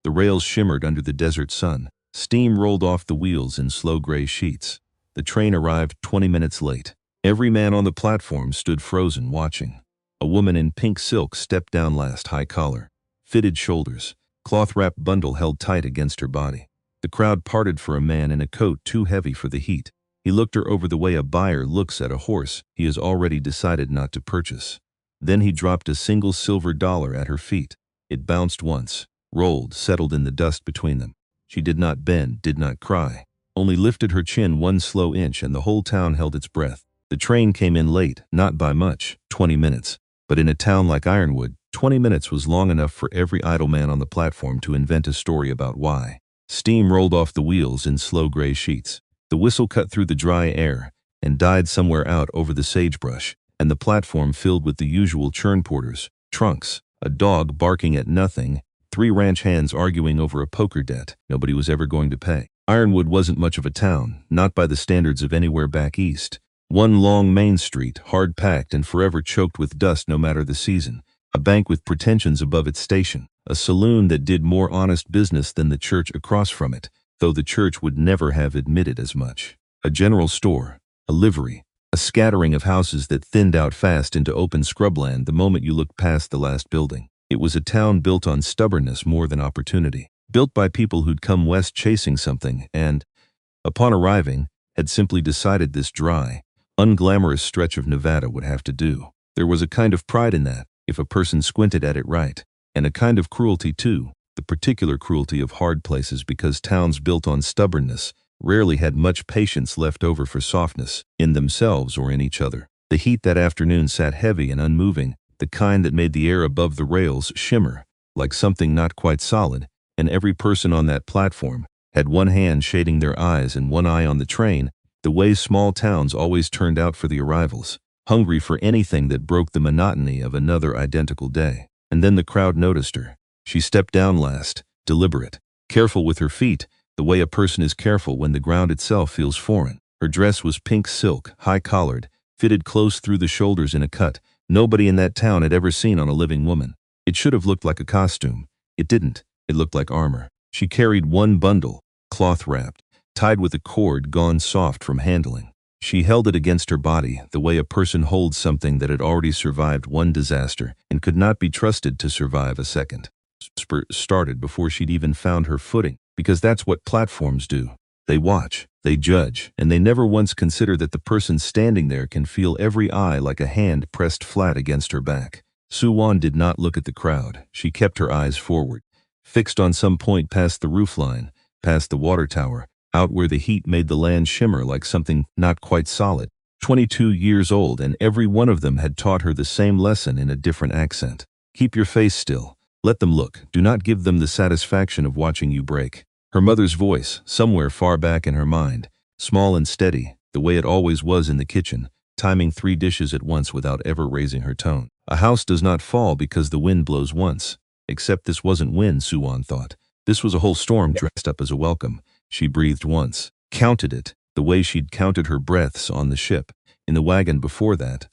The rails shimmered under the desert sun. Steam rolled off the wheels in slow gray sheets. The train arrived 20 minutes late. Every man on the platform stood frozen, watching. A woman in pink silk stepped down last, high collar, fitted shoulders, cloth-wrapped bundle held tight against her body. The crowd parted for a man in a coat too heavy for the heat. He looked her over the way a buyer looks at a horse he has already decided not to purchase. Then he dropped a single silver dollar at her feet. It bounced once, rolled, settled in the dust between them. She did not bend, did not cry, only lifted her chin one slow inch, and the whole town held its breath. The train came in late, not by much, 20 minutes. But in a town like Ironwood, 20 minutes was long enough for every idle man on the platform to invent a story about why. Steam rolled off the wheels in slow gray sheets. The whistle cut through the dry air and died somewhere out over the sagebrush, and the platform filled with the usual churn porters, trunks, a dog barking at nothing, 3 ranch hands arguing over a poker debt nobody was ever going to pay. Ironwood wasn't much of a town, not by the standards of anywhere back east. One long main street, hard-packed and forever choked with dust no matter the season. A bank with pretensions above its station. A saloon that did more honest business than the church across from it, though the church would never have admitted as much. A general store, a livery, a scattering of houses that thinned out fast into open scrubland the moment you looked past the last building. It was a town built on stubbornness more than opportunity. Built by people who'd come west chasing something and, upon arriving, had simply decided this dry, unglamorous stretch of Nevada would have to do. There was a kind of pride in that, if a person squinted at it right, and a kind of cruelty too, the particular cruelty of hard places, because towns built on stubbornness rarely had much patience left over for softness, in themselves or in each other. The heat that afternoon sat heavy and unmoving, the kind that made the air above the rails shimmer like something not quite solid, and every person on that platform had one hand shading their eyes and one eye on the train, the way small towns always turned out for the arrivals, hungry for anything that broke the monotony of another identical day. And then the crowd noticed her. She stepped down last, deliberate, careful with her feet, the way a person is careful when the ground itself feels foreign. Her dress was pink silk, high-collared, fitted close through the shoulders in a cut nobody in that town had ever seen on a living woman. It should have looked like a costume. It didn't. It looked like armor. She carried one bundle, cloth-wrapped, tied with a cord gone soft from handling. She held it against her body, the way a person holds something that had already survived one disaster and could not be trusted to survive a second. Spurt started before she'd even found her footing, because that's what platforms do. They watch, they judge, and they never once consider that the person standing there can feel every eye like a hand pressed flat against her back. Suwon did not look at the crowd. She kept her eyes forward, fixed on some point past the roofline, past the water tower, out where the heat made the land shimmer like something not quite solid. 22 years old, and every one of them had taught her the same lesson in a different accent. Keep your face still. Let them look. Do not give them the satisfaction of watching you break. Her mother's voice, somewhere far back in her mind, small and steady, the way it always was in the kitchen, timing 3 dishes at once without ever raising her tone. A house does not fall because the wind blows once. Except this wasn't wind, Suwon thought. This was a whole storm dressed up as a welcome. She breathed once, counted it, the way she'd counted her breaths on the ship, in the wagon before that,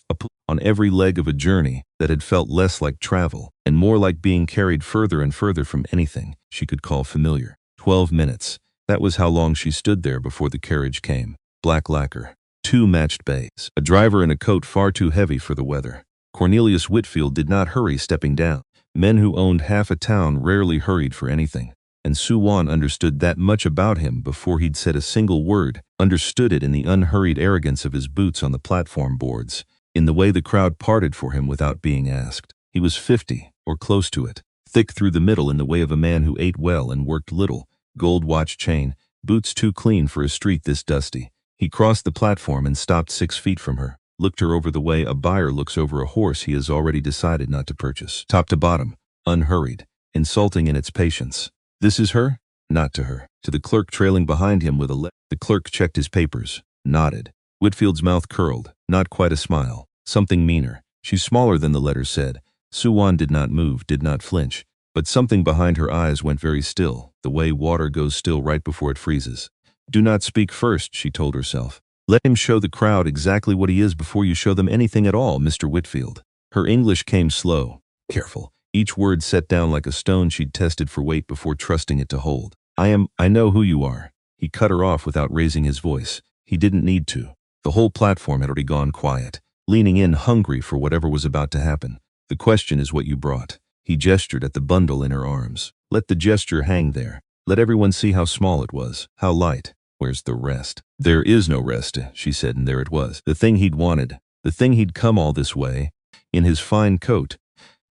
on every leg of a journey that had felt less like travel and more like being carried further and further from anything she could call familiar. 12 minutes. That was how long she stood there before the carriage came. Black lacquer. 2 matched bays. A driver in a coat far too heavy for the weather. Cornelius Whitfield did not hurry stepping down. Men who owned half a town rarely hurried for anything. And Suwon understood that much about him before he'd said a single word, understood it in the unhurried arrogance of his boots on the platform boards, in the way the crowd parted for him without being asked. He was 50, or close to it, thick through the middle in the way of a man who ate well and worked little, gold watch chain, boots too clean for a street this dusty. He crossed the platform and stopped 6 feet from her, looked her over the way a buyer looks over a horse he has already decided not to purchase. Top to bottom, unhurried, insulting in its patience. This is her? Not to her. To the clerk trailing behind him with a letter. The clerk checked his papers, nodded. Whitfield's mouth curled, not quite a smile, something meaner. She's smaller than the letter said. Suwon did not move, did not flinch, but something behind her eyes went very still, the way water goes still right before it freezes. Do not speak first, she told herself. Let him show the crowd exactly what he is before you show them anything at all, Mr. Whitfield. Her English came slow, careful, each word set down like a stone she'd tested for weight before trusting it to hold. I know who you are. He cut her off without raising his voice. He didn't need to. The whole platform had already gone quiet, leaning in hungry for whatever was about to happen. The question is what you brought. He gestured at the bundle in her arms. Let the gesture hang there. Let everyone see how small it was, how light. Where's the rest? There is no rest, she said, and there it was. The thing he'd wanted. The thing he'd come all this way, in his fine coat,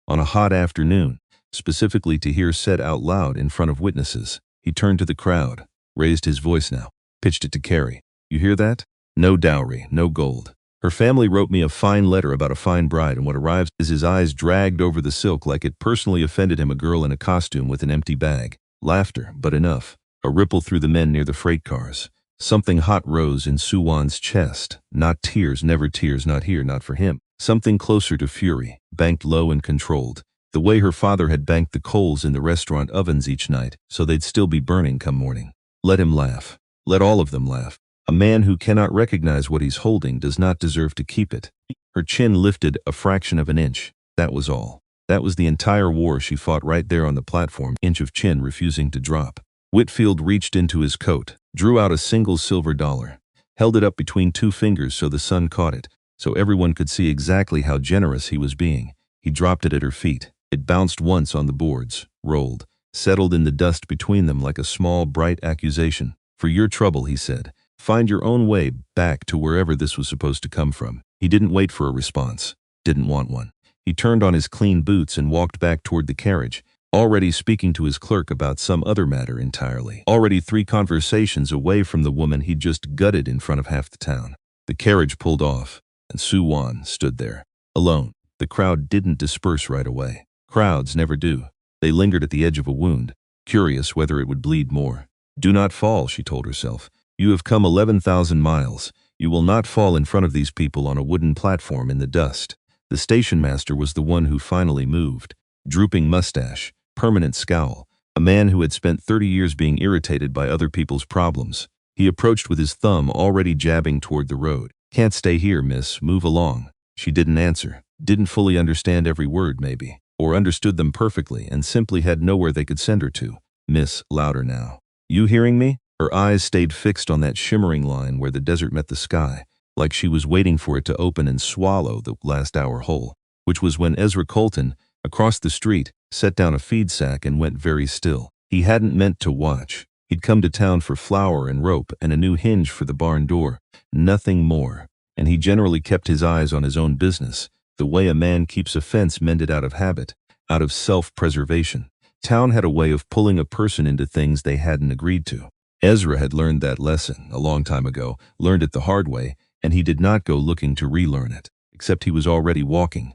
on a hot afternoon, specifically to hear said out loud in front of witnesses. He turned to the crowd, raised his voice now, pitched it to Carrie. You hear that? No dowry, no gold. Her family wrote me a fine letter about a fine bride, and what arrives is his eyes dragged over the silk like it personally offended him, a girl in a costume with an empty bag. Laughter, but enough. A ripple through the men near the freight cars. Something hot rose in Suwon's chest. Not tears, never tears, not here, not for him. Something closer to fury, banked low and controlled. The way her father had banked the coals in the restaurant ovens each night, so they'd still be burning come morning. Let him laugh. Let all of them laugh. A man who cannot recognize what he's holding does not deserve to keep it. Her chin lifted a fraction of an inch. That was all. That was the entire war she fought right there on the platform, inch of chin refusing to drop. Whitfield reached into his coat, drew out a single silver dollar, held it up between two fingers so the sun caught it, so everyone could see exactly how generous he was being. He dropped it at her feet. It bounced once on the boards, rolled, settled in the dust between them like a small, bright accusation. For your trouble, he said. Find your own way back to wherever this was supposed to come from. He didn't wait for a response. Didn't want one. He turned on his clean boots and walked back toward the carriage, already speaking to his clerk about some other matter entirely. Already 3 conversations away from the woman he'd just gutted in front of half the town. The carriage pulled off, and Suwon stood there, alone. The crowd didn't disperse right away. Crowds never do. They lingered at the edge of a wound, curious whether it would bleed more. Do not fall, she told herself. You have come 11,000 miles. You will not fall in front of these people on a wooden platform in the dust. The station master was the one who finally moved. Drooping mustache, permanent scowl, a man who had spent 30 years being irritated by other people's problems. He approached with his thumb already jabbing toward the road. Can't stay here, miss, move along. She didn't answer, didn't fully understand every word maybe, or understood them perfectly and simply had nowhere they could send her to. Miss, louder now. You hearing me? Her eyes stayed fixed on that shimmering line where the desert met the sky, like she was waiting for it to open and swallow the last hour whole, which was when Ezra Colton, across the street, set down a feed sack and went very still. He hadn't meant to watch. He'd come to town for flour and rope and a new hinge for the barn door, nothing more, and he generally kept his eyes on his own business, the way a man keeps a fence mended out of habit, out of self-preservation. Town had a way of pulling a person into things they hadn't agreed to. Ezra had learned that lesson a long time ago, learned it the hard way, and he did not go looking to relearn it, except he was already walking.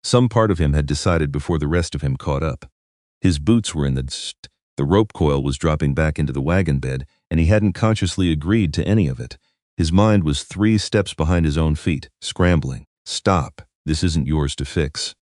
Some part of him had decided before the rest of him caught up. His boots were in the dust, the rope coil was dropping back into the wagon bed, and he hadn't consciously agreed to any of it. His mind was 3 steps behind his own feet, scrambling. Stop, this isn't yours to fix.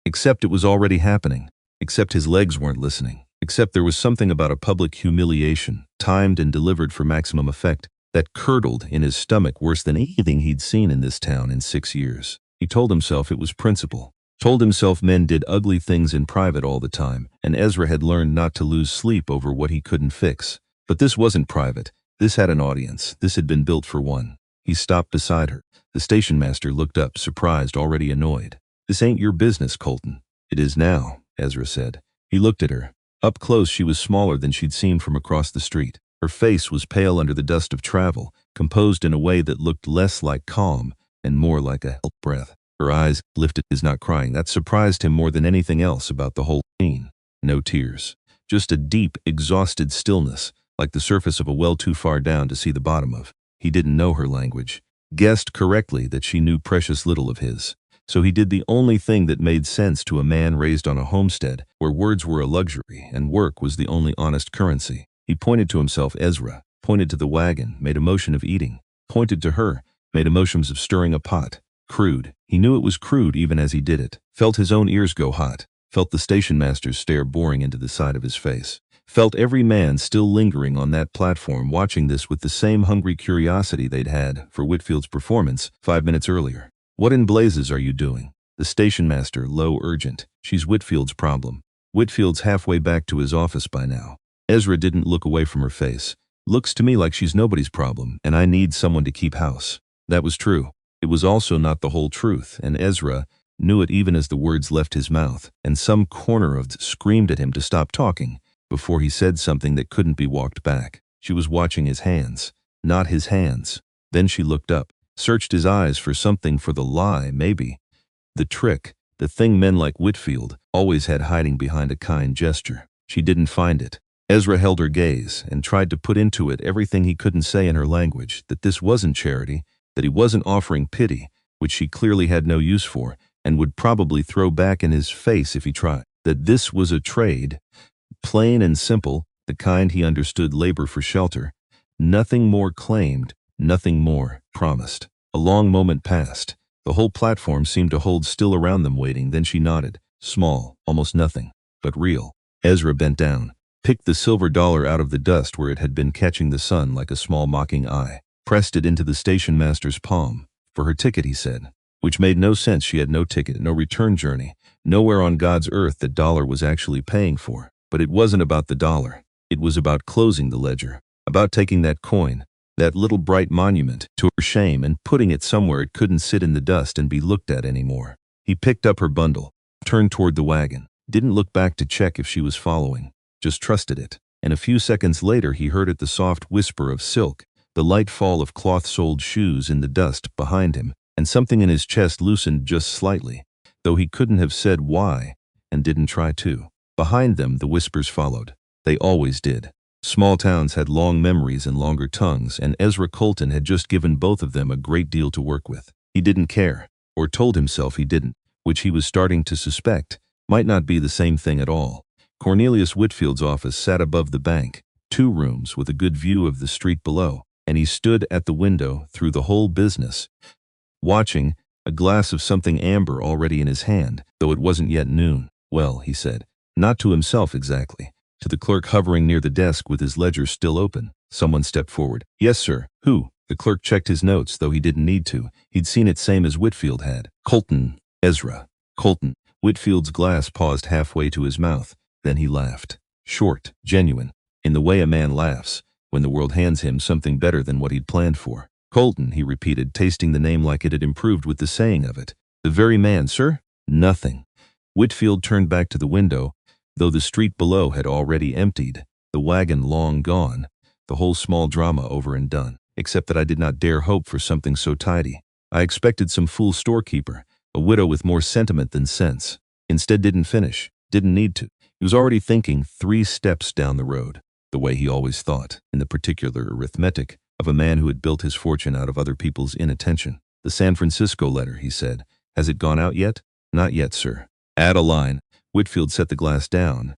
Except it was already happening. Except his legs weren't listening. Except there was something about a public humiliation, timed and delivered for maximum effect, that curdled in his stomach worse than anything he'd seen in this town in 6 years. He told himself it was principle. Told himself men did ugly things in private all the time, and Ezra had learned not to lose sleep over what he couldn't fix. But this wasn't private. This had an audience. This had been built for one. He stopped beside her. The station master looked up, surprised, already annoyed. This ain't your business, Colton. It is now, Ezra said. He looked at her. Up close, she was smaller than she'd seen from across the street. Her face was pale under the dust of travel, composed in a way that looked less like calm and more like a breath. Her eyes lifted. Is not crying. That surprised him more than anything else about the whole scene. No tears. Just a deep, exhausted stillness, like the surface of a well too far down to see the bottom of. He didn't know her language. Guessed correctly that she knew precious little of his. So he did the only thing that made sense to a man raised on a homestead, where words were a luxury and work was the only honest currency. He pointed to himself, Ezra, pointed to the wagon, made a motion of eating, pointed to her, made a motions of stirring a pot. Crude. He knew it was crude even as he did it. Felt his own ears go hot. Felt the station master's stare boring into the side of his face. Felt every man still lingering on that platform watching this with the same hungry curiosity they'd had for Whitfield's performance 5 minutes earlier. What in blazes are you doing? The station master, low, urgent. She's Whitfield's problem. Whitfield's halfway back to his office by now. Ezra didn't look away from her face. Looks to me like she's nobody's problem, and I need someone to keep house. That was true. It was also not the whole truth, and Ezra knew it even as the words left his mouth, and some corner of it screamed at him to stop talking before he said something that couldn't be walked back. She was watching his hands, not his hands. Then she looked up, searched his eyes for something, for the lie, maybe. The trick, the thing men like Whitfield always had hiding behind a kind gesture. She didn't find it. Ezra held her gaze and tried to put into it everything he couldn't say in her language, that this wasn't charity, that he wasn't offering pity, which she clearly had no use for, and would probably throw back in his face if he tried, that this was a trade, plain and simple, the kind he understood, labor for shelter. Nothing more claimed, nothing more promised. A long moment passed. The whole platform seemed to hold still around them, waiting. Then she nodded. Small, almost nothing, but real. Ezra bent down, picked the silver dollar out of the dust where it had been catching the sun like a small mocking eye, pressed it into the station master's palm. For her ticket, he said. Which made no sense. She had no ticket, no return journey. Nowhere on God's earth that dollar was actually paying for. But it wasn't about the dollar. It was about closing the ledger, about taking that coin, that little bright monument, to her shame and putting it somewhere it couldn't sit in the dust and be looked at anymore. He picked up her bundle, turned toward the wagon, didn't look back to check if she was following, just trusted it. And a few seconds later he heard it, the soft whisper of silk, the light fall of cloth-soled shoes in the dust behind him, and something in his chest loosened just slightly, though he couldn't have said why, and didn't try to. Behind them the whispers followed. They always did. Small towns had long memories and longer tongues, and Ezra Colton had just given both of them a great deal to work with. He didn't care, or told himself he didn't, which he was starting to suspect might not be the same thing at all. Cornelius Whitfield's office sat above the bank, 2 rooms with a good view of the street below, and he stood at the window through the whole business, watching, a glass of something amber already in his hand, though it wasn't yet noon. Well, he said, not to himself exactly, to the clerk hovering near the desk with his ledger still open. Someone stepped forward. Yes, sir. Who? The clerk checked his notes, though he didn't need to. He'd seen it same as Whitfield had. Colton. Ezra. Colton. Whitfield's glass paused halfway to his mouth. Then he laughed. Short, genuine, in the way a man laughs when the world hands him something better than what he'd planned for. Colton, he repeated, tasting the name like it had improved with the saying of it. The very man, sir? Nothing. Whitfield turned back to the window, though the street below had already emptied, the wagon long gone, the whole small drama over and done, except that I did not dare hope for something so tidy. I expected some fool storekeeper, a widow with more sentiment than sense. Instead, didn't finish, didn't need to. He was already thinking 3 steps down the road, the way he always thought, in the particular arithmetic of a man who had built his fortune out of other people's inattention. The San Francisco letter, he said. Has it gone out yet? Not yet, sir. Add a line. Whitfield set the glass down,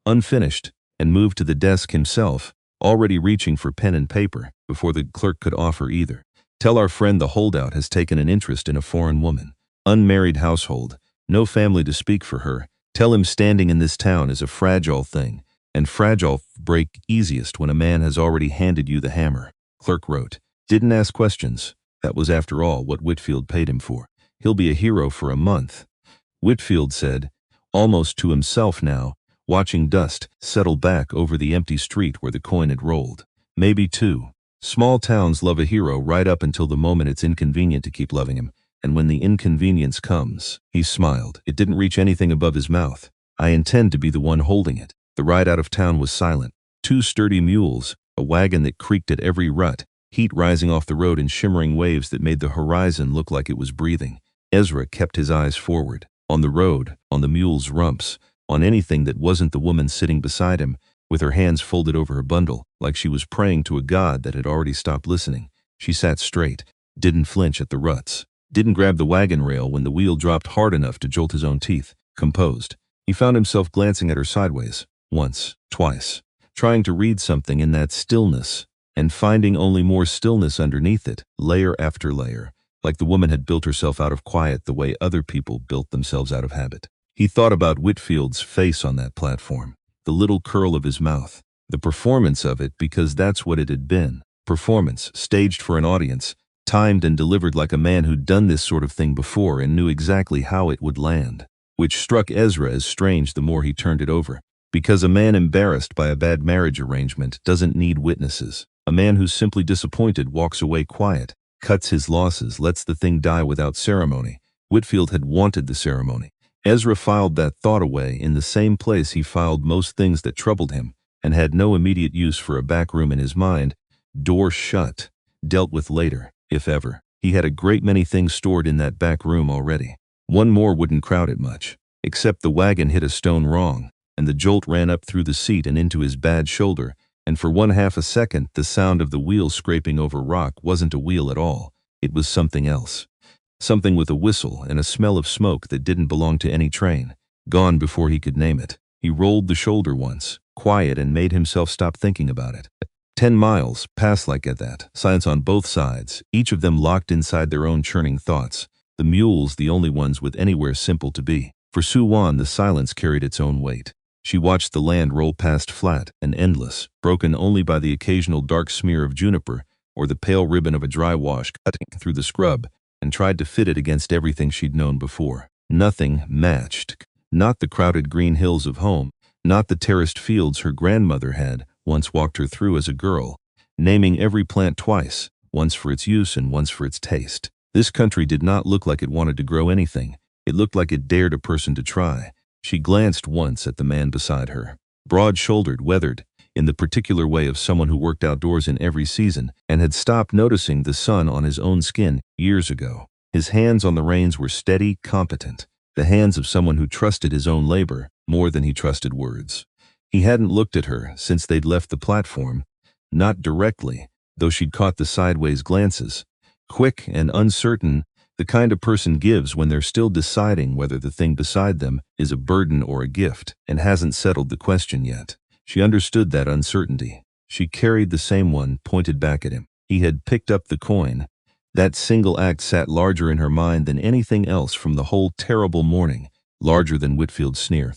unfinished, and moved to the desk himself, already reaching for pen and paper, before the clerk could offer either. Tell our friend the holdout has taken an interest in a foreign woman. Unmarried household, no family to speak for her. Tell him standing in this town is a fragile thing, and fragile break easiest when a man has already handed you the hammer. Clerk wrote. Didn't ask questions. That was, after all, what Whitfield paid him for. He'll be a hero for a month. Whitfield said, almost to himself now, watching dust settle back over the empty street where the coin had rolled. Maybe 2. Small towns love a hero right up until the moment it's inconvenient to keep loving him, and when the inconvenience comes, he smiled. It didn't reach anything above his mouth. I intend to be the one holding it. The ride out of town was silent. 2 sturdy mules, a wagon that creaked at every rut, heat rising off the road in shimmering waves that made the horizon look like it was breathing. Ezra kept his eyes forward. On the road, on the mule's rumps, on anything that wasn't the woman sitting beside him, with her hands folded over her bundle, like she was praying to a god that had already stopped listening. She sat straight, didn't flinch at the ruts, didn't grab the wagon rail when the wheel dropped hard enough to jolt his own teeth. Composed. He found himself glancing at her sideways, once, twice, trying to read something in that stillness, and finding only more stillness underneath it, layer after layer, like the woman had built herself out of quiet the way other people built themselves out of habit. He thought about Whitfield's face on that platform, the little curl of his mouth, the performance of it, because that's what it had been. Performance, staged for an audience, timed and delivered like a man who'd done this sort of thing before and knew exactly how it would land, which struck Ezra as strange the more he turned it over. Because a man embarrassed by a bad marriage arrangement doesn't need witnesses. A man who's simply disappointed walks away quiet, cuts his losses, lets the thing die without ceremony. Whitfield had wanted the ceremony. Ezra filed that thought away in the same place he filed most things that troubled him, and had no immediate use for a back room in his mind. Door shut. Dealt with later, if ever. He had a great many things stored in that back room already. One more wouldn't crowd it much, except the wagon hit a stone wrong, and the jolt ran up through the seat and into his bad shoulder, and for 1/2 a second the sound of the wheel scraping over rock wasn't a wheel at all. It was something else. Something with a whistle and a smell of smoke that didn't belong to any train. Gone before he could name it. He rolled the shoulder once, quiet, and made himself stop thinking about it. 10 miles passed like at that, silence on both sides, each of them locked inside their own churning thoughts, the mules the only ones with anywhere simple to be. For Sue Wan, the silence carried its own weight. She watched the land roll past flat and endless, broken only by the occasional dark smear of juniper or the pale ribbon of a dry wash cutting through the scrub, and tried to fit it against everything she'd known before. Nothing matched. Not the crowded green hills of home, not the terraced fields her grandmother had once walked her through as a girl, naming every plant twice, once for its use and once for its taste. This country did not look like it wanted to grow anything. It looked like it dared a person to try. She glanced once at the man beside her, broad-shouldered, weathered, in the particular way of someone who worked outdoors in every season and had stopped noticing the sun on his own skin years ago. His hands on the reins were steady, competent, the hands of someone who trusted his own labor more than he trusted words. He hadn't looked at her since they'd left the platform, not directly, though she'd caught the sideways glances. Quick and uncertain, the kind a person gives when they're still deciding whether the thing beside them is a burden or a gift, and hasn't settled the question yet. She understood that uncertainty. She carried the same one pointed back at him. He had picked up the coin. That single act sat larger in her mind than anything else from the whole terrible morning, larger than Whitfield's sneer,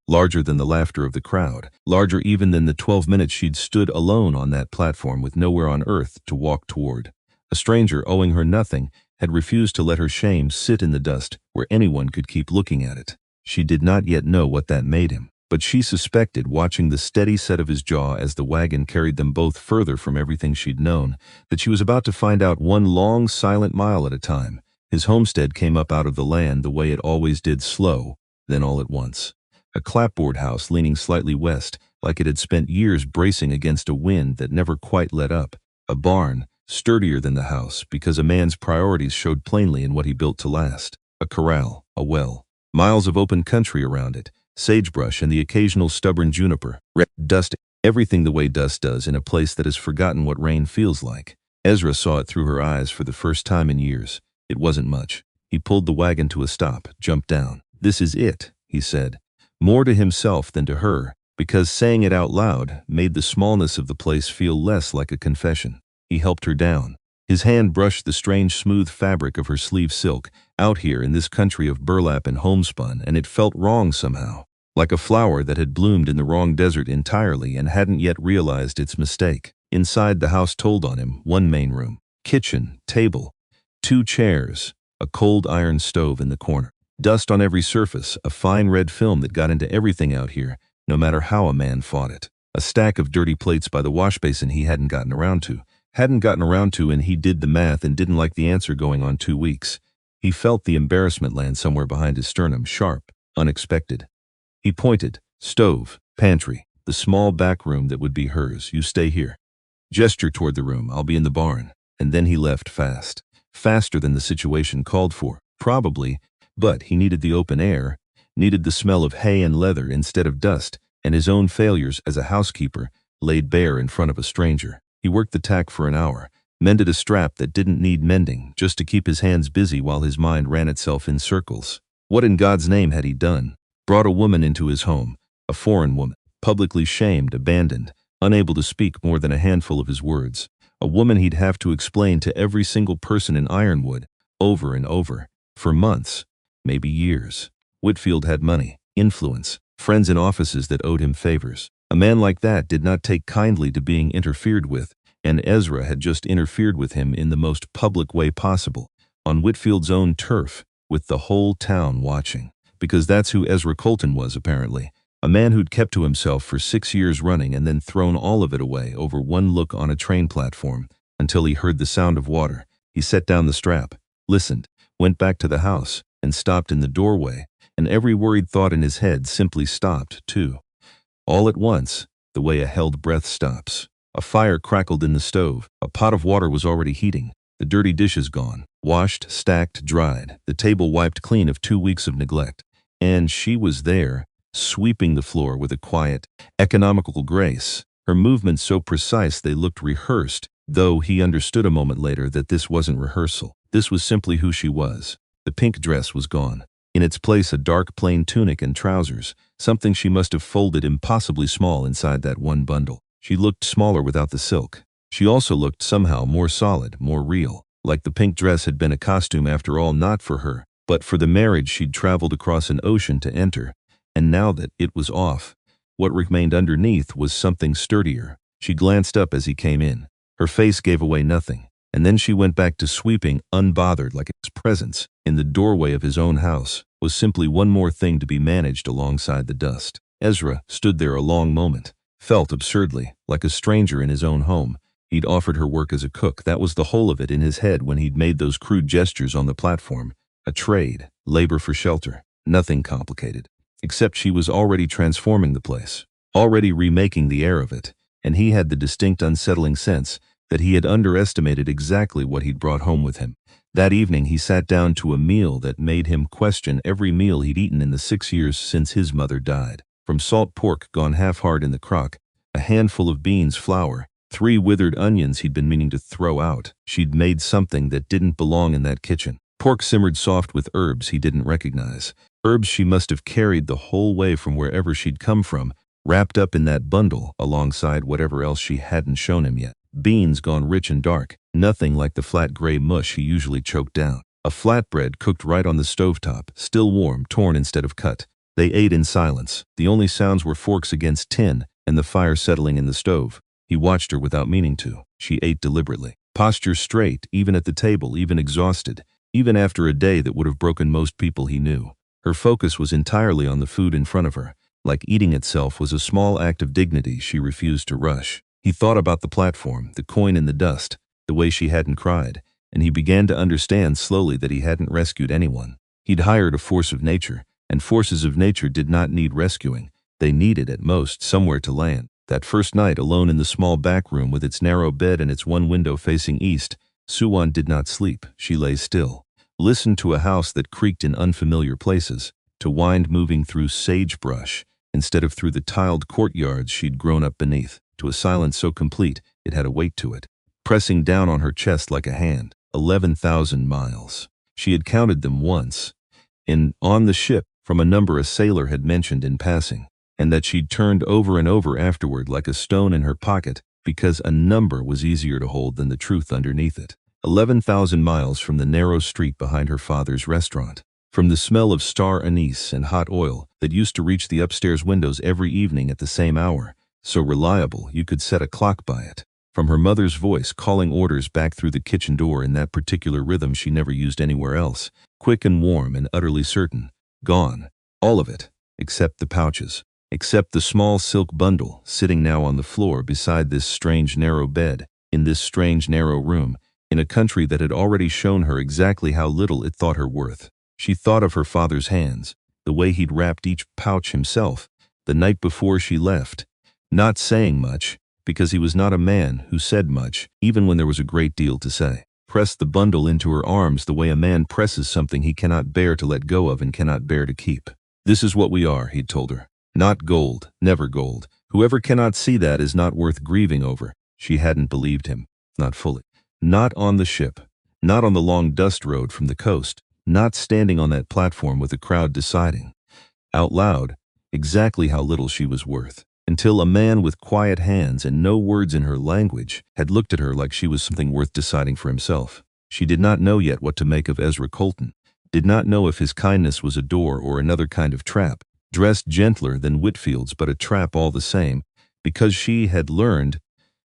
larger than the laughter of the crowd, larger even than the 12 minutes she'd stood alone on that platform with nowhere on earth to walk toward. A stranger owing her nothing had refused to let her shame sit in the dust where anyone could keep looking at it. She did not yet know what that made him, but she suspected, watching the steady set of his jaw as the wagon carried them both further from everything she'd known, that she was about to find out one long, silent mile at a time. His homestead came up out of the land the way it always did, slow, then all at once. A clapboard house leaning slightly west, like it had spent years bracing against a wind that never quite let up. A barn, sturdier than the house because a man's priorities showed plainly in what he built to last. A corral, a well, miles of open country around it, sagebrush and the occasional stubborn juniper, dust, everything the way dust does in a place that has forgotten what rain feels like. Ezra saw it through her eyes for the first time in years. It wasn't much. He pulled the wagon to a stop, jumped down. "This is it," he said, more to himself than to her, because saying it out loud made the smallness of the place feel less like a confession. He helped her down. His hand brushed the strange smooth fabric of her sleeve silk, out here in this country of burlap and homespun, and it felt wrong somehow, like a flower that had bloomed in the wrong desert entirely and hadn't yet realized its mistake. Inside, the house told on him. One main room, kitchen, table, 2 chairs, a cold iron stove in the corner. Dust on every surface, a fine red film that got into everything out here, no matter how a man fought it. A stack of dirty plates by the wash basin he hadn't gotten around to, and he did the math and didn't like the answer going on 2 weeks. He felt the embarrassment land somewhere behind his sternum, sharp, unexpected. He pointed. Stove, pantry, the small back room that would be hers. "You stay here." Gesture toward the room. "I'll be in the barn." And then he left fast. Faster than the situation called for, probably, but he needed the open air, needed the smell of hay and leather instead of dust, and his own failures as a housekeeper laid bare in front of a stranger. He worked the tack for an hour, mended a strap that didn't need mending, just to keep his hands busy while his mind ran itself in circles. What in God's name had he done? Brought a woman into his home, a foreign woman, publicly shamed, abandoned, unable to speak more than a handful of his words. A woman he'd have to explain to every single person in Ironwood, over and over, for months, maybe years. Whitfield had money, influence, friends in offices that owed him favors. A man like that did not take kindly to being interfered with, And Ezra had just interfered with him in the most public way possible, on Whitfield's own turf, with the whole town watching. Because that's who Ezra Colton was, apparently. A man who'd kept to himself for 6 years running and then thrown all of it away over one look on a train platform, until he heard the sound of water. He set down the strap, listened, went back to the house, and stopped in the doorway, and every worried thought in his head simply stopped, too. All at once, the way a held breath stops. A fire crackled in the stove. A pot of water was already heating. The dirty dishes gone. Washed, stacked, dried. The table wiped clean of 2 weeks of neglect. And she was there, sweeping the floor with a quiet, economical grace. Her movements so precise they looked rehearsed, though he understood a moment later that this wasn't rehearsal. This was simply who she was. The pink dress was gone. In its place, a dark plain tunic and trousers, something she must have folded impossibly small inside that one bundle. She looked smaller without the silk. She also looked somehow more solid, more real, like the pink dress had been a costume after all, not for her, but for the marriage she'd traveled across an ocean to enter. And now that it was off, what remained underneath was something sturdier. She glanced up as he came in. Her face gave away nothing, and then she went back to sweeping, unbothered, like his presence in the doorway of his own house was simply one more thing to be managed alongside the dust. Ezra stood there a long moment, felt absurdly like a stranger in his own home. He'd offered her work as a cook. That was the whole of it in his head when he'd made those crude gestures on the platform. A trade, labor for shelter, nothing complicated. Except she was already transforming the place, already remaking the air of it, and he had the distinct unsettling sense that he had underestimated exactly what he'd brought home with him. That evening he sat down to a meal that made him question every meal he'd eaten in the 6 years since his mother died. From salt pork gone half-hard in the crock, a handful of beans, flour, 3 withered onions he'd been meaning to throw out. She'd made something that didn't belong in that kitchen. Pork simmered soft with herbs he didn't recognize. Herbs she must have carried the whole way from wherever she'd come from, wrapped up in that bundle alongside whatever else she hadn't shown him yet. Beans gone rich and dark, nothing like the flat gray mush he usually choked down. A flatbread cooked right on the stovetop, still warm, torn instead of cut. They ate in silence. The only sounds were forks against tin and the fire settling in the stove. He watched her without meaning to. She ate deliberately. Posture straight, even at the table, even exhausted, even after a day that would have broken most people he knew. Her focus was entirely on the food in front of her, like eating itself was a small act of dignity she refused to rush. He thought about the platform, the coin in the dust, the way she hadn't cried, and he began to understand slowly that he hadn't rescued anyone. He'd hired a force of nature, and forces of nature did not need rescuing. They needed, at most, somewhere to land. That first night, alone in the small back room with its narrow bed and its one window facing east, Suwon did not sleep. She lay still, listened to a house that creaked in unfamiliar places, to wind moving through sagebrush instead of through the tiled courtyards she'd grown up beneath, to a silence so complete it had a weight to it, pressing down on her chest like a hand. 11,000 miles. She had counted them once, on the ship, from a number a sailor had mentioned in passing, and that she'd turned over and over afterward like a stone in her pocket because a number was easier to hold than the truth underneath it. 11,000 miles from the narrow street behind her father's restaurant, from the smell of star anise and hot oil that used to reach the upstairs windows every evening at the same hour, so reliable you could set a clock by it, from her mother's voice calling orders back through the kitchen door in that particular rhythm she never used anywhere else, quick and warm and utterly certain. Gone. All of it, except the pouches, except the small silk bundle sitting now on the floor beside this strange narrow bed, in this strange narrow room, in a country that had already shown her exactly how little it thought her worth. She thought of her father's hands, the way he'd wrapped each pouch himself, the night before she left, not saying much, because he was not a man who said much, even when there was a great deal to say. Pressed the bundle into her arms the way a man presses something he cannot bear to let go of and cannot bear to keep. This is what we are, he'd told her. Not gold, never gold. Whoever cannot see that is not worth grieving over. She hadn't believed him, not fully. Not on the ship, not on the long dust road from the coast, not standing on that platform with the crowd deciding, out loud, exactly how little she was worth. Until a man with quiet hands and no words in her language had looked at her like she was something worth deciding for himself. She did not know yet what to make of Ezra Colton, did not know if his kindness was a door or another kind of trap, dressed gentler than Whitfield's but a trap all the same, because she had learned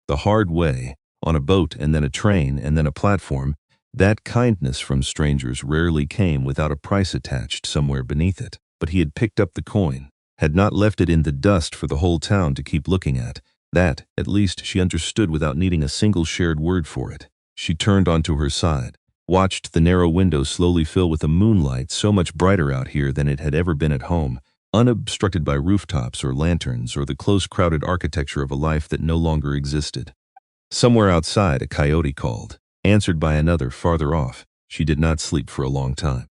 the hard way on a boat and then a train and then a platform, that kindness from strangers rarely came without a price attached somewhere beneath it. But he had picked up the coin, had not left it in the dust for the whole town to keep looking at. That, at least, she understood without needing a single shared word for it. She turned onto her side, watched the narrow window slowly fill with a moonlight so much brighter out here than it had ever been at home, unobstructed by rooftops or lanterns or the close crowded architecture of a life that no longer existed. Somewhere outside, a coyote called, answered by another farther off. She did not sleep for a long time.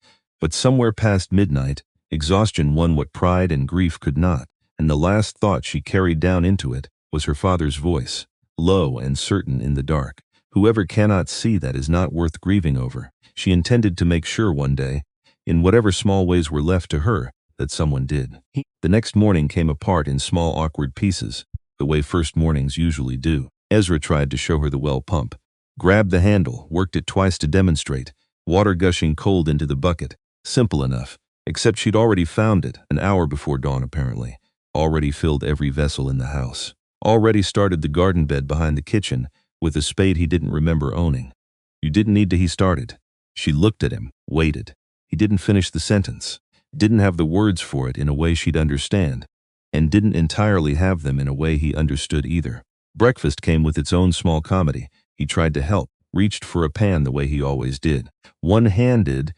But somewhere past midnight, exhaustion won what pride and grief could not, and the last thought she carried down into it was her father's voice, low and certain in the dark. Whoever cannot see that is not worth grieving over. She intended to make sure one day, in whatever small ways were left to her, that someone did. The next morning came apart in small awkward pieces, the way first mornings usually do. Ezra tried to show her the well pump, grabbed the handle, worked it twice to demonstrate, water gushing cold into the bucket. Simple enough, except she'd already found it, an hour before dawn apparently, already filled every vessel in the house, already started the garden bed behind the kitchen with a spade he didn't remember owning. You didn't need to, he started. She looked at him, waited. He didn't finish the sentence, didn't have the words for it in a way she'd understand, and didn't entirely have them in a way he understood either. Breakfast came with its own small comedy. He tried to help, reached for a pan the way he always did, one-handed,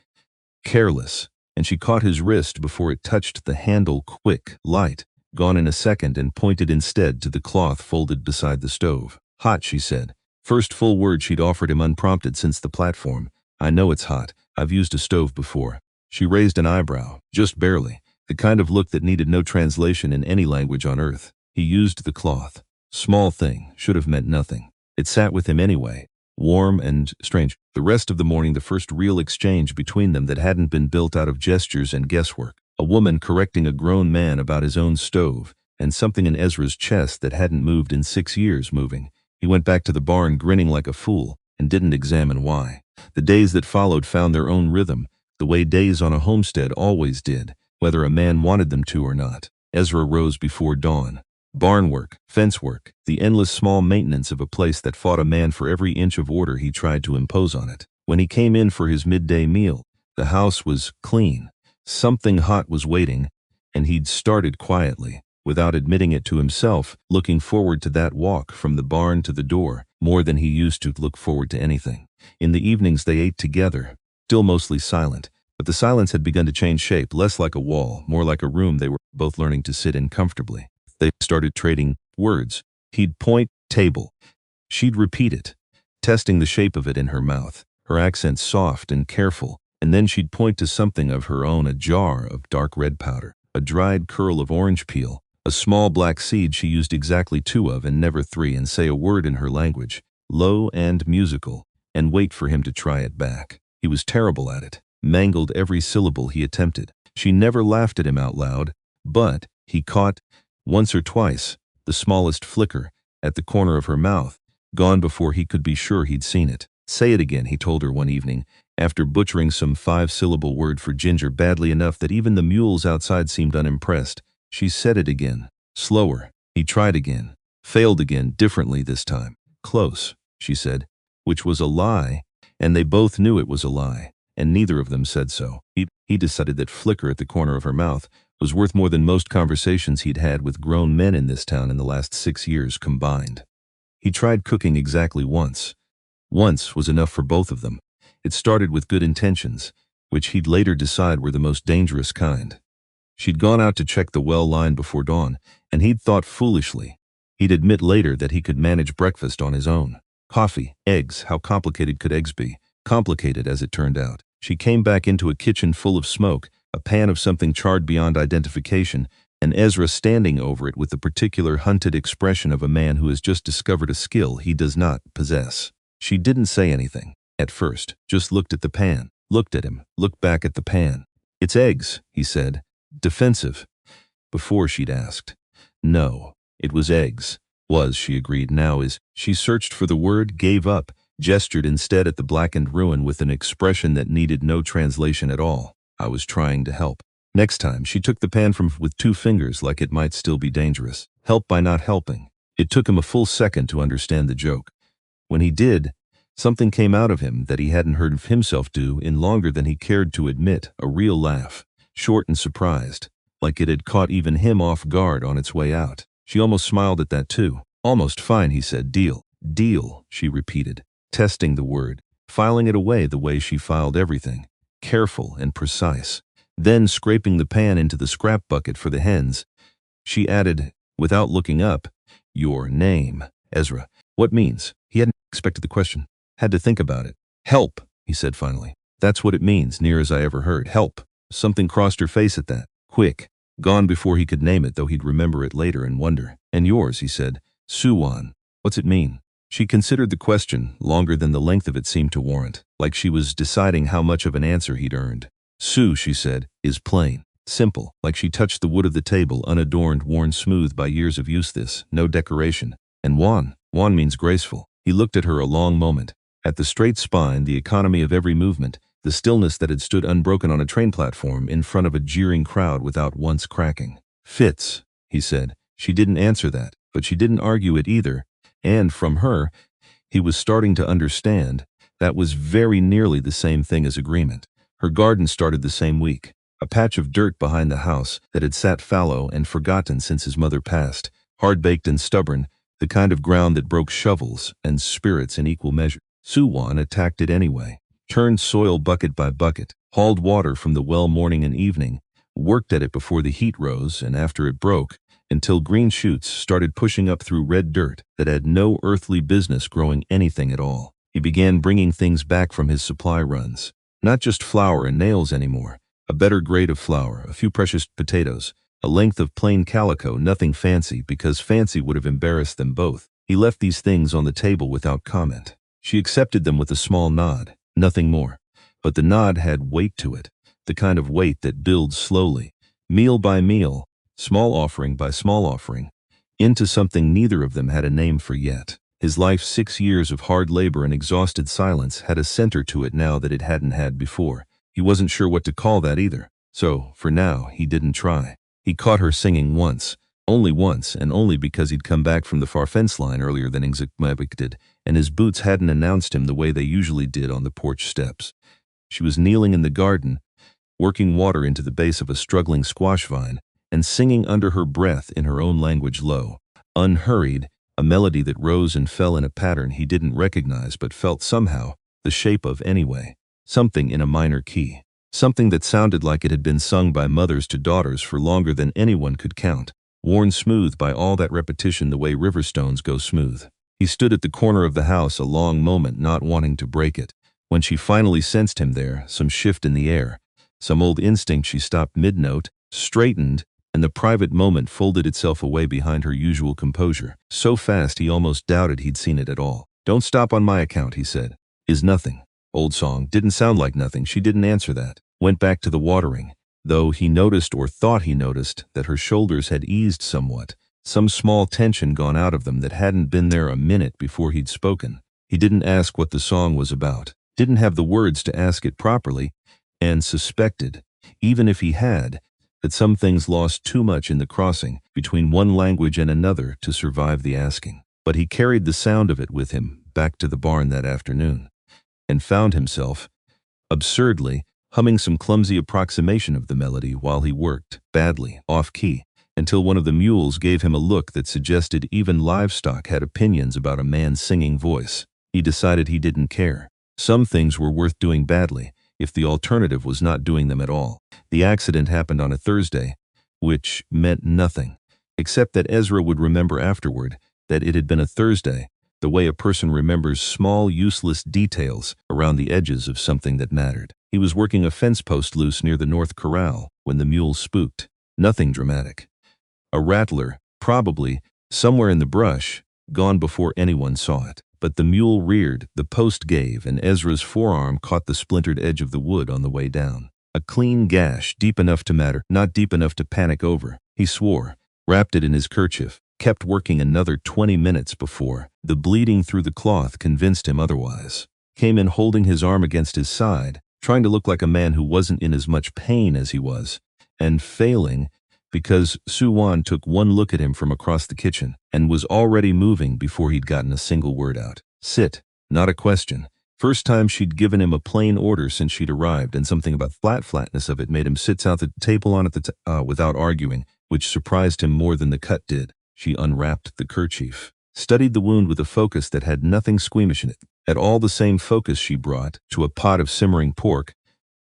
careless, and she caught his wrist before it touched the handle, quick, light, gone in a second, and pointed instead to the cloth folded beside the stove. Hot, she said. First full word she'd offered him unprompted since the platform. I know it's hot. I've used a stove before. She raised an eyebrow, just barely, the kind of look that needed no translation in any language on earth. He used the cloth. Small thing, should have meant nothing. It sat with him anyway, warm and strange. The rest of the morning, the first real exchange between them that hadn't been built out of gestures and guesswork. A woman correcting a grown man about his own stove, and something in Ezra's chest that hadn't moved in 6 years moving. He went back to the barn grinning like a fool, and didn't examine why. The days that followed found their own rhythm, the way days on a homestead always did, whether a man wanted them to or not. Ezra rose before dawn. Barn work, fence work, the endless small maintenance of a place that fought a man for every inch of order he tried to impose on it. When he came in for his midday meal, the house was clean. Something hot was waiting, and he'd started quietly, without admitting it to himself, looking forward to that walk from the barn to the door, more than he used to look forward to anything. In the evenings they ate together, still mostly silent, but the silence had begun to change shape, less like a wall, more like a room they were both learning to sit in comfortably. They started trading words. He'd point, table. She'd repeat it, testing the shape of it in her mouth, her accent soft and careful, and then she'd point to something of her own, a jar of dark red powder, a dried curl of orange peel, a small black seed she used exactly 2 of and never 3, and say a word in her language, low and musical, and wait for him to try it back. He was terrible at it, mangled every syllable he attempted. She never laughed at him out loud, but he caught, once or twice, the smallest flicker, at the corner of her mouth, gone before he could be sure he'd seen it. Say it again, he told her one evening, after butchering some 5-syllable word for ginger badly enough that even the mules outside seemed unimpressed. She said it again, slower. He tried again, failed again, differently this time. Close, she said, which was a lie, and they both knew it was a lie, and neither of them said so. He decided that flicker at the corner of her mouth was worth more than most conversations he'd had with grown men in this town in the last 6 years combined. He tried cooking exactly once. Once was enough for both of them. It started with good intentions, which he'd later decide were the most dangerous kind. She'd gone out to check the well line before dawn, and he'd thought foolishly. He'd admit later that he could manage breakfast on his own. Coffee, eggs, how complicated could eggs be? Complicated, as it turned out. She came back into a kitchen full of smoke, a pan of something charred beyond identification, and Ezra standing over it with the particular hunted expression of a man who has just discovered a skill he does not possess. She didn't say anything, at first, just looked at the pan, looked at him, looked back at the pan. It's eggs, he said, defensive. Before she'd asked. No, it was eggs. Was, she agreed, now is. She searched for the word, gave up, gestured instead at the blackened ruin with an expression that needed no translation at all. I was trying to help. Next time, she took the pan from with 2 fingers like it might still be dangerous. Help by not helping. It took him a full second to understand the joke. When he did, something came out of him that he hadn't heard of himself do in longer than he cared to admit, a real laugh, short and surprised, like it had caught even him off guard on its way out. She almost smiled at that too. Almost fine, he said. Deal. Deal, she repeated, testing the word, filing it away the way she filed everything, careful and precise. Then, scraping the pan into the scrap bucket for the hens, she added, without looking up, "Your name, Ezra." What means? He hadn't expected the question. Had to think about it. Help, he said finally. That's what it means, near as I ever heard. Help. Something crossed her face at that. Quick. Gone before he could name it, though he'd remember it later and wonder. And yours, he said. Suwan. What's it mean? She considered the question, longer than the length of it seemed to warrant, like she was deciding how much of an answer he'd earned. Su, she said, is plain. Simple, like she touched the wood of the table, unadorned, worn smooth by years of use. This, no decoration. And Wan. Wan means graceful. He looked at her a long moment. At the straight spine, the economy of every movement, the stillness that had stood unbroken on a train platform in front of a jeering crowd without once cracking. Fits, he said. She didn't answer that, but she didn't argue it either. And from her, he was starting to understand, that was very nearly the same thing as agreement. Her garden started the same week. A patch of dirt behind the house that had sat fallow and forgotten since his mother passed, hard-baked and stubborn, the kind of ground that broke shovels and spirits in equal measure. Suwan attacked it anyway, turned soil bucket by bucket, hauled water from the well morning and evening, worked at it before the heat rose and after it broke, until green shoots started pushing up through red dirt that had no earthly business growing anything at all. He began bringing things back from his supply runs. Not just flour and nails anymore, a better grade of flour, a few precious potatoes, a length of plain calico, nothing fancy, because fancy would have embarrassed them both. He left these things on the table without comment. She accepted them with a small nod, nothing more. But the nod had weight to it, the kind of weight that builds slowly, meal by meal, small offering by small offering, into something neither of them had a name for yet. His life's 6 years of hard labor and exhausted silence had a center to it now that it hadn't had before. He wasn't sure what to call that either. So, for now, he didn't try. He caught her singing once, and only because he'd come back from the far fence line earlier than Ingzikmavik did, and his boots hadn't announced him the way they usually did on the porch steps. She was kneeling in the garden, working water into the base of a struggling squash vine, and singing under her breath in her own language low, unhurried, a melody that rose and fell in a pattern he didn't recognize but felt somehow the shape of anyway, something in a minor key, something that sounded like it had been sung by mothers to daughters for longer than anyone could count, worn smooth by all that repetition the way river stones go smooth. He stood at the corner of the house a long moment, not wanting to break it. When she finally sensed him there, some shift in the air, some old instinct, she stopped mid-note, straightened, and the private moment folded itself away behind her usual composure, so fast he almost doubted he'd seen it at all. "Don't stop on my account," he said. "Is nothing." Old song. Didn't sound like nothing. She didn't answer that. Went back to the watering, though he noticed, or thought he noticed, that her shoulders had eased somewhat, some small tension gone out of them that hadn't been there a minute before he'd spoken. He didn't ask what the song was about, didn't have the words to ask it properly, and suspected, even if he had, that some things lost too much in the crossing between one language and another to survive the asking. But he carried the sound of it with him back to the barn that afternoon, and found himself, absurdly, humming some clumsy approximation of the melody while he worked, badly, off-key, until one of the mules gave him a look that suggested even livestock had opinions about a man's singing voice. He decided he didn't care. Some things were worth doing badly, if the alternative was not doing them at all. The accident happened on a Thursday, which meant nothing, except that Ezra would remember afterward that it had been a Thursday, the way a person remembers small, useless details around the edges of something that mattered. He was working a fence post loose near the north corral when the mule spooked. Nothing dramatic. A rattler, probably, somewhere in the brush, gone before anyone saw it. But the mule reared, the post gave, and Ezra's forearm caught the splintered edge of the wood on the way down. A clean gash, deep enough to matter, not deep enough to panic over. He swore, wrapped it in his kerchief, kept working another 20 minutes before the bleeding through the cloth convinced him otherwise. Came in holding his arm against his side, trying to look like a man who wasn't in as much pain as he was, and failing because Suwan took one look at him from across the kitchen and was already moving before he'd gotten a single word out. "Sit," Not a question. First time she'd given him a plain order since she'd arrived, and something about flatness of it made him sit down at the table on it without arguing, which surprised him more than the cut did. She unwrapped the kerchief, studied the wound with a focus that had nothing squeamish in it, at all the same focus she brought to a pot of simmering pork,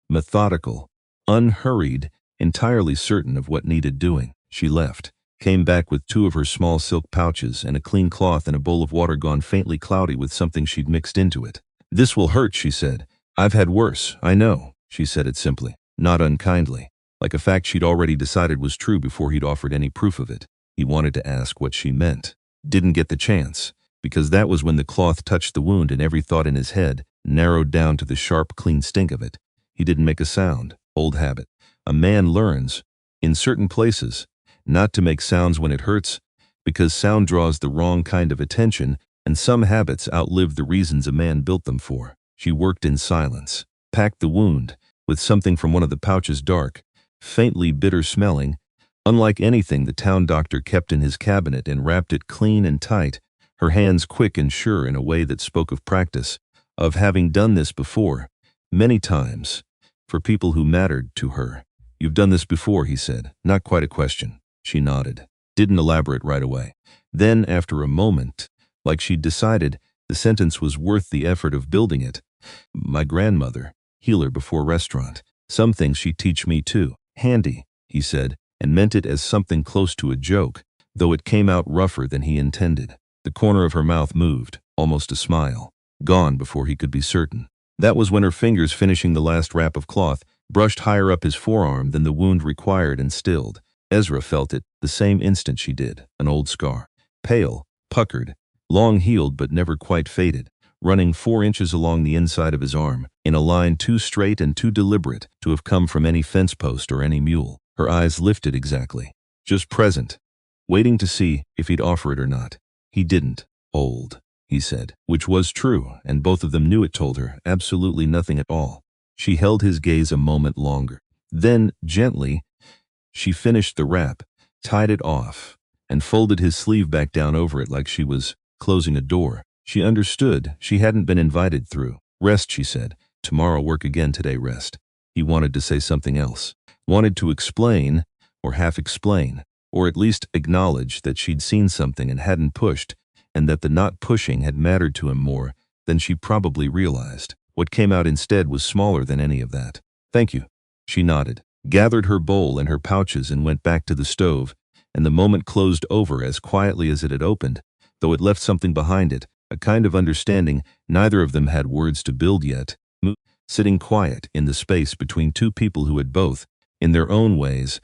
methodical, unhurried, entirely certain of what needed doing. She left, came back with 2 of her small silk pouches and a clean cloth and a bowl of water gone faintly cloudy with something she'd mixed into it. "This will hurt," she said. "I've had worse, I know." She said it simply, not unkindly, like a fact she'd already decided was true before he'd offered any proof of it. He wanted to ask what she meant. Didn't get the chance, because that was when the cloth touched the wound and every thought in his head narrowed down to the sharp, clean stink of it. He didn't make a sound. Old habit. A man learns, in certain places, not to make sounds when it hurts, because sound draws the wrong kind of attention, and some habits outlive the reasons a man built them for. She worked in silence, packed the wound, with something from one of the pouches dark, faintly bitter-smelling, unlike anything the town doctor kept in his cabinet, and wrapped it clean and tight, her hands quick and sure in a way that spoke of practice, of having done this before, many times, for people who mattered to her. "You've done this before," he said. "Not quite a question." She nodded. Didn't elaborate right away. Then, after a moment, like she'd decided, the sentence was worth the effort of building it. "My grandmother, healer before restaurant. Some things she'd teach me too." "Handy," he said, and meant it as something close to a joke, though it came out rougher than he intended. The corner of her mouth moved, almost a smile. Gone before he could be certain. That was when her fingers, finishing the last wrap of cloth, brushed higher up his forearm than the wound required and stilled. Ezra felt it the same instant she did, an old scar. Pale, puckered, long-healed but never quite faded, running 4 inches along the inside of his arm, in a line too straight and too deliberate to have come from any fence post or any mule. Her eyes lifted exactly, just present, waiting to see if he'd offer it or not. He didn't. "Old," he said, which was true, and both of them knew it told her absolutely nothing at all. She held his gaze a moment longer. Then, gently, she finished the wrap, tied it off, and folded his sleeve back down over it like she was closing a door. She understood she hadn't been invited through. "Rest," she said. "Tomorrow work again, today rest." He wanted to say something else. Wanted to explain, or half explain, or at least acknowledge that she'd seen something and hadn't pushed, and that the not pushing had mattered to him more than she probably realized. What came out instead was smaller than any of that. "Thank you." She nodded, gathered her bowl and her pouches and went back to the stove, and the moment closed over as quietly as it had opened, though it left something behind it, a kind of understanding neither of them had words to build yet, sitting quiet in the space between 2 people who had both, in their own ways,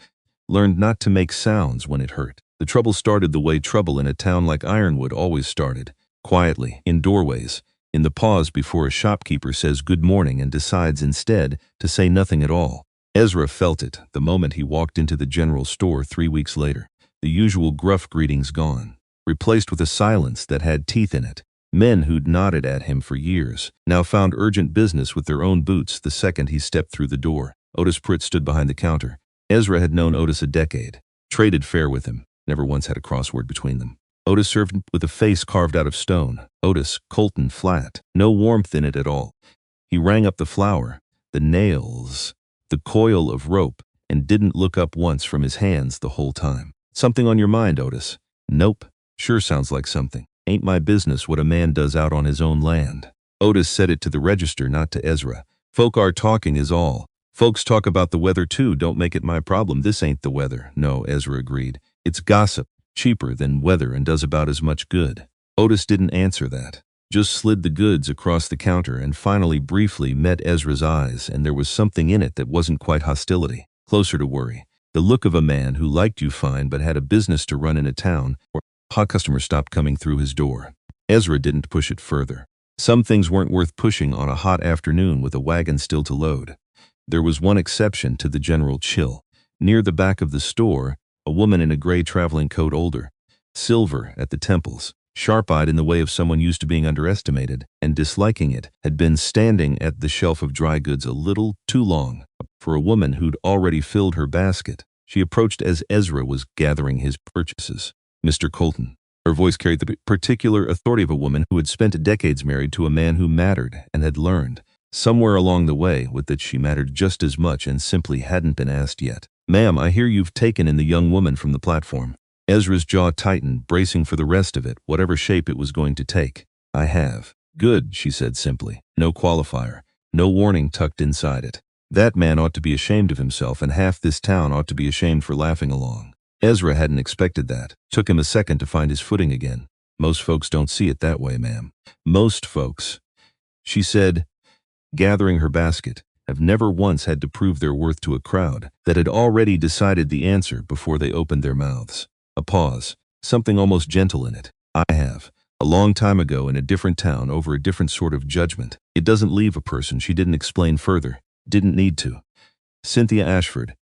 learned not to make sounds when it hurt. The trouble started the way trouble in a town like Ironwood always started, quietly, in doorways, in the pause before a shopkeeper says good morning and decides instead to say nothing at all. Ezra felt it the moment he walked into the general store 3 weeks later. The usual gruff greetings gone, replaced with a silence that had teeth in it. Men who'd nodded at him for years now found urgent business with their own boots the second he stepped through the door. Otis Pritt stood behind the counter. Ezra had known Otis a decade, traded fair with him, never once had a crossword between them. Otis served with a face carved out of stone. Otis, Colton, flat, no warmth in it at all. He rang up the flour, the nails, the coil of rope, and didn't look up once from his hands the whole time. "Something on your mind, Otis?" "Nope. Sure sounds like something. Ain't my business what a man does out on his own land." Otis said it to the register, not to Ezra. "Folk are talking is all. Folks talk about the weather too, don't make it my problem. This ain't the weather." "No," Ezra agreed. "It's gossip, cheaper than weather and does about as much good." Otis didn't answer that, just slid the goods across the counter and finally briefly met Ezra's eyes, and there was something in it that wasn't quite hostility, closer to worry. The look of a man who liked you fine but had a business to run in a town where hot customers stopped coming through his door. Ezra didn't push it further. Some things weren't worth pushing on a hot afternoon with a wagon still to load. There was one exception to the general chill. Near the back of the store, a woman in a gray traveling coat, older, silver at the temples, sharp-eyed in the way of someone used to being underestimated and disliking it, had been standing at the shelf of dry goods a little too long for a woman who'd already filled her basket. She approached as Ezra was gathering his purchases. "Mr. Colton." Her voice carried the particular authority of a woman who had spent decades married to a man who mattered and had learned, somewhere along the way, that she mattered just as much and simply hadn't been asked yet. "Ma'am, I hear you've taken in the young woman from the platform." Ezra's jaw tightened, bracing for the rest of it, whatever shape it was going to take. "I have." "Good," she said simply. No qualifier. No warning tucked inside it. That man ought to be ashamed of himself, and half this town ought to be ashamed for laughing along. Ezra hadn't expected that. Took him a second to find his footing again. "Most folks don't see it that way, ma'am." "Most folks," she said, gathering her basket, "have never once had to prove their worth to a crowd that had already decided the answer before they opened their mouths." A pause, something almost gentle in it. "I have. A long time ago in a different town over a different sort of judgment. It doesn't leave a person," she didn't explain further. Didn't need to. "Cynthia Ashford,"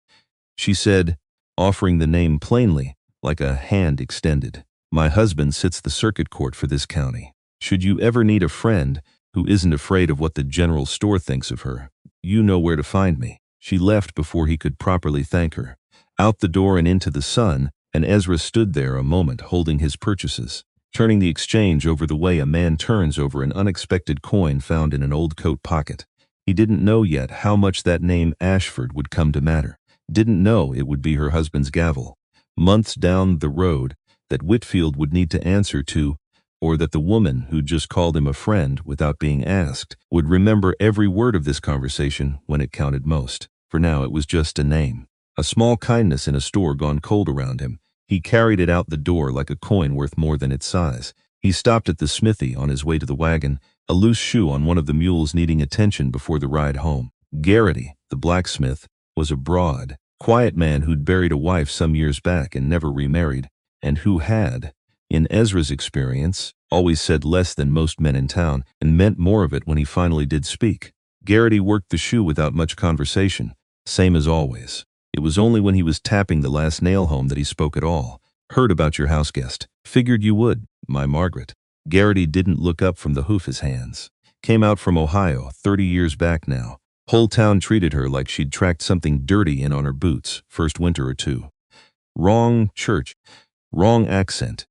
she said, offering the name plainly, like a hand extended. "My husband sits the circuit court for this county. Should you ever need a friend who isn't afraid of what the general store thinks of her, you know where to find me." She left before he could properly thank her. Out the door and into the sun, and Ezra stood there a moment holding his purchases, turning the exchange over the way a man turns over an unexpected coin found in an old coat pocket. He didn't know yet how much that name Ashford would come to matter. Didn't know it would be her husband's gavel. Months down the road, that Whitfield would need to answer to, or that the woman who'd just called him a friend without being asked would remember every word of this conversation when it counted most. For now it was just a name. A small kindness in a store gone cold around him. He carried it out the door like a coin worth more than its size. He stopped at the smithy on his way to the wagon, a loose shoe on one of the mules needing attention before the ride home. Garrity, the blacksmith, was a broad, quiet man who'd buried a wife some years back and never remarried, and who had, in Ezra's experience, always said less than most men in town and meant more of it when he finally did speak. Garrity worked the shoe without much conversation, same as always. It was only when he was tapping the last nail home that he spoke at all. "Heard about your house guest. Figured you would, my Margaret." Garrity didn't look up from the hoof his hands. "Came out from Ohio, 30 years back now. Whole town treated her like she'd tracked something dirty in on her boots, first winter or two. Wrong church, wrong accent,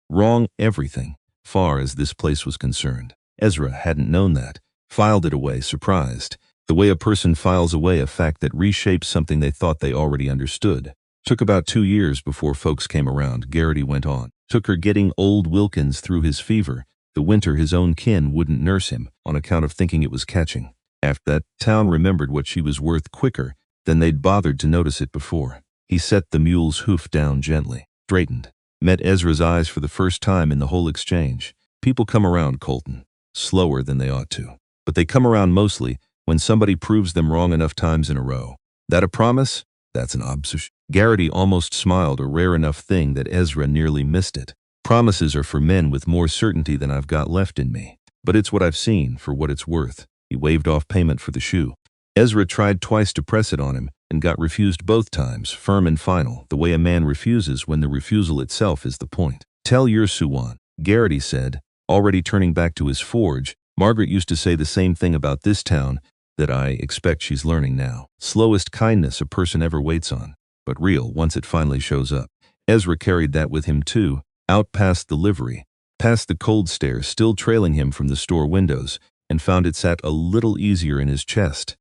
wrong everything, far as this place was concerned." Ezra hadn't known that. Filed it away, surprised. The way a person files away a fact that reshapes something they thought they already understood. "Took about 2 years before folks came around," Garrity went on. "Took her getting old Wilkins through his fever. The winter his own kin wouldn't nurse him on account of thinking it was catching. After that, town remembered what she was worth quicker than they'd bothered to notice it before." He set the mule's hoof down gently, straightened, met Ezra's eyes for the first time in the whole exchange. "People come around, Colton. Slower than they ought to. But they come around mostly when somebody proves them wrong enough times in a row. That a promise? That's an obsession." Garrity almost smiled, a rare enough thing that Ezra nearly missed it. "Promises are for men with more certainty than I've got left in me. But it's what I've seen, for what it's worth." He waved off payment for the shoe. Ezra tried twice to press it on him and got refused both times, firm and final, the way a man refuses when the refusal itself is the point. "Tell your Suwan," Garrity said, already turning back to his forge. "Margaret used to say the same thing about this town that I expect she's learning now. Slowest kindness a person ever waits on, but real once it finally shows up." Ezra carried that with him too, out past the livery, past the cold stare still trailing him from the store windows, and found it sat a little easier in his chest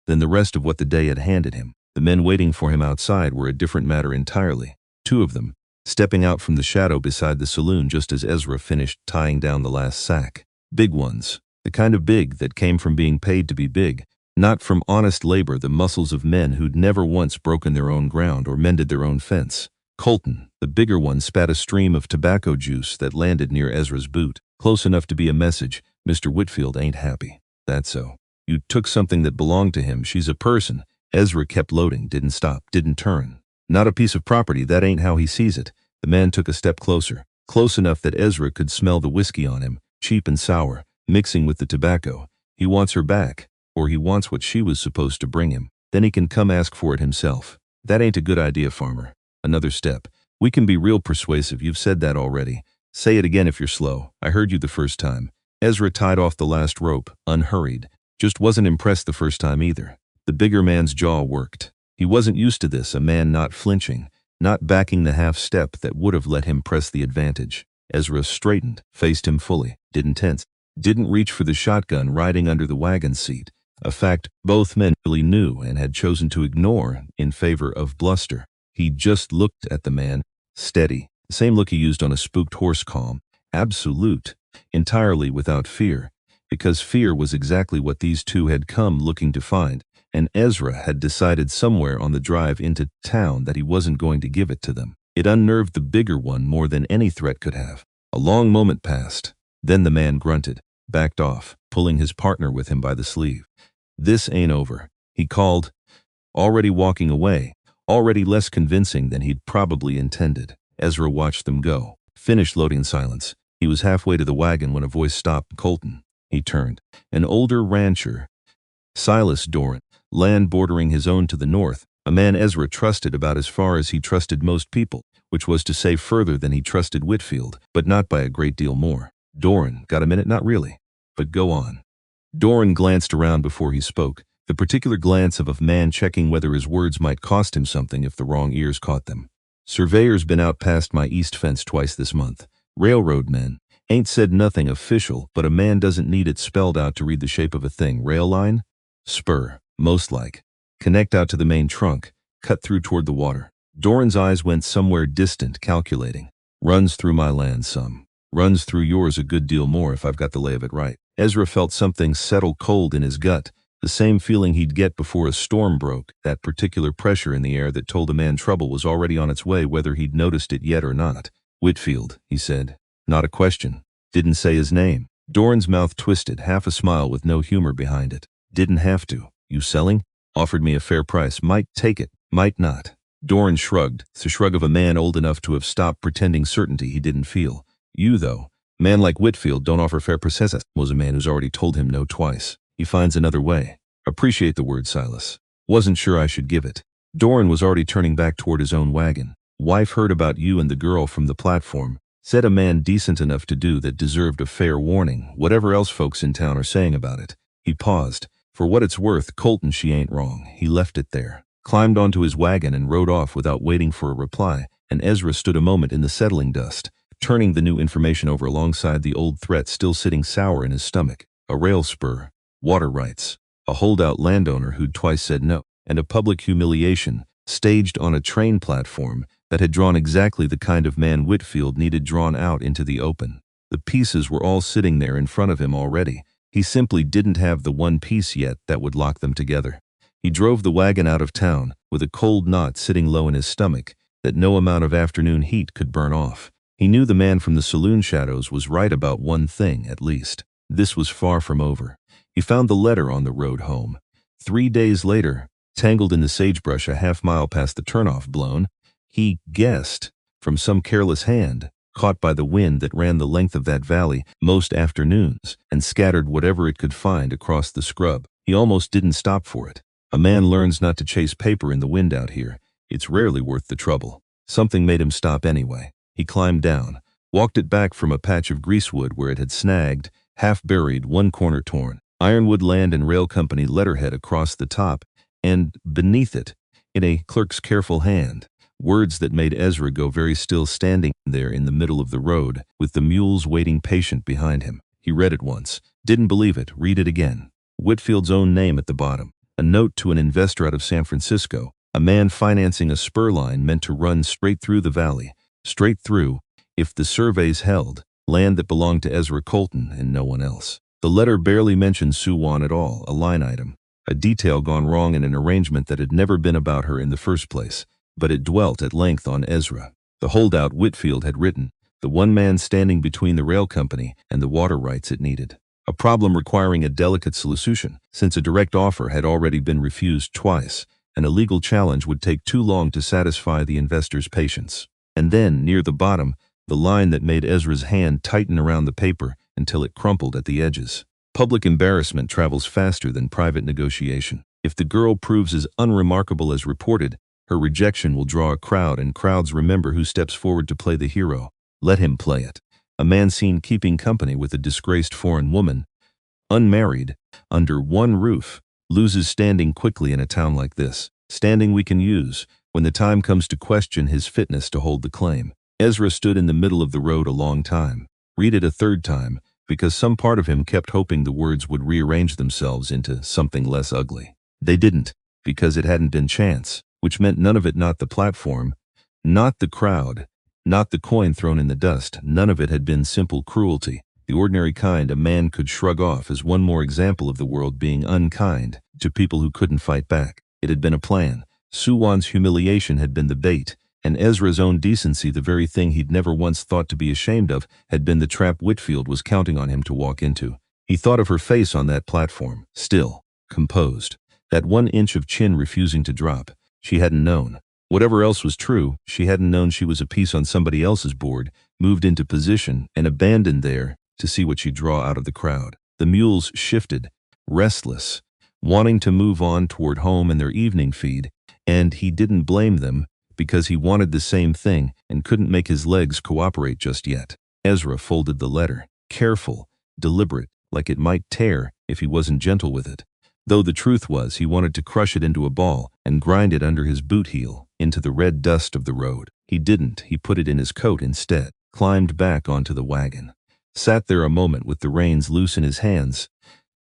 than the rest of what the day had handed him. The men waiting for him outside were a different matter entirely. 2 of them, stepping out from the shadow beside the saloon just as Ezra finished tying down the last sack. Big ones. The kind of big that came from being paid to be big, not from honest labor, the muscles of men who'd never once broken their own ground or mended their own fence. Colton, the bigger one, spat a stream of tobacco juice that landed near Ezra's boot, close enough to be a message. "Mr. Whitfield ain't happy." "That's so. You took something that belonged to him. She's a person." Ezra kept loading, didn't stop, didn't turn. "Not a piece of property, that ain't how he sees it." The man took a step closer, close enough that Ezra could smell the whiskey on him, cheap and sour, mixing with the tobacco. "He wants her back, or he wants what she was supposed to bring him. Then he can come ask for it himself." "That ain't a good idea, farmer." Another step. "We can be real persuasive, you've said that already. Say it again if you're slow. I heard you the first time." Ezra tied off the last rope, unhurried. Just wasn't impressed the first time either. The bigger man's jaw worked. He wasn't used to this, a man not flinching, not backing the half step that would have let him press the advantage. Ezra straightened, faced him fully, didn't tense, didn't reach for the shotgun riding under the wagon seat, a fact both men really knew and had chosen to ignore in favor of bluster. He just looked at the man, steady, the same look he used on a spooked horse, calm, absolute, entirely without fear, because fear was exactly what these two had come looking to find, and Ezra had decided somewhere on the drive into town that he wasn't going to give it to them. It unnerved the bigger one more than any threat could have. A long moment passed. Then the man grunted, backed off, pulling his partner with him by the sleeve. "This ain't over," he called, already walking away, already less convincing than he'd probably intended. Ezra watched them go, finished loading in silence. He was halfway to the wagon when a voice stopped Colton. He turned. An older rancher, Silas Doran, land bordering his own to the north, a man Ezra trusted about as far as he trusted most people, which was to say further than he trusted Whitfield, but not by a great deal more. "Doran, got a minute?" "Not really. But go on." Doran glanced around before he spoke, the particular glance of a man checking whether his words might cost him something if the wrong ears caught them. "Surveyor's been out past my east fence twice this month. Railroad men. Ain't said nothing official, but a man doesn't need it spelled out to read the shape of a thing. Rail line? Spur, most like. Connect out to the main trunk, cut through toward the water." Doran's eyes went somewhere distant, calculating. "Runs through my land some. Runs through yours a good deal more if I've got the lay of it right." Ezra felt something settle cold in his gut, the same feeling he'd get before a storm broke, that particular pressure in the air that told a man trouble was already on its way whether he'd noticed it yet or not. "Whitfield," he said. Not a question. Didn't say his name. Doran's mouth twisted, half a smile with no humor behind it. "Didn't have to. You selling? Offered me a fair price. Might take it, might not." Doran shrugged, the shrug of a man old enough to have stopped pretending certainty he didn't feel. "You, though. Man like Whitfield don't offer fair prices," was a man who's already told him no twice. "He finds another way." "Appreciate the word, Silas. Wasn't sure I should give it." Doran was already turning back toward his own wagon. "Wife heard about you and the girl from the platform. Said a man decent enough to do that deserved a fair warning, whatever else folks in town are saying about it." He paused. "For what it's worth, Colton, she ain't wrong." He left it there, climbed onto his wagon and rode off without waiting for a reply, and Ezra stood a moment in the settling dust, turning the new information over alongside the old threat still sitting sour in his stomach. A rail spur, water rights, a holdout landowner who'd twice said no, and a public humiliation staged on a train platform that had drawn exactly the kind of man Whitfield needed drawn out into the open. The pieces were all sitting there in front of him already. He simply didn't have the one piece yet that would lock them together. He drove the wagon out of town with a cold knot sitting low in his stomach that no amount of afternoon heat could burn off. He knew the man from the saloon shadows was right about one thing, at least. This was far from over. He found the letter on the road home. 3 days later, tangled in the sagebrush a half-mile past the turnoff blown, he guessed, from some careless hand, caught by the wind that ran the length of that valley most afternoons and scattered whatever it could find across the scrub. He almost didn't stop for it. A man learns not to chase paper in the wind out here. It's rarely worth the trouble. Something made him stop anyway. He climbed down, walked it back from a patch of greasewood where it had snagged, half buried, one corner torn. Ironwood Land and Rail Company letterhead across the top, and beneath it, in a clerk's careful hand, words that made Ezra go very still standing there in the middle of the road, with the mules waiting patient behind him. He read it once, didn't believe it, read it again. Whitfield's own name at the bottom, a note to an investor out of San Francisco, a man financing a spur line meant to run straight through the valley, straight through, if the surveys held, land that belonged to Ezra Colton and no one else. The letter barely mentioned Suwan at all, a line item, a detail gone wrong in an arrangement that had never been about her in the first place, but it dwelt at length on Ezra. The holdout Whitfield had written, the one man standing between the rail company and the water rights it needed. A problem requiring a delicate solution, since a direct offer had already been refused twice, and a legal challenge would take too long to satisfy the investor's patience. And then, near the bottom, the line that made Ezra's hand tighten around the paper until it crumpled at the edges. Public embarrassment travels faster than private negotiation. If the girl proves as unremarkable as reported, her rejection will draw a crowd, and crowds remember who steps forward to play the hero. Let him play it. A man seen keeping company with a disgraced foreign woman, unmarried, under one roof, loses standing quickly in a town like this. Standing we can use when the time comes to question his fitness to hold the claim. Ezra stood in the middle of the road a long time. Read it a third time, because some part of him kept hoping the words would rearrange themselves into something less ugly. They didn't, because it hadn't been chance, which meant none of it, not the platform, not the crowd, not the coin thrown in the dust. None of it had been simple cruelty, the ordinary kind a man could shrug off as one more example of the world being unkind to people who couldn't fight back. It had been a plan. Suwan's humiliation had been the bait, and Ezra's own decency, the very thing he'd never once thought to be ashamed of, had been the trap Whitfield was counting on him to walk into. He thought of her face on that platform, still, composed, that 1 inch of chin refusing to drop. She hadn't known. Whatever else was true, she hadn't known she was a piece on somebody else's board, moved into position and abandoned there to see what she'd draw out of the crowd. The mules shifted, restless, wanting to move on toward home and their evening feed, and he didn't blame them because he wanted the same thing and couldn't make his legs cooperate just yet. Ezra folded the letter, careful, deliberate, like it might tear if he wasn't gentle with it. Though the truth was he wanted to crush it into a ball and grind it under his boot heel into the red dust of the road. He didn't. He put it in his coat instead, climbed back onto the wagon, sat there a moment with the reins loose in his hands,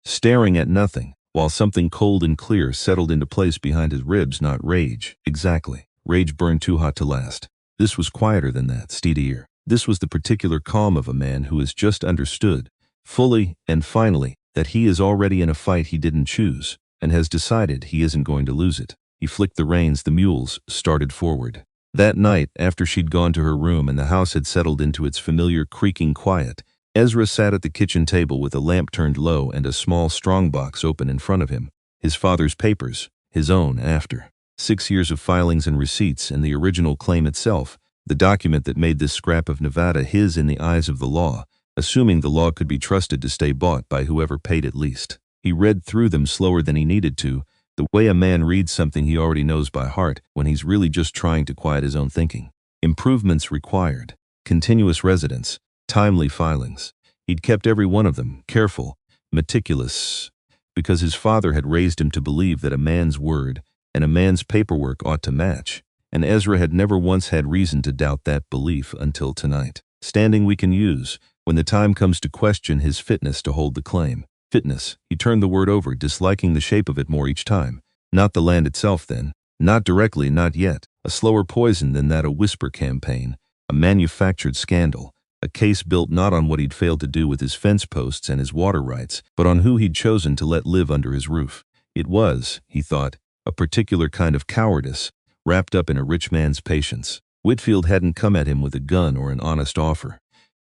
staring at nothing, while something cold and clear settled into place behind his ribs. Not rage, exactly. Rage burned too hot to last. This was quieter than that, steadier. This was the particular calm of a man who has just understood, fully and finally, that he is already in a fight he didn't choose, and has decided he isn't going to lose it. He flicked the reins. The mules started forward. That night, after she'd gone to her room and the house had settled into its familiar creaking quiet, Ezra sat at the kitchen table with a lamp turned low and a small strongbox open in front of him. His father's papers, his own after. 6 years of filings and receipts, and the original claim itself, the document that made this scrap of Nevada his in the eyes of the law, assuming the law could be trusted to stay bought by whoever paid it least. He read through them slower than he needed to, the way a man reads something he already knows by heart when he's really just trying to quiet his own thinking. Improvements required, continuous residence, timely filings. He'd kept every one of them, careful, meticulous, because his father had raised him to believe that a man's word and a man's paperwork ought to match, and Ezra had never once had reason to doubt that belief until tonight. Standing we can use when the time comes to question his fitness to hold the claim. Fitness. He turned the word over, disliking the shape of it more each time. Not the land itself then. Not directly, not yet. A slower poison than that, a whisper campaign, a manufactured scandal, a case built not on what he'd failed to do with his fence posts and his water rights, but on who he'd chosen to let live under his roof. It was, he thought, a particular kind of cowardice, wrapped up in a rich man's patience. Whitfield hadn't come at him with a gun or an honest offer.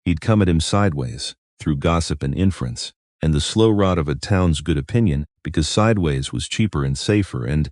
He'd come at him sideways, through gossip and inference, and the slow rot of a town's good opinion, because sideways was cheaper and safer and,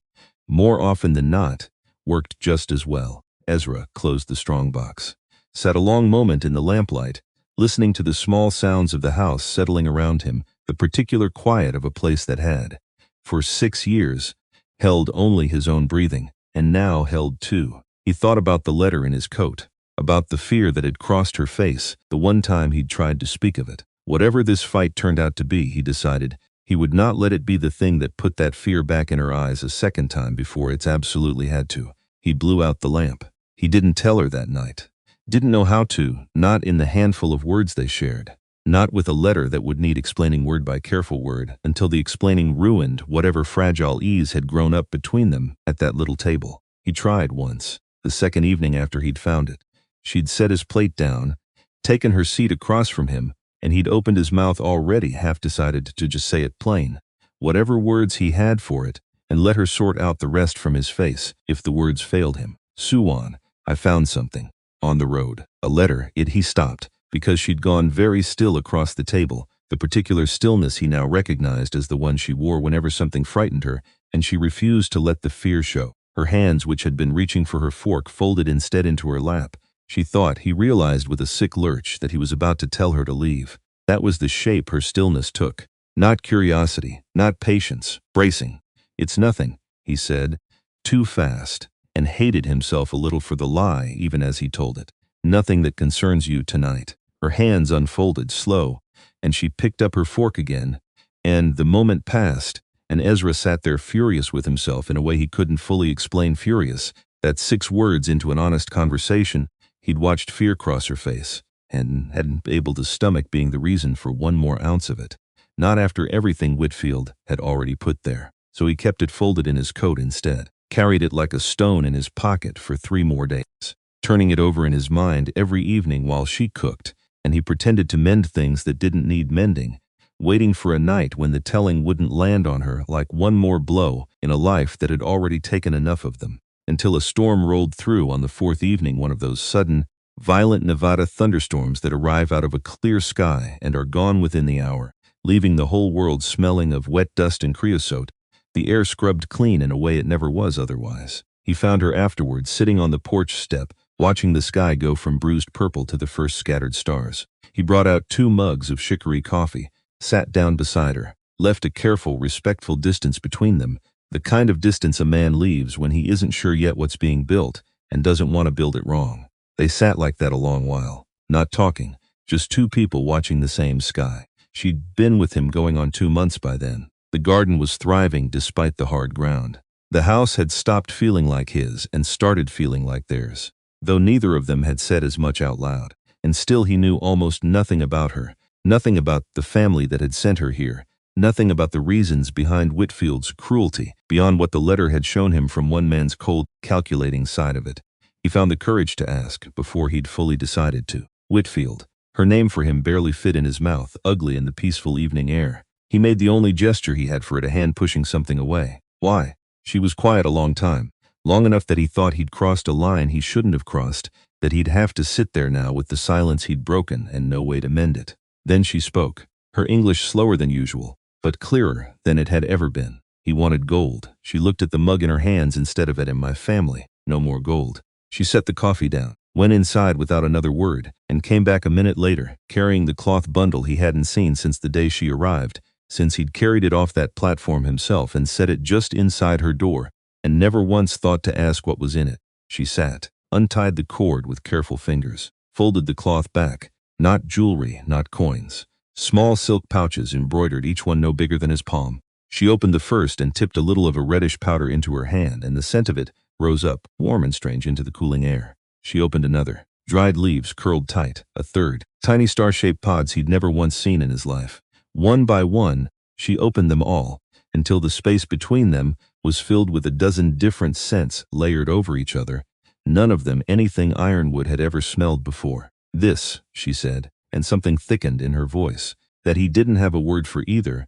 more often than not, worked just as well. Ezra closed the strongbox, sat a long moment in the lamplight, listening to the small sounds of the house settling around him, the particular quiet of a place that had, for 6 years, held only his own breathing, and now held two. He thought about the letter in his coat, about the fear that had crossed her face the one time he'd tried to speak of it. Whatever this fight turned out to be, he decided, he would not let it be the thing that put that fear back in her eyes a second time before it's absolutely had to. He blew out the lamp. He didn't tell her that night. Didn't know how to, not in the handful of words they shared. Not with a letter that would need explaining word by careful word until the explaining ruined whatever fragile ease had grown up between them at that little table. He tried once, the second evening after he'd found it. She'd set his plate down, taken her seat across from him, and he'd opened his mouth already, half decided to just say it plain, whatever words he had for it, and let her sort out the rest from his face if the words failed him. Suwan, I found something. On the road. A letter. He stopped, because she'd gone very still across the table, the particular stillness he now recognized as the one she wore whenever something frightened her, and she refused to let the fear show. Her hands, which had been reaching for her fork, folded instead into her lap. She thought, he realized with a sick lurch, that he was about to tell her to leave. That was the shape her stillness took. Not curiosity, not patience, bracing. It's nothing, he said, too fast, and hated himself a little for the lie even as he told it. Nothing that concerns you tonight. Her hands unfolded, slow, and she picked up her fork again, and the moment passed, and Ezra sat there furious with himself in a way he couldn't fully explain. Furious, that 6 words into an honest conversation, He'd watched fear cross her face, and hadn't been able to stomach being the reason for one more ounce of it. Not after everything Whitfield had already put there. So he kept it folded in his coat instead, carried it like a stone in his pocket for 3 more days, turning it over in his mind every evening while she cooked, and he pretended to mend things that didn't need mending, waiting for a night when the telling wouldn't land on her like one more blow in a life that had already taken enough of them, until a storm rolled through on the 4th evening, one of those sudden, violent Nevada thunderstorms that arrive out of a clear sky and are gone within the hour, leaving the whole world smelling of wet dust and creosote, the air scrubbed clean in a way it never was otherwise. He found her afterwards sitting on the porch step, watching the sky go from bruised purple to the first scattered stars. He brought out 2 mugs of chicory coffee, sat down beside her, left a careful, respectful distance between them, the kind of distance a man leaves when he isn't sure yet what's being built and doesn't want to build it wrong. They sat like that a long while, not talking, just 2 people watching the same sky. She'd been with him going on 2 months by then. The garden was thriving despite the hard ground. The house had stopped feeling like his and started feeling like theirs, though neither of them had said as much out loud. And still he knew almost nothing about her, nothing about the family that had sent her here, nothing about the reasons behind Whitfield's cruelty, beyond what the letter had shown him from one man's cold, calculating side of it. He found the courage to ask before he'd fully decided to. Whitfield. Her name for him barely fit in his mouth, ugly in the peaceful evening air. He made the only gesture he had for it, a hand pushing something away. Why? She was quiet a long time, long enough that he thought he'd crossed a line he shouldn't have crossed, that he'd have to sit there now with the silence he'd broken and no way to mend it. Then she spoke, her English slower than usual, but clearer than it had ever been. He wanted gold. She looked at the mug in her hands instead of at him. My family. No more gold. She set the coffee down, went inside without another word, and came back a minute later, carrying the cloth bundle he hadn't seen since the day she arrived, since he'd carried it off that platform himself and set it just inside her door, and never once thought to ask what was in it. She sat, untied the cord with careful fingers, folded the cloth back. Not jewelry, not coins. Small silk pouches embroidered, each one no bigger than his palm. She opened the first and tipped a little of a reddish powder into her hand, and the scent of it rose up, warm and strange, into the cooling air. She opened another. Dried leaves curled tight. A third. Tiny star-shaped pods he'd never once seen in his life. One by one, she opened them all, until the space between them was filled with a dozen different scents layered over each other, none of them anything Ironwood had ever smelled before. This, she said, and something thickened in her voice, that he didn't have a word for either,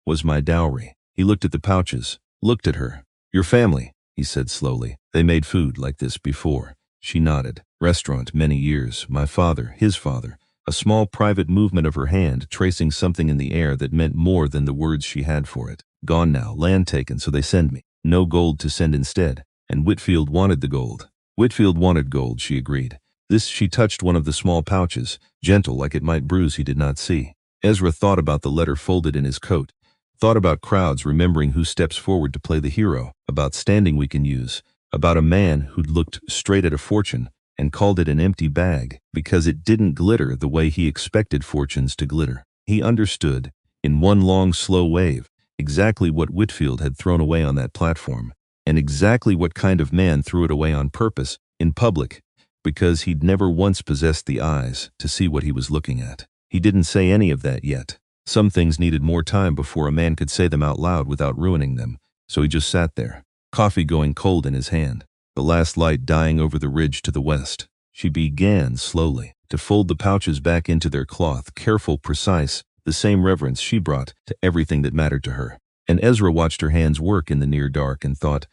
was my dowry. He looked at the pouches, looked at her. Your family, he said slowly. They made food like this before. She nodded. Restaurant, many years. My father, his father. A small private movement of her hand, tracing something in the air that meant more than the words she had for it. Gone now, land taken, so they send me. No gold to send instead. And Whitfield wanted the gold. Whitfield wanted gold, she agreed. This, she touched one of the small pouches, gentle like it might bruise he did not see. Ezra thought about the letter folded in his coat, thought about crowds remembering who steps forward to play the hero, about standing we can use, about a man who'd looked straight at a fortune and called it an empty bag because it didn't glitter the way he expected fortunes to glitter. He understood, in one long, slow wave, exactly what Whitfield had thrown away on that platform, and exactly what kind of man threw it away on purpose, in public, because he'd never once possessed the eyes to see what he was looking at. He didn't say any of that yet. Some things needed more time before a man could say them out loud without ruining them, so he just sat there, coffee going cold in his hand, the last light dying over the ridge to the west. She began, slowly, to fold the pouches back into their cloth, careful, precise, the same reverence she brought to everything that mattered to her. And Ezra watched her hands work in the near dark and thought,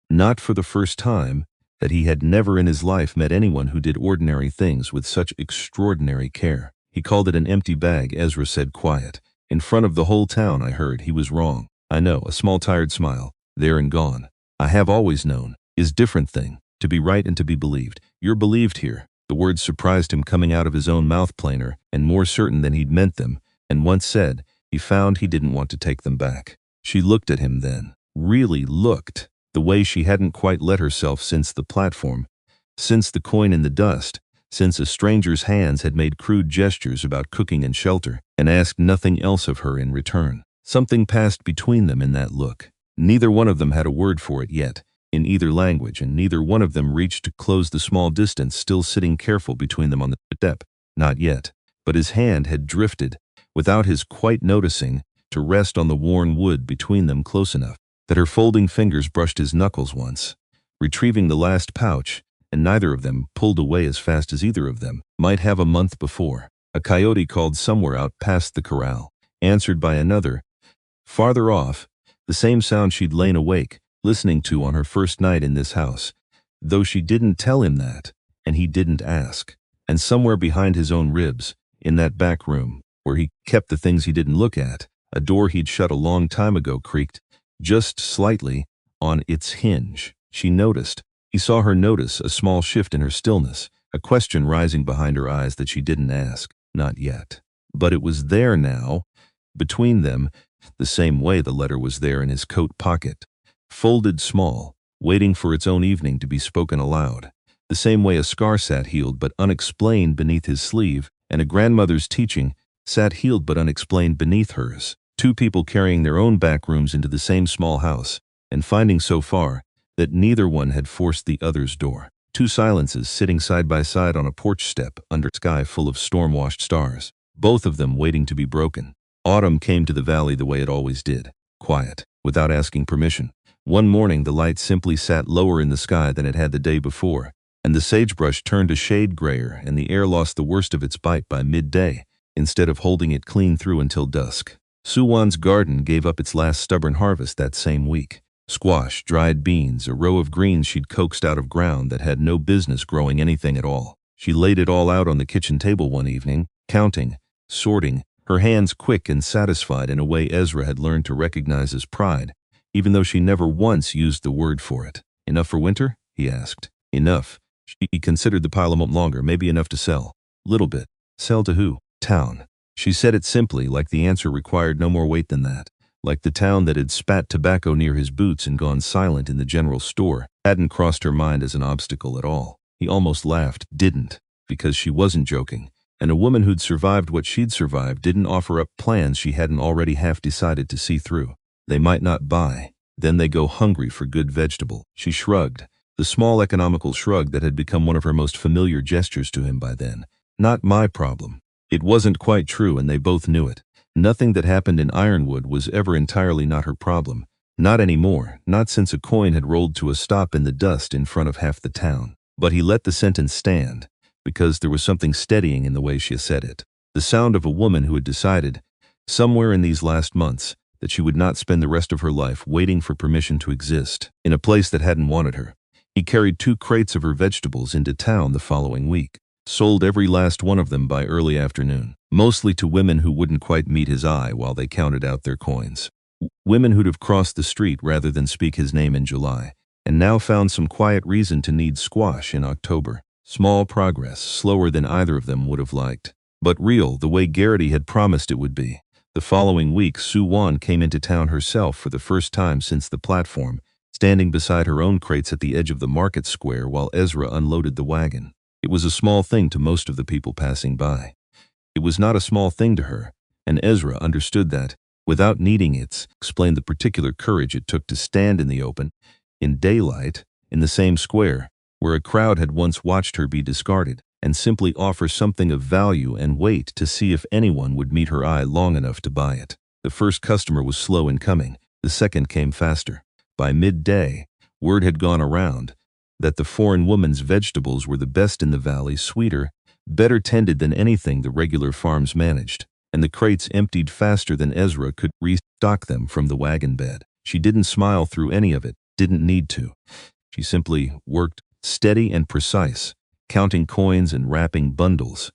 not for the first time, that he had never in his life met anyone who did ordinary things with such extraordinary care. He called it an empty bag, Ezra said, quiet. In front of the whole town, I heard. He was wrong. I know, a small tired smile, there and gone. I have always known, is different thing, to be right and to be believed. You're believed here. The words surprised him, coming out of his own mouth, plainer and more certain than he'd meant them, and once said, he found he didn't want to take them back. She looked at him then, really looked, the way she hadn't quite let herself since the platform, since the coin in the dust, since a stranger's hands had made crude gestures about cooking and shelter, and asked nothing else of her in return. Something passed between them in that look. Neither one of them had a word for it yet, in either language, and neither one of them reached to close the small distance still sitting careful between them on the step. Not yet. But his hand had drifted, without his quite noticing, to rest on the worn wood between them close enough that her folding fingers brushed his knuckles once, retrieving the last pouch, and neither of them pulled away as fast as either of them might have a month before. A coyote called somewhere out past the corral, answered by another, farther off, the same sound she'd lain awake, listening to on her first night in this house, though she didn't tell him that, and he didn't ask. And somewhere behind his own ribs, in that back room, where he kept the things he didn't look at, a door he'd shut a long time ago creaked, just slightly, on its hinge. She noticed. He saw her notice a small shift in her stillness, a question rising behind her eyes that she didn't ask. Not yet. But it was there now, between them, the same way the letter was there in his coat pocket, folded small, waiting for its own evening to be spoken aloud. The same way a scar sat healed but unexplained beneath his sleeve, and a grandmother's teaching sat healed but unexplained beneath hers. Two people carrying their own back rooms into the same small house, and finding so far that neither one had forced the other's door. Two silences sitting side by side on a porch step under a sky full of storm-washed stars, both of them waiting to be broken. Autumn came to the valley the way it always did, quiet, without asking permission. One morning the light simply sat lower in the sky than it had the day before, and the sagebrush turned a shade grayer, and the air lost the worst of its bite by midday, instead of holding it clean through until dusk. Suwan's garden gave up its last stubborn harvest that same week. Squash, dried beans, a row of greens she'd coaxed out of ground that had no business growing anything at all. She laid it all out on the kitchen table one evening, counting, sorting, her hands quick and satisfied in a way Ezra had learned to recognize as pride, even though she never once used the word for it. Enough for winter? He asked. Enough. She considered the pile a moment longer, maybe enough to sell. Little bit. Sell to who? Town. She said it simply, like the answer required no more weight than that. Like the town that had spat tobacco near his boots and gone silent in the general store hadn't crossed her mind as an obstacle at all. He almost laughed, didn't, because she wasn't joking. And a woman who'd survived what she'd survived didn't offer up plans she hadn't already half decided to see through. They might not buy. Then they go hungry for good vegetable. She shrugged, the small economical shrug that had become one of her most familiar gestures to him by then. Not my problem. It wasn't quite true, and they both knew it. Nothing that happened in Ironwood was ever entirely not her problem. Not anymore, not since a coin had rolled to a stop in the dust in front of half the town. But he let the sentence stand, because there was something steadying in the way she said it. The sound of a woman who had decided, somewhere in these last months, that she would not spend the rest of her life waiting for permission to exist in a place that hadn't wanted her. He carried 2 crates of her vegetables into town the following week, sold every last one of them by early afternoon, mostly to women who wouldn't quite meet his eye while they counted out their coins. Women who'd have crossed the street rather than speak his name in July, and now found some quiet reason to need squash in October. Small progress, slower than either of them would have liked, but real, the way Garrity had promised it would be. The following week, Suwan came into town herself for the first time since the platform, standing beside her own crates at the edge of the market square while Ezra unloaded the wagon. It was a small thing to most of the people passing by. It was not a small thing to her, and Ezra understood that, without needing it, explained the particular courage it took to stand in the open, in daylight, in the same square, where a crowd had once watched her be discarded, and simply offer something of value and wait to see if anyone would meet her eye long enough to buy it. The first customer was slow in coming, the second came faster. By midday, word had gone around that the foreign woman's vegetables were the best in the valley, sweeter, better tended than anything the regular farms managed, and the crates emptied faster than Ezra could restock them from the wagon bed. She didn't smile through any of it, didn't need to. She simply worked, steady and precise, counting coins and wrapping bundles,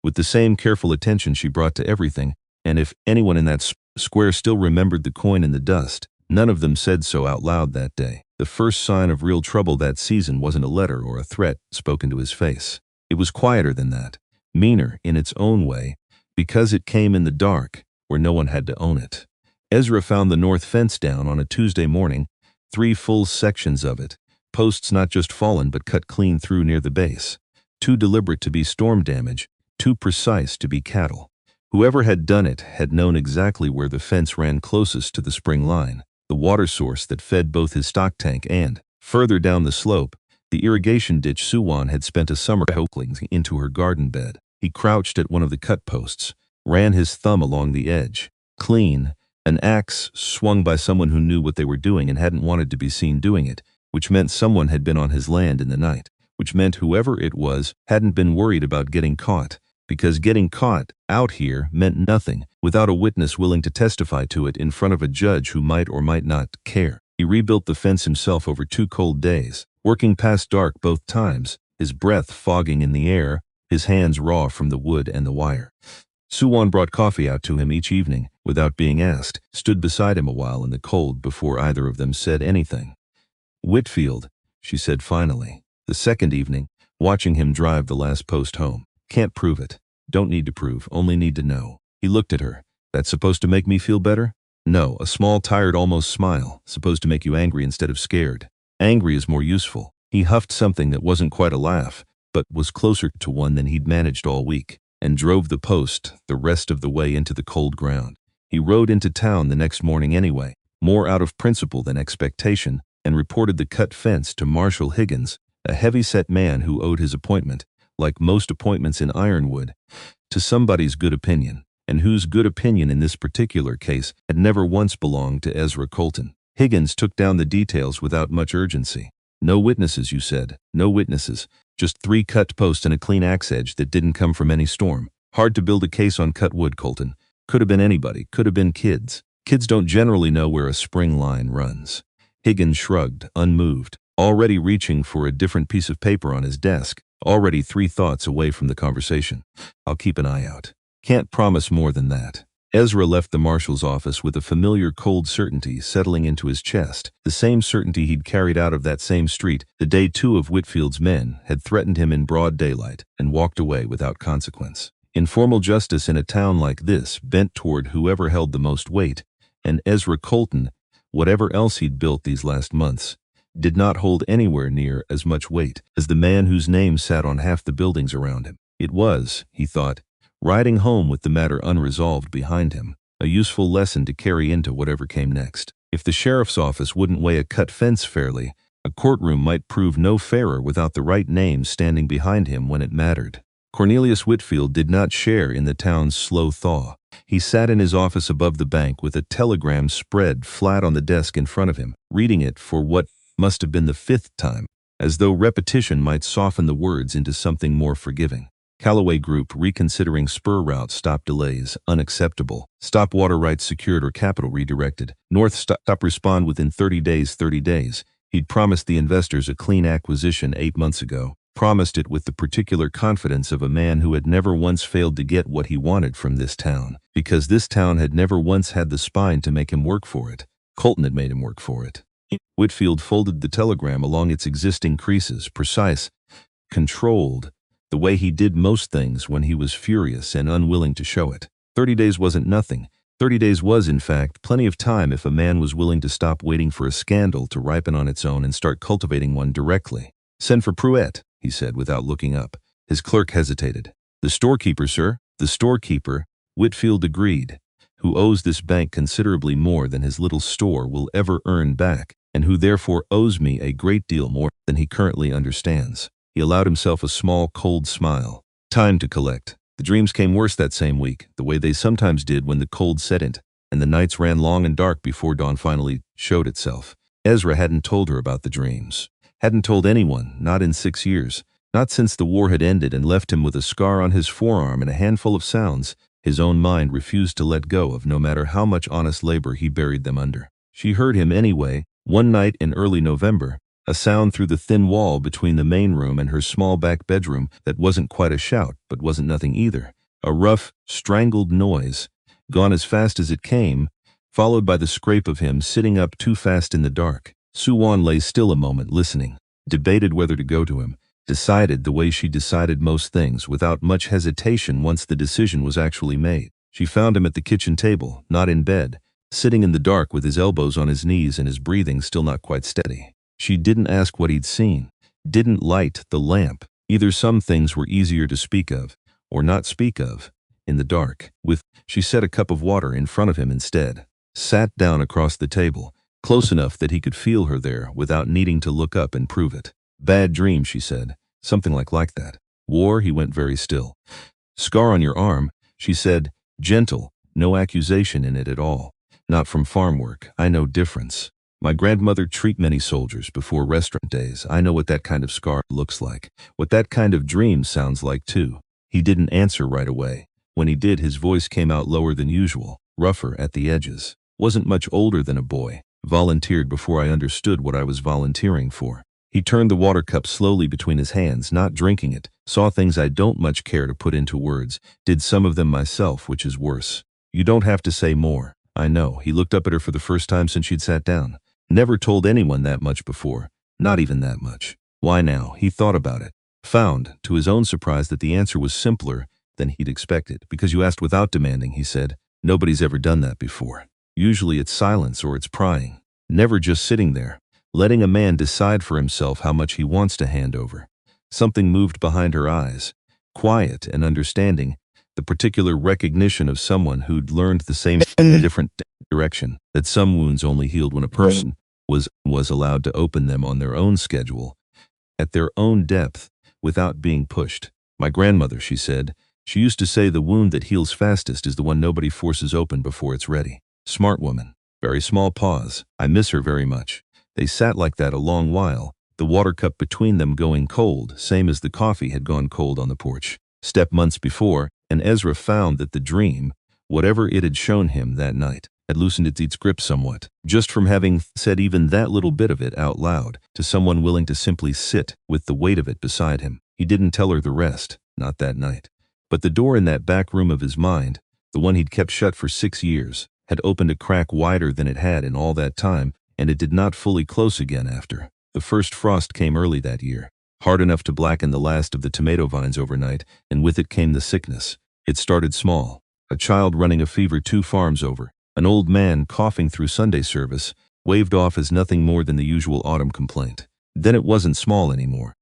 with the same careful attention she brought to everything, and if anyone in that square still remembered the coin in the dust, none of them said so out loud that day. The first sign of real trouble that season wasn't a letter or a threat spoken to his face. It was quieter than that, meaner in its own way, because it came in the dark, where no one had to own it. Ezra found the north fence down on a Tuesday morning, 3 full sections of it, posts not just fallen but cut clean through near the base, too deliberate to be storm damage, too precise to be cattle. Whoever had done it had known exactly where the fence ran closest to the spring line, the water source that fed both his stock tank and, Further down the slope, the irrigation ditch Suwan had spent a summer poking into her garden bed. He crouched at one of the cut posts, ran his thumb along the edge. Clean, an axe swung by someone who knew what they were doing and hadn't wanted to be seen doing it, which meant someone had been on his land in the night, which meant whoever it was hadn't been worried about getting caught, because getting caught out here meant nothing without a witness willing to testify to it in front of a judge who might or might not care. He rebuilt the fence himself over 2 cold days, working past dark both times, his breath fogging in the air, his hands raw from the wood and the wire. Suwan brought coffee out to him each evening, without being asked, stood beside him a while in the cold before either of them said anything. "Whitfield," she said finally, the second evening, watching him drive the last post home. "Can't prove it. Don't need to prove, only need to know." He looked at her. "That's supposed to make me feel better?" "No, a small, tired, almost smile, supposed to make you angry instead of scared. Angry is more useful." He huffed something that wasn't quite a laugh, but was closer to one than he'd managed all week, and drove the post the rest of the way into the cold ground. He rode into town the next morning anyway, more out of principle than expectation, and reported the cut fence to Marshal Higgins, a heavy-set man who owed his appointment, like most appointments in Ironwood, to somebody's good opinion, and whose good opinion in this particular case had never once belonged to Ezra Colton. Higgins took down the details without much urgency. "No witnesses, you said. No witnesses. Just 3 cut posts and a clean axe edge that didn't come from any storm. Hard to build a case on cut wood, Colton. Could have been anybody. Could have been kids. Kids don't generally know where a spring line runs." Higgins shrugged, unmoved, already reaching for a different piece of paper on his desk, already 3 thoughts away from the conversation. "I'll keep an eye out. Can't promise more than that." Ezra left the marshal's office with a familiar cold certainty settling into his chest, the same certainty he'd carried out of that same street the day 2 of Whitfield's men had threatened him in broad daylight and walked away without consequence. Informal justice in a town like this bent toward whoever held the most weight, and Ezra Colton, whatever else he'd built these last months, did not hold anywhere near as much weight as the man whose name sat on half the buildings around him. It was, he thought, riding home with the matter unresolved behind him, a useful lesson to carry into whatever came next. If the sheriff's office wouldn't weigh a cut fence fairly, a courtroom might prove no fairer without the right names standing behind him when it mattered. Cornelius Whitfield did not share in the town's slow thaw. He sat in his office above the bank with a telegram spread flat on the desk in front of him, reading it for what must have been the 5th time, as though repetition might soften the words into something more forgiving. Callaway Group reconsidering spur route stop delays, unacceptable. Stop water rights secured or capital redirected. North stop respond within 30 days, 30 days. He'd promised the investors a clean acquisition 8 months ago. Promised it with the particular confidence of a man who had never once failed to get what he wanted from this town, because this town had never once had the spine to make him work for it. Colton had made him work for it. Whitfield folded the telegram along its existing creases, precise, controlled, the way he did most things when he was furious and unwilling to show it. 30 days wasn't nothing. 30 days was, in fact, plenty of time if a man was willing to stop waiting for a scandal to ripen on its own and start cultivating one directly. "Send for Pruett," he said without looking up. His clerk hesitated. "The storekeeper, sir." "The storekeeper," Whitfield agreed, "who owes this bank considerably more than his little store will ever earn back, and who therefore owes me a great deal more than he currently understands." He allowed himself a small, cold smile. Time to collect. The dreams came worse that same week, the way they sometimes did when the cold set in, and the nights ran long and dark before dawn finally showed itself. Ezra hadn't told her about the dreams. Hadn't told anyone, not in 6 years. Not since the war had ended and left him with a scar on his forearm and a handful of sounds his own mind refused to let go of no matter how much honest labor he buried them under. She heard him anyway, one night in early November, a sound through the thin wall between the main room and her small back bedroom that wasn't quite a shout, but wasn't nothing either. A rough, strangled noise, gone as fast as it came, followed by the scrape of him sitting up too fast in the dark. Suwan lay still a moment listening, debated whether to go to him, decided the way she decided most things, without much hesitation once the decision was actually made. She found him at the kitchen table, not in bed, sitting in the dark with his elbows on his knees and his breathing still not quite steady. She didn't ask what he'd seen, didn't light the lamp. Either some things were easier to speak of, or not speak of, in the dark. She set a cup of water in front of him instead, sat down across the table, close enough that he could feel her there without needing to look up and prove it. Bad dream, she said. Something like that. War, he went very still. Scar on your arm, she said, gentle, no accusation in it at all. Not from farm work, I know difference. My grandmother treat many soldiers before restaurant days. I know what that kind of scar looks like, what that kind of dream sounds like too. He didn't answer right away. When he did, his voice came out lower than usual, rougher at the edges. Wasn't much older than a boy. Volunteered before I understood what I was volunteering for. He turned the water cup slowly between his hands, not drinking it, saw things I don't much care to put into words, did some of them myself, which is worse. You don't have to say more. I know. He looked up at her for the first time since she'd sat down. Never told anyone that much before. Not even that much. Why now? He thought about it. Found, to his own surprise, that the answer was simpler than he'd expected. Because you asked without demanding, he said. Nobody's ever done that before. Usually it's silence or it's prying. Never just sitting there, letting a man decide for himself how much he wants to hand over. Something moved behind her eyes. Quiet and understanding. The particular recognition of someone who'd learned the same different direction, that some wounds only healed when a person was allowed to open them on their own schedule, at their own depth, without being pushed. My grandmother, she said, she used to say the wound that heals fastest is the one nobody forces open before it's ready. Smart woman. Very small pause. I miss her very much. They sat like that a long while, the water cup between them going cold, same as the coffee had gone cold on the porch. Step months before, and Ezra found that the dream, whatever it had shown him that night, had loosened its grip somewhat, just from having said even that little bit of it out loud to someone willing to simply sit with the weight of it beside him. He didn't tell her the rest, not that night. But the door in that back room of his mind, the one he'd kept shut for 6 years, had opened a crack wider than it had in all that time, and it did not fully close again after. The first frost came early that year, hard enough to blacken the last of the tomato vines overnight, and with it came the sickness. It started small. A child running a fever 2 farms over, an old man coughing through Sunday service, waved off as nothing more than the usual autumn complaint. Then it wasn't small anymore.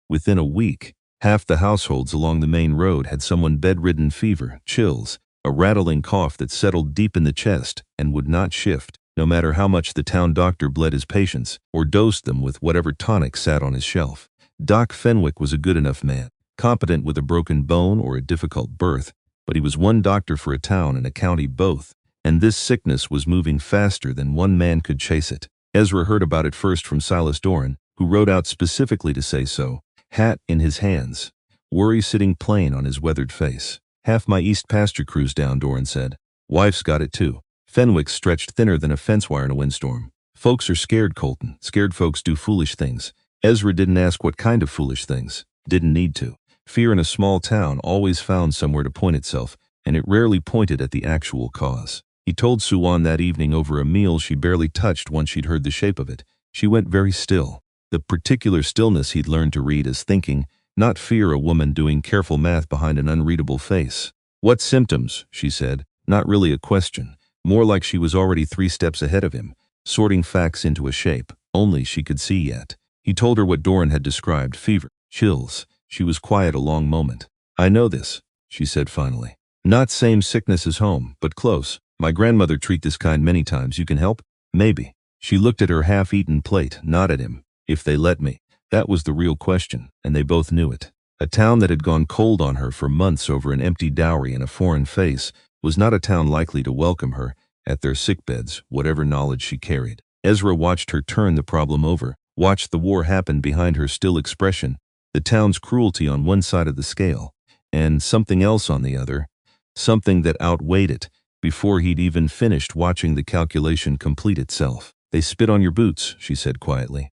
Within a week, half the households along the main road had someone bedridden, fever, chills, a rattling cough that settled deep in the chest and would not shift, no matter how much the town doctor bled his patients or dosed them with whatever tonic sat on his shelf. Doc Fenwick was a good enough man, competent with a broken bone or a difficult birth, but he was one doctor for a town and a county both, and this sickness was moving faster than one man could chase it. Ezra heard about it first from Silas Doran, who rode out specifically to say so, hat in his hands, worry sitting plain on his weathered face. Half my east pasture crew's down, Doran said. Wife's got it too. Fenwick's stretched thinner than a fence wire in a windstorm. Folks are scared, Colton. Scared folks do foolish things. Ezra didn't ask what kind of foolish things. Didn't need to. Fear in a small town always found somewhere to point itself, and it rarely pointed at the actual cause. He told Suwan that evening over a meal she barely touched once she'd heard the shape of it. She went very still. The particular stillness he'd learned to read as thinking, not fear, a woman doing careful math behind an unreadable face. What symptoms, she said, not really a question. More like she was already 3 steps ahead of him, sorting facts into a shape only she could see yet. He told her what Doran had described, fever, chills. She was quiet a long moment. I know this, she said finally. Not same sickness as home, but close. My grandmother treat this kind many times. You can help? Maybe. She looked at her half-eaten plate, not at him. If they let me. That was the real question, and they both knew it. A town that had gone cold on her for months over an empty dowry and a foreign face was not a town likely to welcome her at their sickbeds, whatever knowledge she carried. Ezra watched her turn the problem over, watched the war happen behind her still expression, the town's cruelty on one side of the scale, and something else on the other, something that outweighed it, before he'd even finished watching the calculation complete itself. They spit on your boots, she said quietly.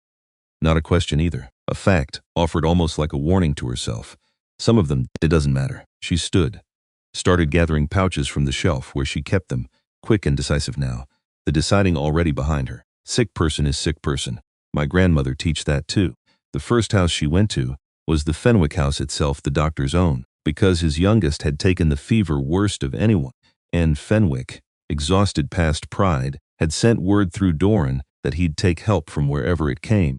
Not a question either. A fact, offered almost like a warning to herself. Some of them, it doesn't matter. She stood. Started gathering pouches from the shelf where she kept them, quick and decisive now. The deciding already behind her. Sick person is sick person. My grandmother teach that too. The first house she went to was the Fenwick house itself, the doctor's own, because his youngest had taken the fever worst of anyone, and Fenwick, exhausted past pride, had sent word through Doran that he'd take help from wherever it came.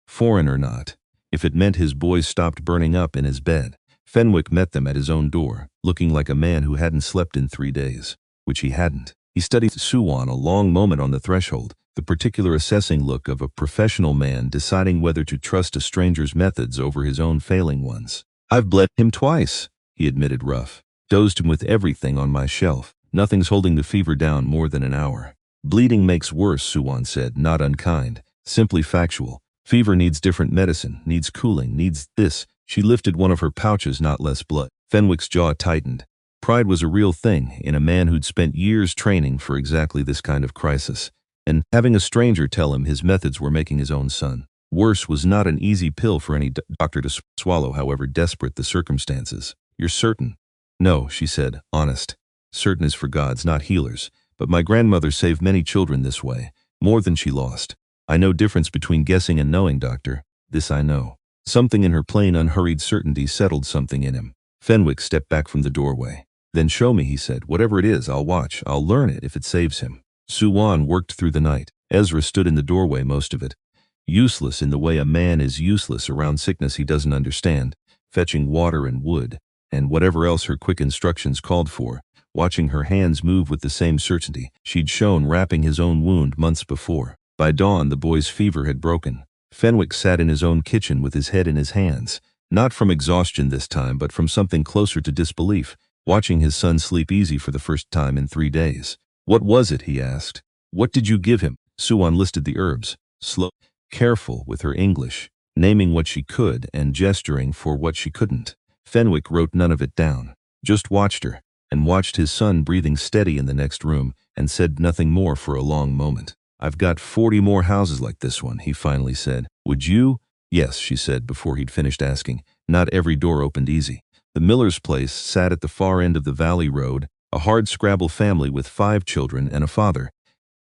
Foreign or not, if it meant his boys stopped burning up in his bed. Fenwick met them at his own door, looking like a man who hadn't slept in 3 days, which he hadn't. He studied Suwan a long moment on the threshold, the particular assessing look of a professional man deciding whether to trust a stranger's methods over his own failing ones. "I've bled him twice," he admitted rough. "Dosed him with everything on my shelf. Nothing's holding the fever down more than an hour." "Bleeding makes worse," Suwan said, not unkind, simply factual. "Fever needs different medicine, needs cooling, needs this." She lifted one of her pouches, not less blood. Fenwick's jaw tightened. Pride was a real thing in a man who'd spent years training for exactly this kind of crisis. And having a stranger tell him his methods were making his own son worse was not an easy pill for any doctor to swallow, however desperate the circumstances. "You're certain?" "No," she said, honest. "Certain is for gods, not healers. But my grandmother saved many children this way, more than she lost. I know difference between guessing and knowing, doctor. This I know." Something in her plain, unhurried certainty settled something in him. Fenwick stepped back from the doorway. "Then show me," he said. "Whatever it is, I'll watch. I'll learn it if it saves him." Suwan worked through the night. Ezra stood in the doorway most of it. Useless in the way a man is useless around sickness he doesn't understand, fetching water and wood, and whatever else her quick instructions called for, watching her hands move with the same certainty she'd shown wrapping his own wound months before. By dawn, the boy's fever had broken. Fenwick sat in his own kitchen with his head in his hands, not from exhaustion this time, but from something closer to disbelief, watching his son sleep easy for the first time in 3 days. "What was it?" he asked. "What did you give him?" Suwan listed the herbs, slow, careful with her English, naming what she could and gesturing for what she couldn't. Fenwick wrote none of it down, just watched her, and watched his son breathing steady in the next room, and said nothing more for a long moment. "I've got 40 more houses like this one," he finally said. "Would you?" "Yes," she said before he'd finished asking. Not every door opened easy. The Miller's place sat at the far end of the valley road, a hard-scrabble family with 5 children and a father,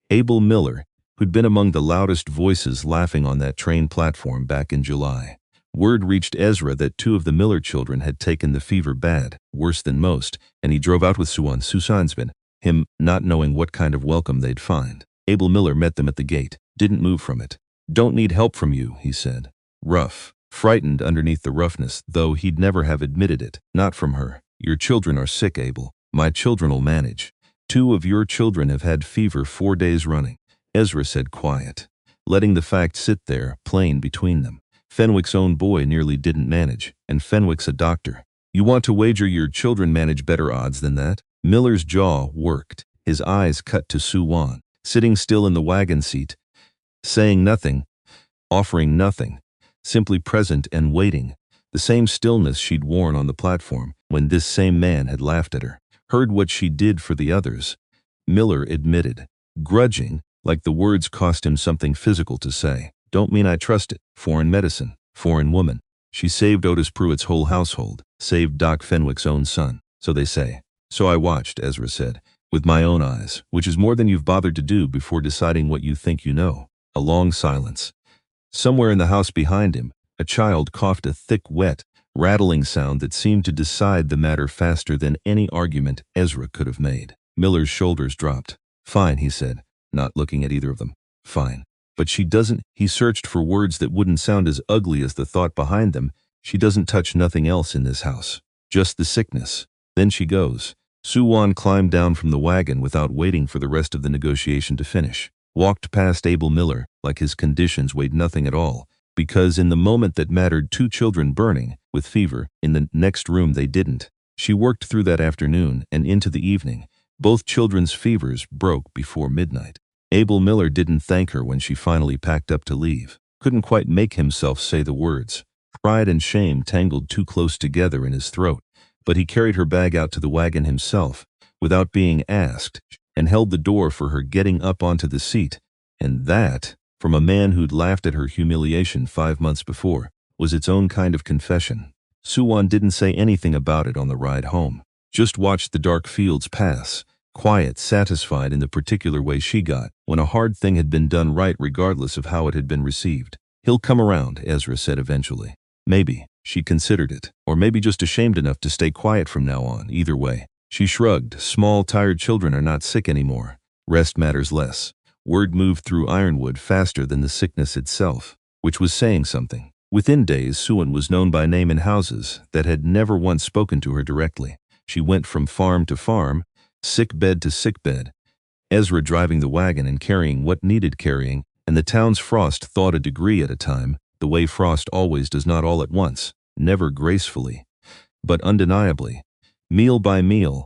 Abel Miller, who'd been among the loudest voices laughing on that train platform back in July. Word reached Ezra that 2 of the Miller children had taken the fever bad, worse than most, and he drove out with Susan's been, him not knowing what kind of welcome they'd find. Abel Miller met them at the gate, didn't move from it. "Don't need help from you," he said. Rough, frightened underneath the roughness, though he'd never have admitted it. "Not from her. Your children are sick, Abel. My children'll manage. 2 of your children have had fever 4 days running," Ezra said quiet, letting the fact sit there, plain between them. Fenwick's own boy nearly didn't manage, and Fenwick's a doctor. "You want to wager your children manage better odds than that?" Miller's jaw worked, his eyes cut to Suwan, sitting still in the wagon seat, saying nothing, offering nothing, simply present and waiting, the same stillness she'd worn on the platform when this same man had laughed at her. Heard what she did for the others, Miller admitted, grudging, like the words cost him something physical to say. "Don't mean I trust it. Foreign medicine, foreign woman. She saved Otis Pruitt's whole household, saved Doc Fenwick's own son, so they say." "So I watched," Ezra said, "with my own eyes, which is more than you've bothered to do before deciding what you think you know." A long silence. Somewhere in the house behind him, a child coughed a thick, wet, rattling sound that seemed to decide the matter faster than any argument Ezra could have made. Miller's shoulders dropped. "Fine," he said, not looking at either of them. "Fine. But she doesn't," he searched for words that wouldn't sound as ugly as the thought behind them, "she doesn't touch nothing else in this house. Just the sickness. Then she goes." Suwan climbed down from the wagon without waiting for the rest of the negotiation to finish. Walked past Abel Miller like his conditions weighed nothing at all, because in the moment that mattered 2 children burning, with fever, in the next room they didn't. She worked through that afternoon and into the evening. Both children's fevers broke before midnight. Abel Miller didn't thank her when she finally packed up to leave. Couldn't quite make himself say the words. Pride and shame tangled too close together in his throat, but he carried her bag out to the wagon himself, without being asked, and held the door for her getting up onto the seat. And that, from a man who'd laughed at her humiliation 5 months before, was its own kind of confession. Suwan didn't say anything about it on the ride home. Just watched the dark fields pass, quiet, satisfied in the particular way she got, when a hard thing had been done right regardless of how it had been received. "He'll come around," Ezra said eventually. Maybe. She considered it. Or maybe just ashamed enough to stay quiet from now on. Either way. She shrugged. Small, tired children are not sick anymore. Rest matters less. Word moved through Ironwood faster than the sickness itself, which was saying something. Within days, Suwan was known by name in houses that had never once spoken to her directly. She went from farm to farm, sick bed to sick bed. Ezra driving the wagon and carrying what needed carrying, and the town's Frost thawed a degree at a time, the way Frost always does, not all at once, never gracefully, but undeniably, meal by meal,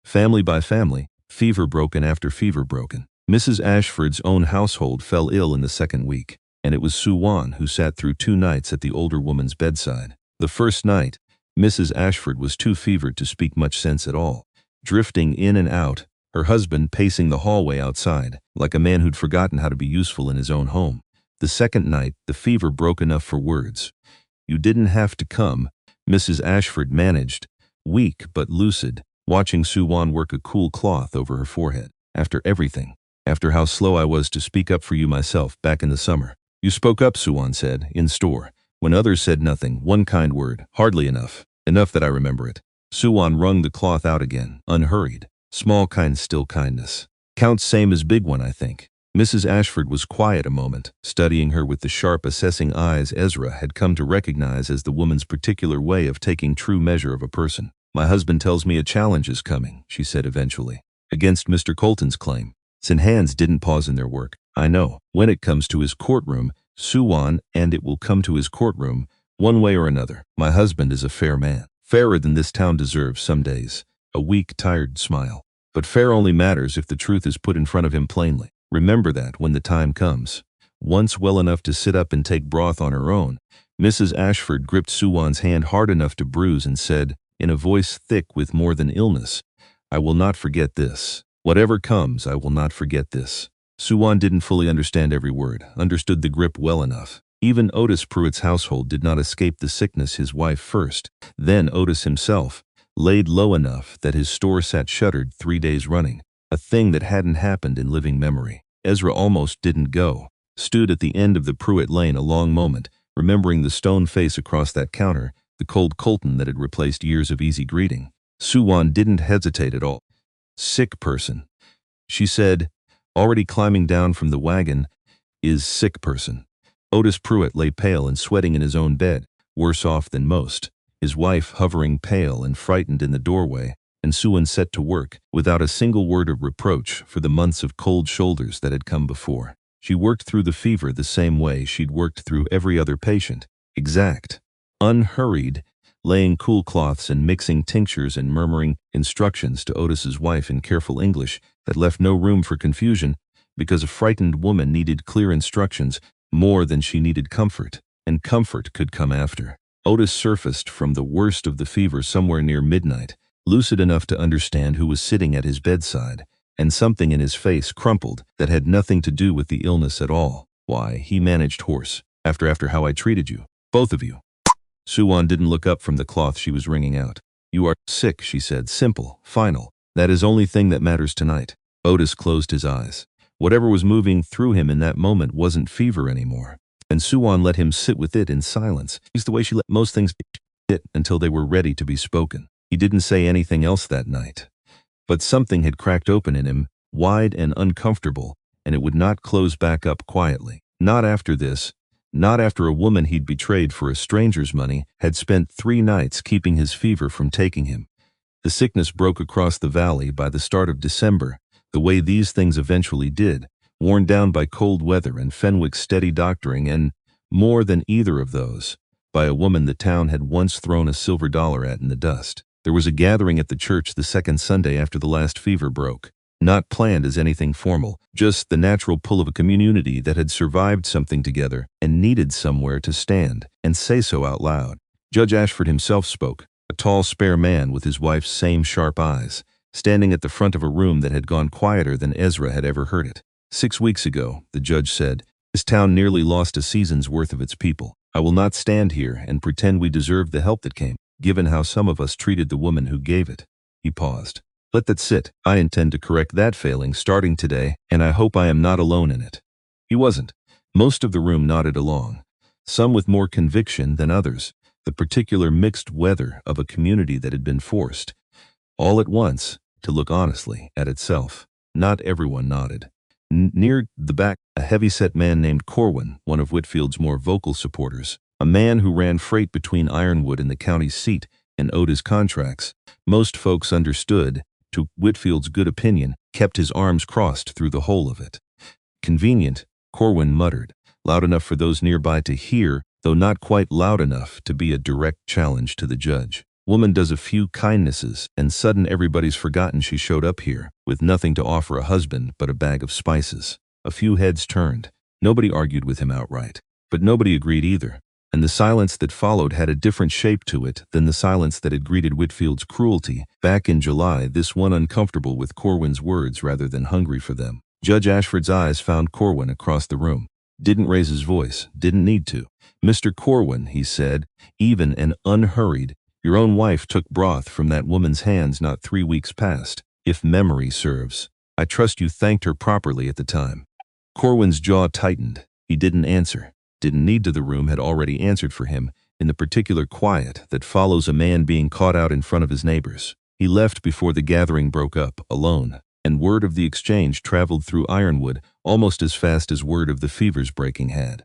family by family, fever broken after fever broken. Mrs. Ashford's own household fell ill in the second week, and it was Suwan who sat through 2 nights at the older woman's bedside. The first night, Mrs. Ashford was too fevered to speak much sense at all, drifting in and out, her husband pacing the hallway outside, like a man who'd forgotten how to be useful in his own home. The second night, the fever broke enough for words. "You didn't have to come," Mrs. Ashford managed, weak but lucid, watching Suwan work a cool cloth over her forehead. "After everything. After how slow I was to speak up for you myself back in the summer. You spoke up," Suwan said, in store, when others said nothing, one kind word, hardly enough. "Enough that I remember it." Suwan wrung the cloth out again, unhurried. "Small kind, still kindness. Counts same as big one, I think." Mrs. Ashford was quiet a moment, studying her with the sharp, assessing eyes Ezra had come to recognize as the woman's particular way of taking true measure of a person. "My husband tells me a challenge is coming," she said eventually, "against Mr. Colton's claim. Sin hands didn't pause in their work. I know. When it comes to his courtroom, Suwan, and it will come to his courtroom, one way or another. My husband is a fair man. Fairer than this town deserves some days." A weak, tired smile. "But fair only matters if the truth is put in front of him plainly. Remember that when the time comes." Once well enough to sit up and take broth on her own, Mrs. Ashford gripped Suwan's hand hard enough to bruise and said, in a voice thick with more than illness, "I will not forget this. Whatever comes, I will not forget this." Suwan didn't fully understand every word, understood the grip well enough. Even Otis Pruitt's household did not escape the sickness his wife first, then Otis himself, laid low enough that his store sat shuttered 3 days running, a thing that hadn't happened in living memory. Ezra almost didn't go, stood at the end of the Pruitt lane a long moment, remembering the stone face across that counter, the cold Colton that had replaced years of easy greeting. Suwan didn't hesitate at all. "Sick person," she said, already climbing down from the wagon, "is sick person." Otis Pruitt lay pale and sweating in his own bed, worse off than most, his wife hovering pale and frightened in the doorway, and Suwan set to work, without a single word of reproach for the months of cold shoulders that had come before. She worked through the fever the same way she'd worked through every other patient, exact, unhurried, laying cool cloths and mixing tinctures and murmuring instructions to Otis's wife in careful English that left no room for confusion, because a frightened woman needed clear instructions more than she needed comfort, and comfort could come after. Otis surfaced from the worst of the fever somewhere near midnight, lucid enough to understand who was sitting at his bedside, and something in his face crumpled that had nothing to do with the illness at all. "Why," he managed hoarse, after how I treated you, both of you." Suwan didn't look up from the cloth she was wringing out. "You are sick," she said, simple, final. "That is only thing that matters tonight." Otis closed his eyes. Whatever was moving through him in that moment wasn't fever anymore, and Suwan let him sit with it in silence. It's the way she let most things sit until they were ready to be spoken. He didn't say anything else that night. But something had cracked open in him, wide and uncomfortable, and it would not close back up quietly. Not after this. Not after a woman he'd betrayed for a stranger's money had spent 3 nights keeping his fever from taking him. The sickness broke across the valley by the start of December, the way these things eventually did, worn down by cold weather and Fenwick's steady doctoring, and, more than either of those, by a woman the town had once thrown a silver dollar at in the dust. There was a gathering at the church the second Sunday after the last fever broke. Not planned as anything formal, just the natural pull of a community that had survived something together and needed somewhere to stand and say so out loud. Judge Ashford himself spoke, a tall, spare man with his wife's same sharp eyes, standing at the front of a room that had gone quieter than Ezra had ever heard it. 6 weeks ago, the judge said, this town nearly lost a season's worth of its people. I will not stand here and pretend we deserved the help that came, given how some of us treated the woman who gave it. He paused. Let that sit. I intend to correct that failing starting today, and I hope I am not alone in it. He wasn't. Most of the room nodded along, some with more conviction than others, the particular mixed weather of a community that had been forced, all at once, to look honestly at itself. Not everyone nodded. Near the back, a heavy-set man named Corwin, one of Whitfield's more vocal supporters, a man who ran freight between Ironwood and the county seat and owed his contracts, most folks understood, to Whitfield's good opinion, kept his arms crossed through the whole of it. Convenient, Corwin muttered, loud enough for those nearby to hear, though not quite loud enough to be a direct challenge to the judge. Woman does a few kindnesses, and sudden everybody's forgotten she showed up here, with nothing to offer a husband but a bag of spices. A few heads turned. Nobody argued with him outright. But nobody agreed either. And the silence that followed had a different shape to it than the silence that had greeted Whitfield's cruelty back in July, this one uncomfortable with Corwin's words rather than hungry for them. Judge Ashford's eyes found Corwin across the room. Didn't raise his voice, didn't need to. "Mr. Corwin," he said, even and unhurried, "your own wife took broth from that woman's hands not 3 weeks past. If memory serves, I trust you thanked her properly at the time." Corwin's jaw tightened. He didn't answer. Didn't need to. The room had already answered for him, in the particular quiet that follows a man being caught out in front of his neighbors. He left before the gathering broke up, alone, and word of the exchange traveled through Ironwood almost as fast as word of the fever's breaking had.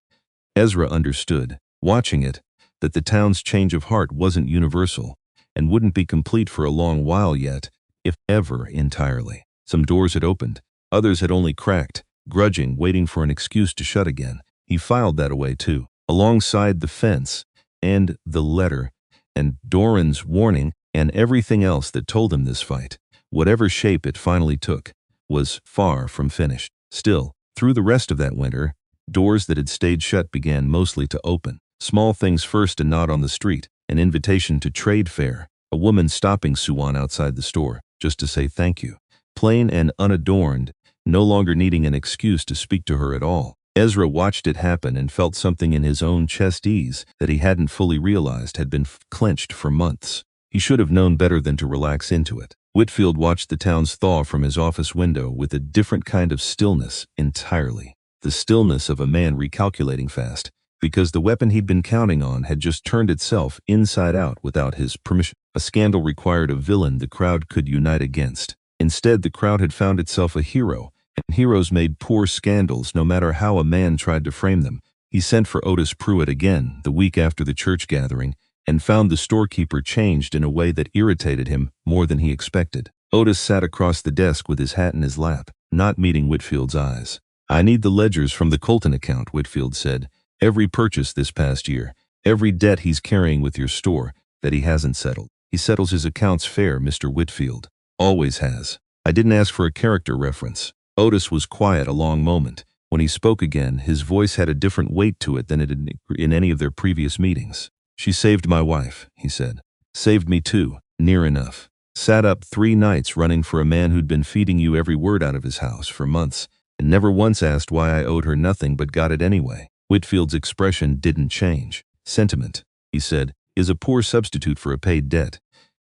Ezra understood, watching it, that the town's change of heart wasn't universal, and wouldn't be complete for a long while yet, if ever entirely. Some doors had opened, others had only cracked, grudging, waiting for an excuse to shut again. He filed that away too, alongside the fence, and the letter, and Doran's warning, and everything else that told him this fight, whatever shape it finally took, was far from finished. Still, through the rest of that winter, doors that had stayed shut began mostly to open. Small things first: a nod on the street, an invitation to trade fair, a woman stopping Suwan outside the store, just to say thank you. Plain and unadorned, no longer needing an excuse to speak to her at all. Ezra watched it happen and felt something in his own chest ease that he hadn't fully realized had been clenched for months. He should have known better than to relax into it. Whitfield watched the towns thaw from his office window with a different kind of stillness entirely. The stillness of a man recalculating fast, because the weapon he'd been counting on had just turned itself inside out without his permission. A scandal required a villain the crowd could unite against. Instead, the crowd had found itself a hero, and heroes made poor scandals no matter how a man tried to frame them. He sent for Otis Pruitt again the week after the church gathering, and found the storekeeper changed in a way that irritated him more than he expected. Otis sat across the desk with his hat in his lap, not meeting Whitfield's eyes. "I need the ledgers from the Colton account," Whitfield said. "Every purchase this past year, every debt he's carrying with your store that he hasn't settled. He settles his accounts fair, Mr. Whitfield. Always has. I didn't ask for a character reference." Otis was quiet a long moment. When he spoke again, his voice had a different weight to it than it had in any of their previous meetings. "She saved my wife," he said. "Saved me too, near enough. Sat up 3 nights running for a man who'd been feeding you every word out of his house for months, and never once asked why I owed her nothing but got it anyway." Whitfield's expression didn't change. "Sentiment," he said, "is a poor substitute for a paid debt.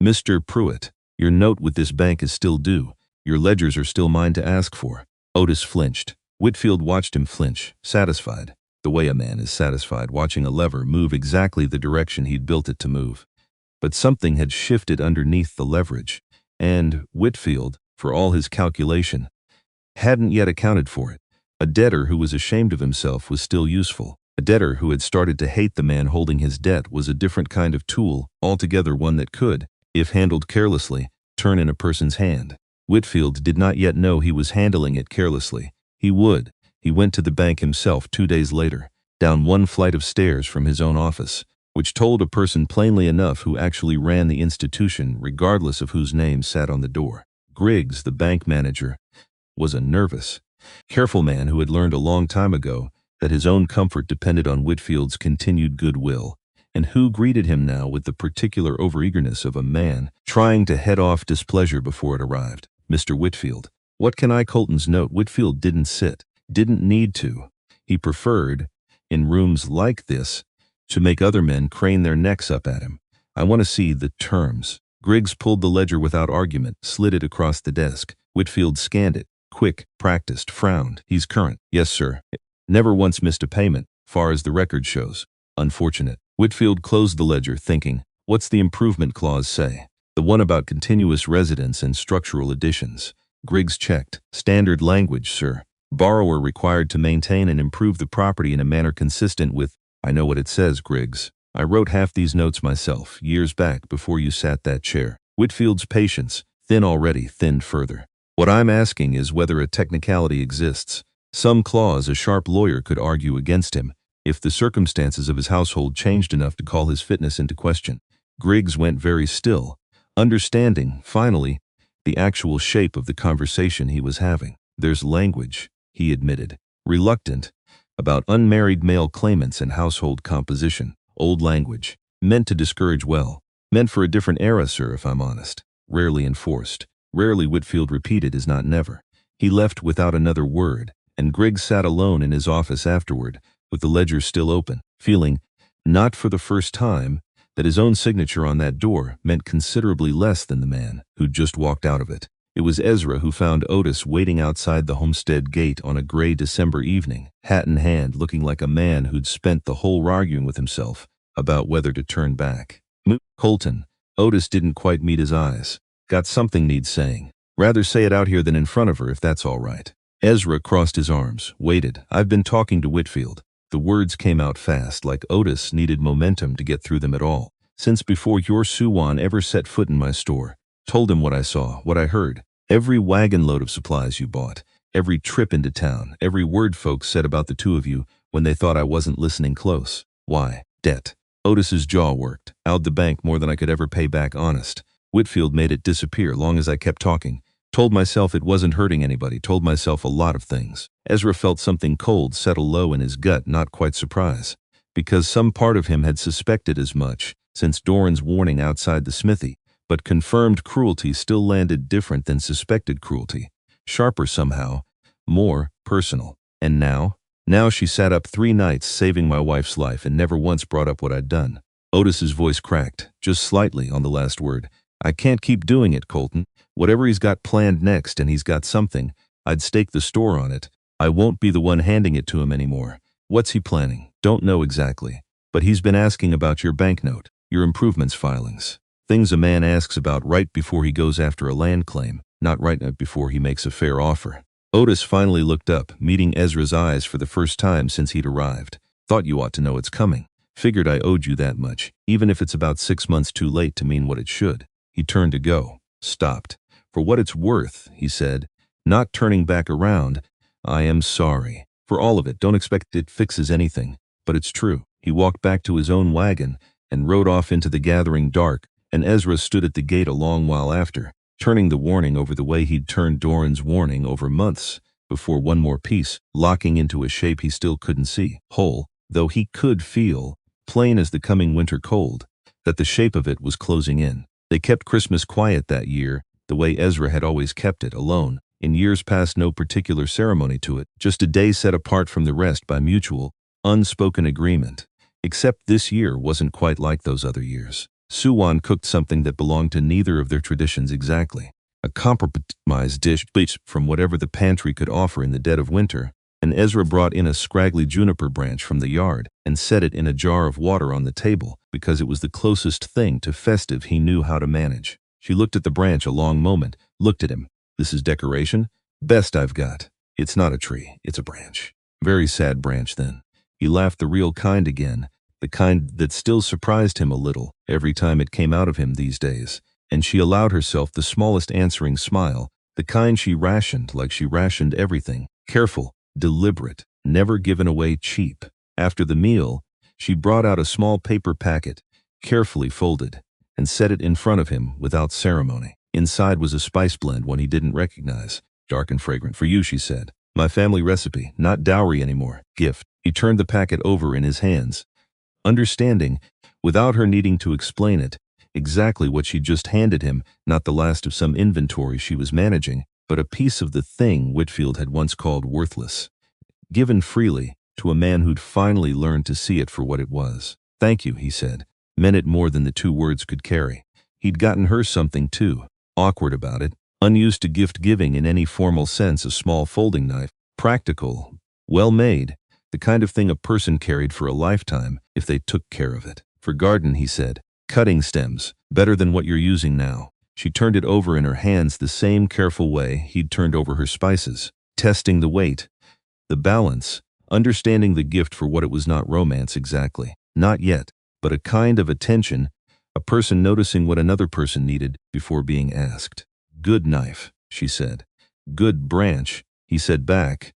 Mr. Pruitt, your note with this bank is still due. Your ledgers are still mine to ask for." Otis flinched. Whitfield watched him flinch, satisfied, the way a man is satisfied watching a lever move exactly the direction he'd built it to move. But something had shifted underneath the leverage, and Whitfield, for all his calculation, hadn't yet accounted for it. A debtor who was ashamed of himself was still useful. A debtor who had started to hate the man holding his debt was a different kind of tool, altogether one that could, if handled carelessly, turn in a person's hand. Whitfield did not yet know he was handling it carelessly. He would. He went to the bank himself 2 days later, down one flight of stairs from his own office, which told a person plainly enough who actually ran the institution, regardless of whose name sat on the door. Griggs, the bank manager, was a nervous, careful man who had learned a long time ago that his own comfort depended on Whitfield's continued goodwill, and who greeted him now with the particular overeagerness of a man trying to head off displeasure before it arrived. "Mr. Whitfield, what can I?" Colton's note. Whitfield didn't sit, didn't need to. He preferred, in rooms like this, to make other men crane their necks up at him. "I want to see the terms." Griggs pulled the ledger without argument, slid it across the desk. Whitfield scanned it, quick, practiced, frowned. "He's current." "Yes, sir. Never once missed a payment, far as the record shows." "Unfortunate." Whitfield closed the ledger, thinking, what's the improvement clause say? The one about continuous residence and structural additions. Griggs checked. "Standard language, sir. Borrower required to maintain and improve the property in a manner consistent with—" "I know what it says, Griggs. I wrote half these notes myself, years back before you sat that chair." Whitfield's patience, Thin already, thinned further. What I'm asking is whether a technicality exists. Some clause a sharp lawyer could argue against him if the circumstances of his household changed enough to call his fitness into question. Griggs went very still, understanding, finally, the actual shape of the conversation he was having. There's language, he admitted, reluctant, about unmarried male claimants and household composition. Old language, meant to discourage meant for a different era, sir, if I'm honest. Rarely enforced. Rarely, Whitfield repeated, is not never. He left without another word, and Griggs sat alone in his office afterward, with the ledger still open, feeling, not for the first time, that his own signature on that door meant considerably less than the man who'd just walked out of it. It was Ezra who found Otis waiting outside the homestead gate on a gray December evening, hat in hand, looking like a man who'd spent the whole arguing with himself about whether to turn back. Colton. Otis didn't quite meet his eyes. Got something needs saying. Rather say it out here than in front of her, if that's all right. Ezra crossed his arms, waited. I've been talking to Whitfield. The words came out fast, like Otis needed momentum to get through them at all. Since before your Suwan ever set foot in my store. Told him what I saw, what I heard. Every wagon load of supplies you bought. Every trip into town. Every word folks said about the two of you when they thought I wasn't listening close. Why? Debt. Otis's jaw worked. Out the bank more than I could ever pay back, honest. Whitfield made it disappear long as I kept talking. Told myself it wasn't hurting anybody. Told myself a lot of things. Ezra felt something cold settle low in his gut, not quite surprise. Because some part of him had suspected as much since Doran's warning outside the smithy. But confirmed cruelty still landed different than suspected cruelty. Sharper somehow. More personal. And now? Now she sat up 3 nights saving my wife's life and never once brought up what I'd done. Otis's voice cracked, just slightly on the last word. I can't keep doing it, Colton. Whatever he's got planned next, and he's got something, I'd stake the store on it. I won't be the one handing it to him anymore. What's he planning? Don't know exactly. But he's been asking about your banknote, your improvements filings. Things a man asks about right before he goes after a land claim, not right before he makes a fair offer. Otis finally looked up, meeting Ezra's eyes for the first time since he'd arrived. Thought you ought to know it's coming. Figured I owed you that much, even if it's about 6 months too late to mean what it should. He turned to go. Stopped. For what it's worth, he said, not turning back around. I am sorry. For all of it, don't expect it fixes anything. But it's true. He walked back to his own wagon and rode off into the gathering dark, and Ezra stood at the gate a long while after, turning the warning over the way he'd turned Doran's warning over months before one more piece, locking into a shape he still couldn't see, whole, though he could feel, plain as the coming winter cold, that the shape of it was closing in. They kept Christmas quiet that year, the way Ezra had always kept it, alone. In years past, no particular ceremony to it, just a day set apart from the rest by mutual, unspoken agreement. Except this year wasn't quite like those other years. Suwan cooked something that belonged to neither of their traditions exactly. A compromised dish from whatever the pantry could offer in the dead of winter, and Ezra brought in a scraggly juniper branch from the yard and set it in a jar of water on the table because it was the closest thing to festive he knew how to manage. She looked at the branch a long moment, looked at him. This is decoration? Best I've got. It's not a tree, it's a branch. Very sad branch then. He laughed the real kind again, the kind that still surprised him a little every time it came out of him these days, and she allowed herself the smallest answering smile, the kind she rationed like she rationed everything, careful, deliberate, never given away cheap. After the meal, she brought out a small paper packet, carefully folded, and set it in front of him without ceremony. Inside was a spice blend one he didn't recognize. Dark and fragrant. For you, she said. My family recipe, not dowry anymore. Gift. He turned the packet over in his hands, understanding, without her needing to explain it, exactly what she'd just handed him, not the last of some inventory she was managing, but a piece of the thing Whitfield had once called worthless. Given freely, to a man who'd finally learned to see it for what it was. Thank you, he said. Meant it more than the 2 words could carry. He'd gotten her something too. Awkward about it. Unused to gift-giving in any formal sense, a small folding knife. Practical. Well-made. The kind of thing a person carried for a lifetime if they took care of it. For garden, he said. Cutting stems. Better than what you're using now. She turned it over in her hands the same careful way he'd turned over her spices. Testing the weight. The balance. Understanding the gift for what it was, not romance exactly. Not yet. But a kind of attention. A person noticing what another person needed before being asked. Good knife, she said. Good branch, he said back,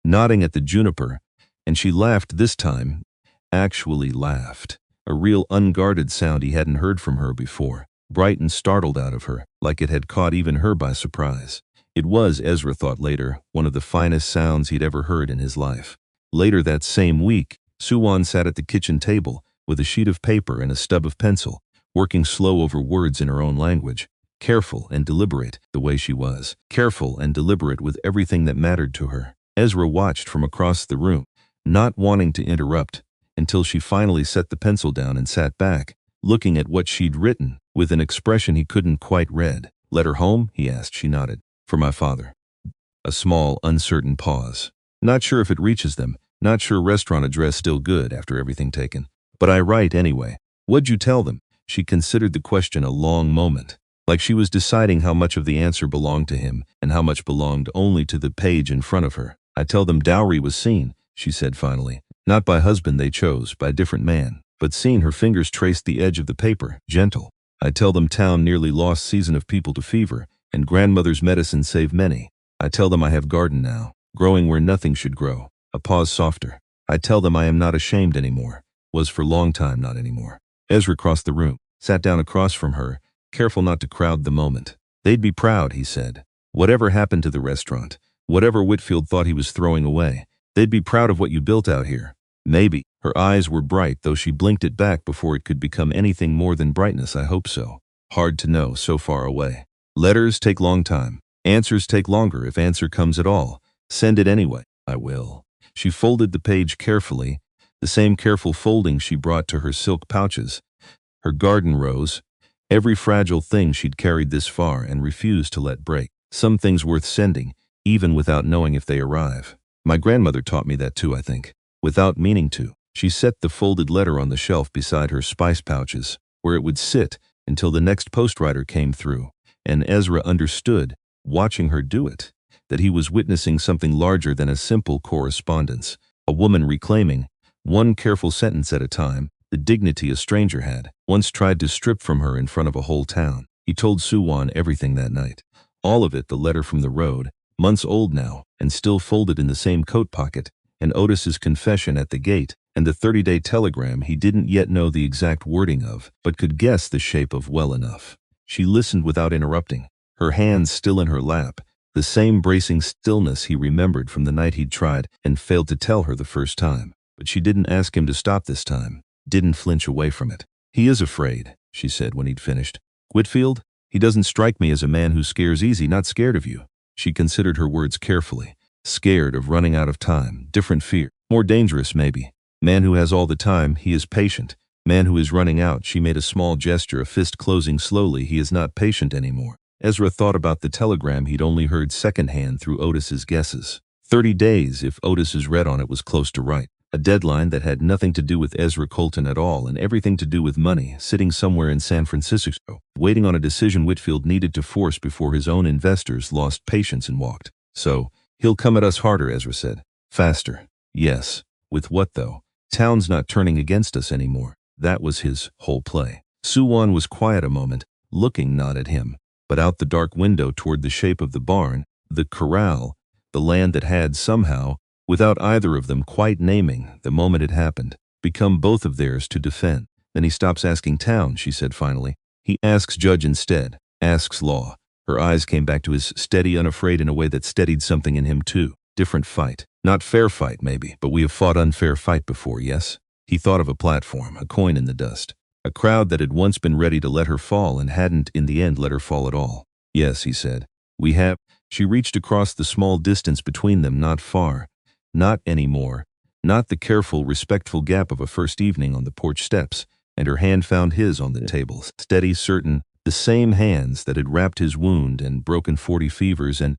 nodding at the juniper, and she laughed this time, actually laughed. A real unguarded sound he hadn't heard from her before, bright and startled out of her, like it had caught even her by surprise. It was, Ezra thought later, one of the finest sounds he'd ever heard in his life. Later that same week, Suwon sat at the kitchen table, with a sheet of paper and a stub of pencil, working slow over words in her own language, careful and deliberate the way she was, careful and deliberate with everything that mattered to her. Ezra watched from across the room, not wanting to interrupt, until she finally set the pencil down and sat back, looking at what she'd written, with an expression he couldn't quite read. Letter home? He asked. She nodded. For my father. A small, uncertain pause. Not sure if it reaches them, not sure restaurant address still good after everything taken. But I write anyway. What'd you tell them? She considered the question a long moment, like she was deciding how much of the answer belonged to him and how much belonged only to the page in front of her. I tell them dowry was seen, she said finally. Not by husband they chose, by a different man. But seen, her fingers traced the edge of the paper, gentle. I tell them town nearly lost season of people to fever, and grandmother's medicine saved many. I tell them I have garden now, growing where nothing should grow. A pause softer. I tell them I am not ashamed anymore. Was for long time not anymore. Ezra crossed the room, sat down across from her, careful not to crowd the moment. They'd be proud, he said. Whatever happened to the restaurant, whatever Whitfield thought he was throwing away, they'd be proud of what you built out here. Maybe. Her eyes were bright, though she blinked it back before it could become anything more than brightness. I hope so. Hard to know, so far away. Letters take long time. Answers take longer, if answer comes at all. Send it anyway. I will. She folded the page carefully, the same careful folding she brought to her silk pouches, her garden rose, every fragile thing she'd carried this far and refused to let break. Some things worth sending, even without knowing if they arrive. My grandmother taught me that too, I think. Without meaning to. She set the folded letter on the shelf beside her spice pouches, where it would sit until the next postwriter came through, and Ezra understood, watching her do it, that he was witnessing something larger than a simple correspondence, a woman reclaiming, one careful sentence at a time, the dignity a stranger had once tried to strip from her in front of a whole town. He told Suwon everything that night. All of it, the letter from the road, months old now, and still folded in the same coat pocket, and Otis's confession at the gate, and the 30-day telegram he didn't yet know the exact wording of, but could guess the shape of well enough. She listened without interrupting, her hands still in her lap, the same bracing stillness he remembered from the night he'd tried and failed to tell her the first time. But she didn't ask him to stop this time, didn't flinch away from it. He is afraid, she said when he'd finished. Whitfield, he doesn't strike me as a man who scares easy, not scared of you. She considered her words carefully. Scared of running out of time, different fear, more dangerous maybe. Man who has all the time, he is patient. Man who is running out, she made a small gesture, a fist closing slowly, he is not patient anymore. Ezra thought about the telegram he'd only heard secondhand through Otis's guesses. 30 days, if Otis's read on it, was close to right. A deadline that had nothing to do with Ezra Colton at all and everything to do with money, sitting somewhere in San Francisco, waiting on a decision Whitfield needed to force before his own investors lost patience and walked. So, he'll come at us harder, Ezra said. Faster. Yes. With what though? Town's not turning against us anymore. That was his whole play. Suwon was quiet a moment, looking not at him, but out the dark window toward the shape of the barn, the corral, the land that had somehow, without either of them quite naming the moment it happened, become both of theirs to defend. Then he stops asking town, she said finally. He asks judge instead, asks law. Her eyes came back to his steady, unafraid in a way that steadied something in him too. Different fight. Not fair fight, maybe, but we have fought unfair fight before, yes? He thought of a platform, a coin in the dust. A crowd that had once been ready to let her fall and hadn't in the end let her fall at all. Yes, he said. We have. She reached across the small distance between them, not far. Not anymore. Not the careful, respectful gap of a first evening on the porch steps, and her hand found his on the table, steady, certain, the same hands that had wrapped his wound and broken 40 fevers and,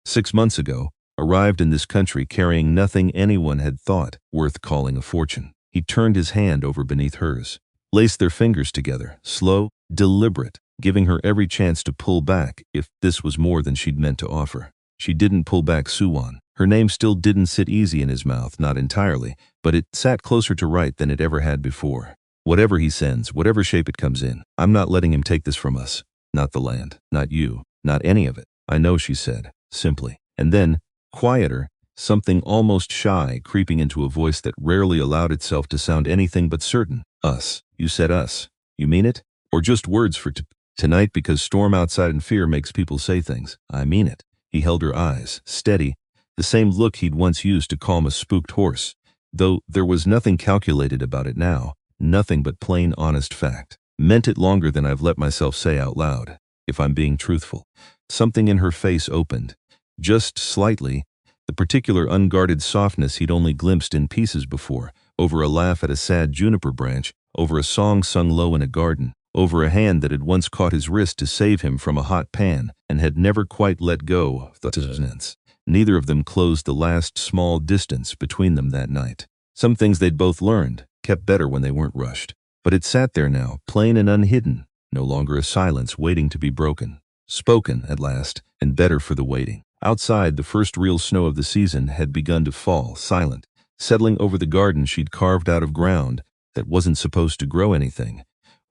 6 months ago, arrived in this country carrying nothing anyone had thought worth calling a fortune. He turned his hand over beneath hers, laced their fingers together, slow, deliberate, giving her every chance to pull back if this was more than she'd meant to offer. She didn't pull back Suwon. Her name still didn't sit easy in his mouth, not entirely, but it sat closer to right than it ever had before. Whatever he sends, whatever shape it comes in, I'm not letting him take this from us. Not the land, not you. Not any of it. I know, she said, simply. And then, quieter, something almost shy creeping into a voice that rarely allowed itself to sound anything but certain. Us. You said us. You mean it? Or just words for tonight because storm outside and fear makes people say things. I mean it. He held her eyes, steady, the same look he'd once used to calm a spooked horse, though there was nothing calculated about it now, nothing but plain honest fact. Meant it longer than I've let myself say out loud, if I'm being truthful. Something in her face opened, just slightly, the particular unguarded softness he'd only glimpsed in pieces before, over a laugh at a sad juniper branch, over a song sung low in a garden, over a hand that had once caught his wrist to save him from a hot pan and had never quite let go of the distance. Neither of them closed the last small distance between them that night. Some things they'd both learned, kept better when they weren't rushed. But it sat there now, plain and unhidden, no longer a silence waiting to be broken. Spoken, at last, and better for the waiting. Outside, the first real snow of the season had begun to fall, silent, settling over the garden she'd carved out of ground that wasn't supposed to grow anything,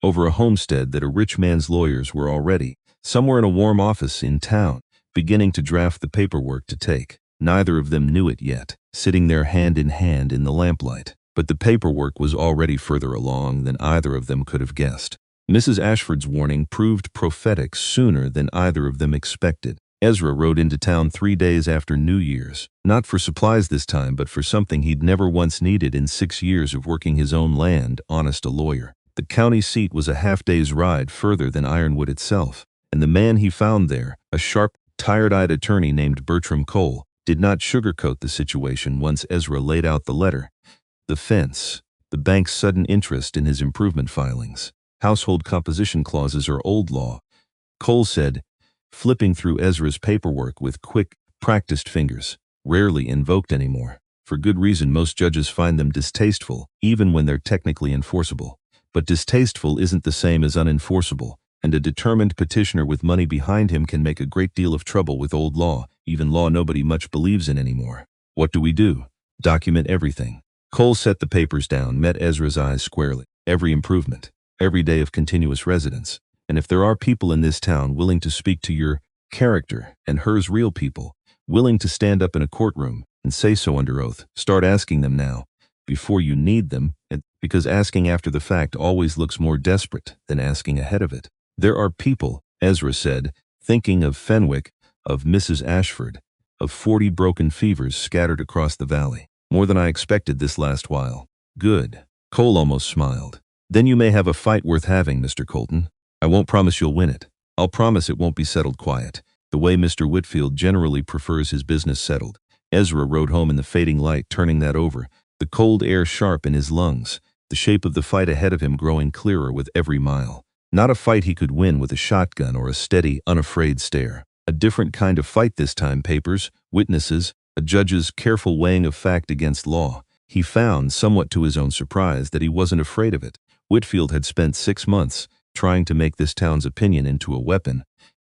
over a homestead that a rich man's lawyers were already, somewhere in a warm office in town, beginning to draft the paperwork to take. Neither of them knew it yet, sitting there hand in hand in the lamplight. But the paperwork was already further along than either of them could have guessed. Mrs. Ashford's warning proved prophetic sooner than either of them expected. Ezra rode into town 3 days after New Year's, not for supplies this time, but for something he'd never once needed in 6 years of working his own land, honest a lawyer. The county seat was a half-day's ride further than Ironwood itself, and the man he found there, a sharp, tired-eyed attorney named Bertram Cole, did not sugarcoat the situation once Ezra laid out the letter. The fence, the bank's sudden interest in his improvement filings, household composition clauses are old law, Cole said, flipping through Ezra's paperwork with quick, practiced fingers, rarely invoked anymore. For good reason, most judges find them distasteful, even when they're technically enforceable. But distasteful isn't the same as unenforceable, and a determined petitioner with money behind him can make a great deal of trouble with old law, even law nobody much believes in anymore. What do? Document everything. Cole set the papers down, met Ezra's eyes squarely. Every improvement, every day of continuous residence. And if there are people in this town willing to speak to your character, and hers real people, willing to stand up in a courtroom and say so under oath, start asking them now, before you need them, because asking after the fact always looks more desperate than asking ahead of it. There are people, Ezra said, thinking of Fenwick, of Mrs. Ashford, of 40 broken fevers scattered across the valley. More than I expected this last while. Good. Cole almost smiled. Then you may have a fight worth having, Mr. Colton. I won't promise you'll win it. I'll promise it won't be settled quiet, the way Mr. Whitfield generally prefers his business settled. Ezra rode home in the fading light, turning that over, the cold air sharp in his lungs, the shape of the fight ahead of him growing clearer with every mile. Not a fight he could win with a shotgun or a steady, unafraid stare. A different kind of fight this time, papers, witnesses, a judge's careful weighing of fact against law. He found, somewhat to his own surprise, that he wasn't afraid of it. Whitfield had spent 6 months trying to make this town's opinion into a weapon,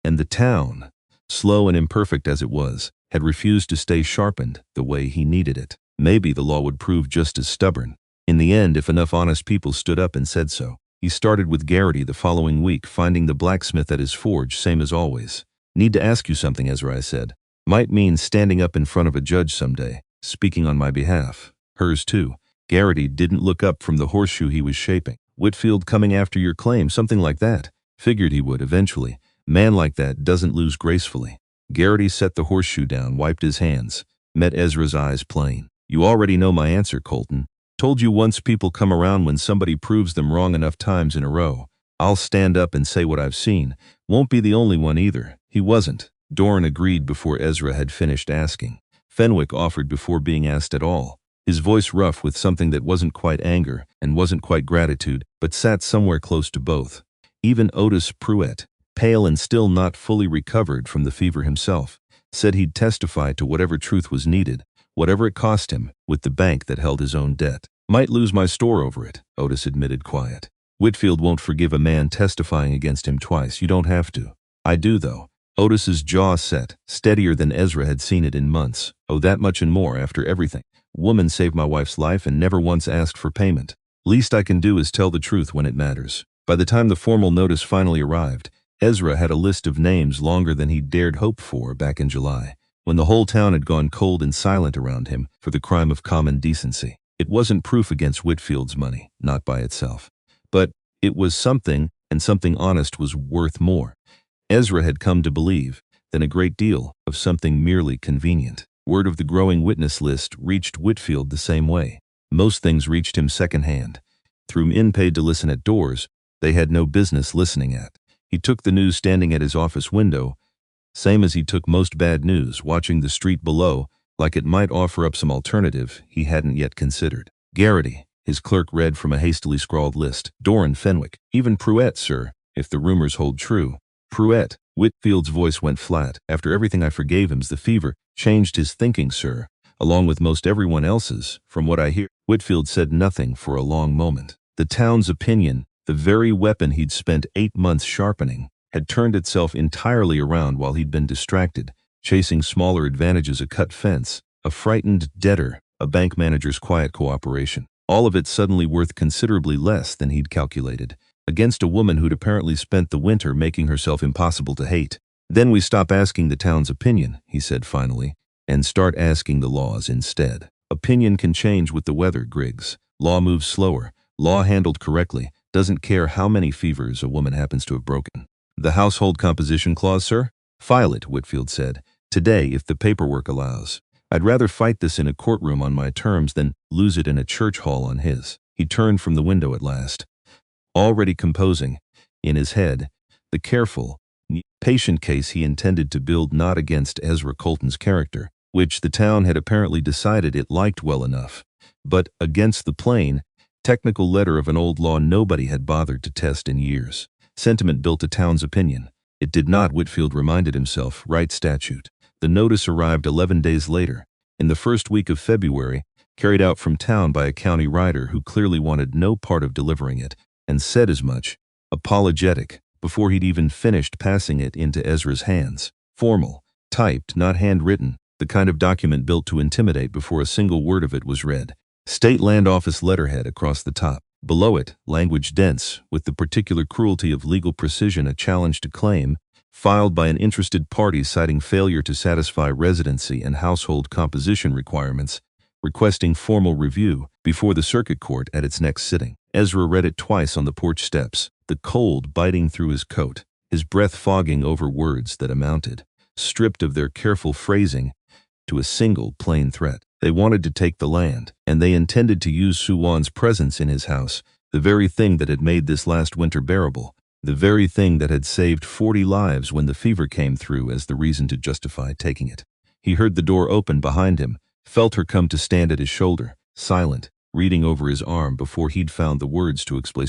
and the town, slow and imperfect as it was, had refused to stay sharpened the way he needed it. Maybe the law would prove just as stubborn. In the end, if enough honest people stood up and said so. He started with Garrity the following week, finding the blacksmith at his forge, same as always. Need to ask you something, Ezra, I said. Might mean standing up in front of a judge someday, speaking on my behalf. Hers too. Garrity didn't look up from the horseshoe he was shaping. Whitfield coming after your claim, something like that. Figured he would, eventually. Man like that doesn't lose gracefully. Garrity set the horseshoe down, wiped his hands, met Ezra's eyes plain. You already know my answer, Colton. Told you once people come around when somebody proves them wrong enough times in a row. I'll stand up and say what I've seen. Won't be the only one either. He wasn't. Doran agreed before Ezra had finished asking. Fenwick offered before being asked at all, his voice rough with something that wasn't quite anger and wasn't quite gratitude, but sat somewhere close to both. Even Otis Pruitt, pale and still not fully recovered from the fever himself, said he'd testify to whatever truth was needed, whatever it cost him, with the bank that held his own debt. Might lose my store over it, Otis admitted quiet. Whitfield won't forgive a man testifying against him twice. You don't have to. I do, though. Otis's jaw set, steadier than Ezra had seen it in months. Oh, that much and more after everything. Woman saved my wife's life and never once asked for payment. Least I can do is tell the truth when it matters. By the time the formal notice finally arrived, Ezra had a list of names longer than he'd dared hope for back in July, when the whole town had gone cold and silent around him for the crime of common decency. It wasn't proof against Whitfield's money, not by itself. But it was something, and something honest was worth more. Ezra had come to believe than a great deal of something merely convenient. Word of the growing witness list reached Whitfield the same way. Most things reached him secondhand. Through men paid to listen at doors they had no business listening at. He took the news standing at his office window, same as he took most bad news, watching the street below, like it might offer up some alternative he hadn't yet considered. Garrity, his clerk read from a hastily scrawled list. Doran Fenwick. Even Pruett, sir, if the rumors hold true. Pruett. Whitfield's voice went flat. After everything I forgave him's the fever changed his thinking, sir, along with most everyone else's, from what I hear. Whitfield said nothing for a long moment. The town's opinion, the very weapon he'd spent 8 months sharpening, had turned itself entirely around while he'd been distracted, chasing smaller advantages, a cut fence, a frightened debtor, a bank manager's quiet cooperation. All of it suddenly worth considerably less than he'd calculated, against a woman who'd apparently spent the winter making herself impossible to hate. Then we stop asking the town's opinion, he said finally, and start asking the law's instead. Opinion can change with the weather, Griggs. Law moves slower. Law handled correctly doesn't care how many fevers a woman happens to have broken. The household composition clause, sir? File it, Whitfield said. Today, if the paperwork allows. I'd rather fight this in a courtroom on my terms than lose it in a church hall on his. He turned from the window at last, already composing, in his head, the careful, patient case he intended to build not against Ezra Colton's character, which the town had apparently decided it liked well enough, but against the plain, technical letter of an old law nobody had bothered to test in years. Sentiment built a town's opinion. It did not, Whitfield reminded himself, write statute. The notice arrived 11 days later, in the first week of February, carried out from town by a county writer who clearly wanted no part of delivering it, and said as much, apologetic, before he'd even finished passing it into Ezra's hands. Formal, typed, not handwritten, the kind of document built to intimidate before a single word of it was read. State Land Office letterhead across the top. Below it, language dense, with the particular cruelty of legal precision, a challenge to claim, filed by an interested party citing failure to satisfy residency and household composition requirements, requesting formal review before the circuit court at its next sitting. Ezra read it twice on the porch steps, the cold biting through his coat, his breath fogging over words that amounted, stripped of their careful phrasing, to a single plain threat. They wanted to take the land, and they intended to use Suwan's presence in his house, the very thing that had made this last winter bearable, the very thing that had saved 40 lives when the fever came through, as the reason to justify taking it. He heard the door open behind him, felt her come to stand at his shoulder, silent, reading over his arm before he'd found the words to explain.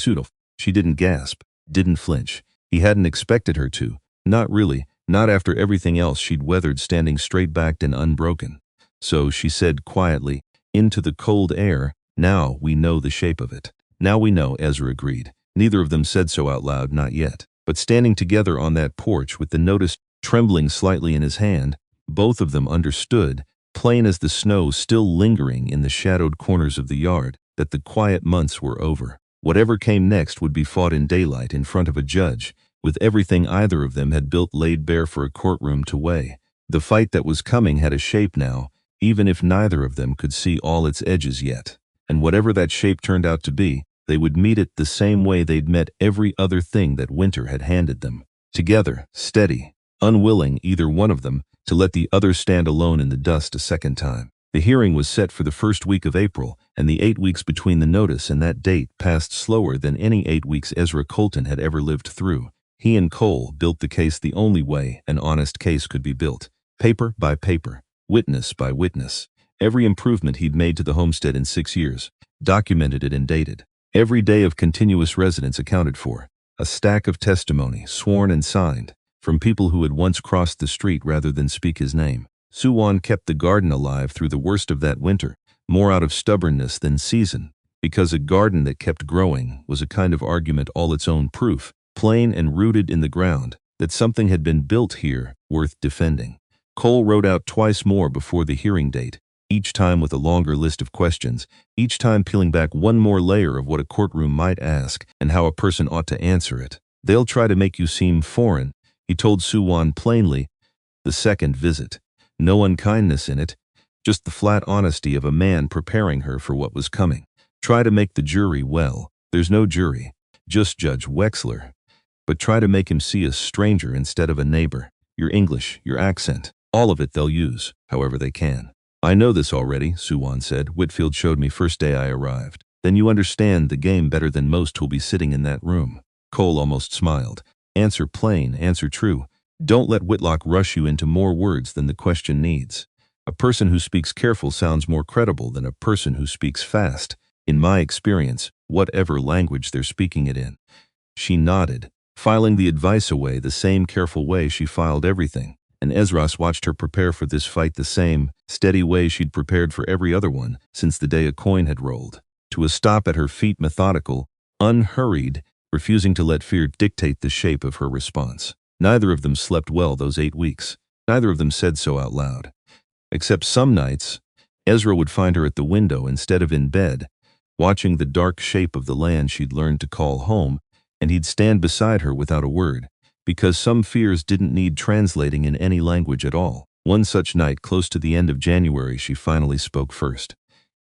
She didn't gasp, didn't flinch. He hadn't expected her to. Not really, not after everything else she'd weathered standing straight-backed and unbroken. So she said quietly, into the cold air, now we know the shape of it. Now we know, Ezra agreed. Neither of them said so out loud, not yet. But standing together on that porch with the notice trembling slightly in his hand, both of them understood, plain as the snow still lingering in the shadowed corners of the yard, that the quiet months were over. Whatever came next would be fought in daylight in front of a judge, with everything either of them had built laid bare for a courtroom to weigh. The fight that was coming had a shape now, even if neither of them could see all its edges yet. And whatever that shape turned out to be, they would meet it the same way they'd met every other thing that winter had handed them. Together, steady, unwilling, either one of them, to let the other stand alone in the dust a second time. The hearing was set for the first week of April, and the 8 weeks between the notice and that date passed slower than any 8 weeks Ezra Colton had ever lived through. He and Cole built the case the only way an honest case could be built, paper by paper, witness by witness. Every improvement he'd made to the homestead in 6 years, documented it and dated. Every day of continuous residence accounted for. A stack of testimony, sworn and signed, from people who had once crossed the street rather than speak his name. Suwan kept the garden alive through the worst of that winter, more out of stubbornness than season, because a garden that kept growing was a kind of argument all its own proof, plain and rooted in the ground, that something had been built here worth defending. Cole wrote out twice more before the hearing date, each time with a longer list of questions, each time peeling back one more layer of what a courtroom might ask and how a person ought to answer it. They'll try to make you seem foreign, he told Suwan plainly. The second visit. No unkindness in it, just the flat honesty of a man preparing her for what was coming. Try to make the jury well. There's no jury, just Judge Wexler. But try to make him see a stranger instead of a neighbor. Your English, your accent, all of it they'll use, however they can. I know this already, Suwan said. Whitfield showed me first day I arrived. Then you understand the game better than most who'll be sitting in that room. Cole almost smiled. Answer plain, answer true. Don't let Whitlock rush you into more words than the question needs. A person who speaks careful sounds more credible than a person who speaks fast, in my experience, whatever language they're speaking it in. She nodded, filing the advice away the same careful way she filed everything, and Ezras watched her prepare for this fight the same steady way she'd prepared for every other one since the day a coin had rolled. To a stop at her feet, methodical, unhurried, refusing to let fear dictate the shape of her response. Neither of them slept well those 8 weeks. Neither of them said so out loud. Except some nights, Ezra would find her at the window instead of in bed, watching the dark shape of the land she'd learned to call home, and he'd stand beside her without a word, because some fears didn't need translating in any language at all. One such night, close to the end of January, she finally spoke first.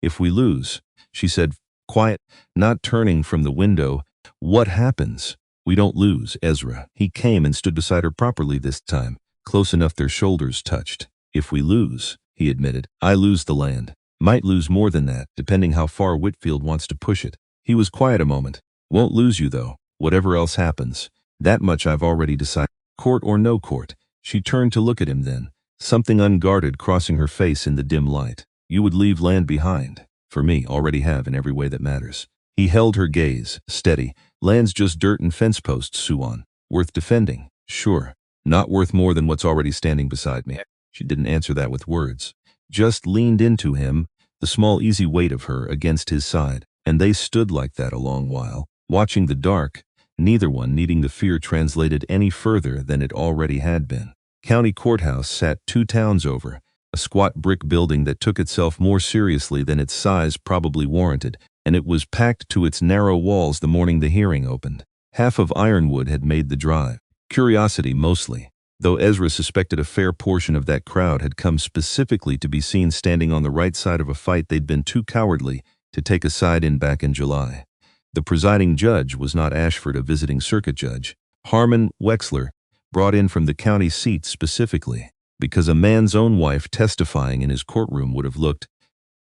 If we lose, she said, quiet, not turning from the window. What happens? We don't lose, Ezra. He came and stood beside her properly this time, close enough their shoulders touched. If we lose, he admitted, I lose the land. Might lose more than that, depending how far Whitfield wants to push it. He was quiet a moment. Won't lose you, though, whatever else happens. That much I've already decided. Court or no court. She turned to look at him then, something unguarded crossing her face in the dim light. You would leave land behind. For me, already have in every way that matters. He held her gaze, steady. Land's just dirt and fence posts, Suwan. Worth defending, sure. Not worth more than what's already standing beside me. She didn't answer that with words. Just leaned into him, the small easy weight of her against his side. And they stood like that a long while, watching the dark, neither one needing the fear translated any further than it already had been. County Courthouse sat 2 towns over, a squat brick building that took itself more seriously than its size probably warranted, and it was packed to its narrow walls the morning the hearing opened. Half of Ironwood had made the drive. Curiosity mostly, though Ezra suspected a fair portion of that crowd had come specifically to be seen standing on the right side of a fight they'd been too cowardly to take a side in back in July. The presiding judge was not Ashford, a visiting circuit judge. Harmon Wexler, brought in from the county seat specifically, because a man's own wife testifying in his courtroom would have looked,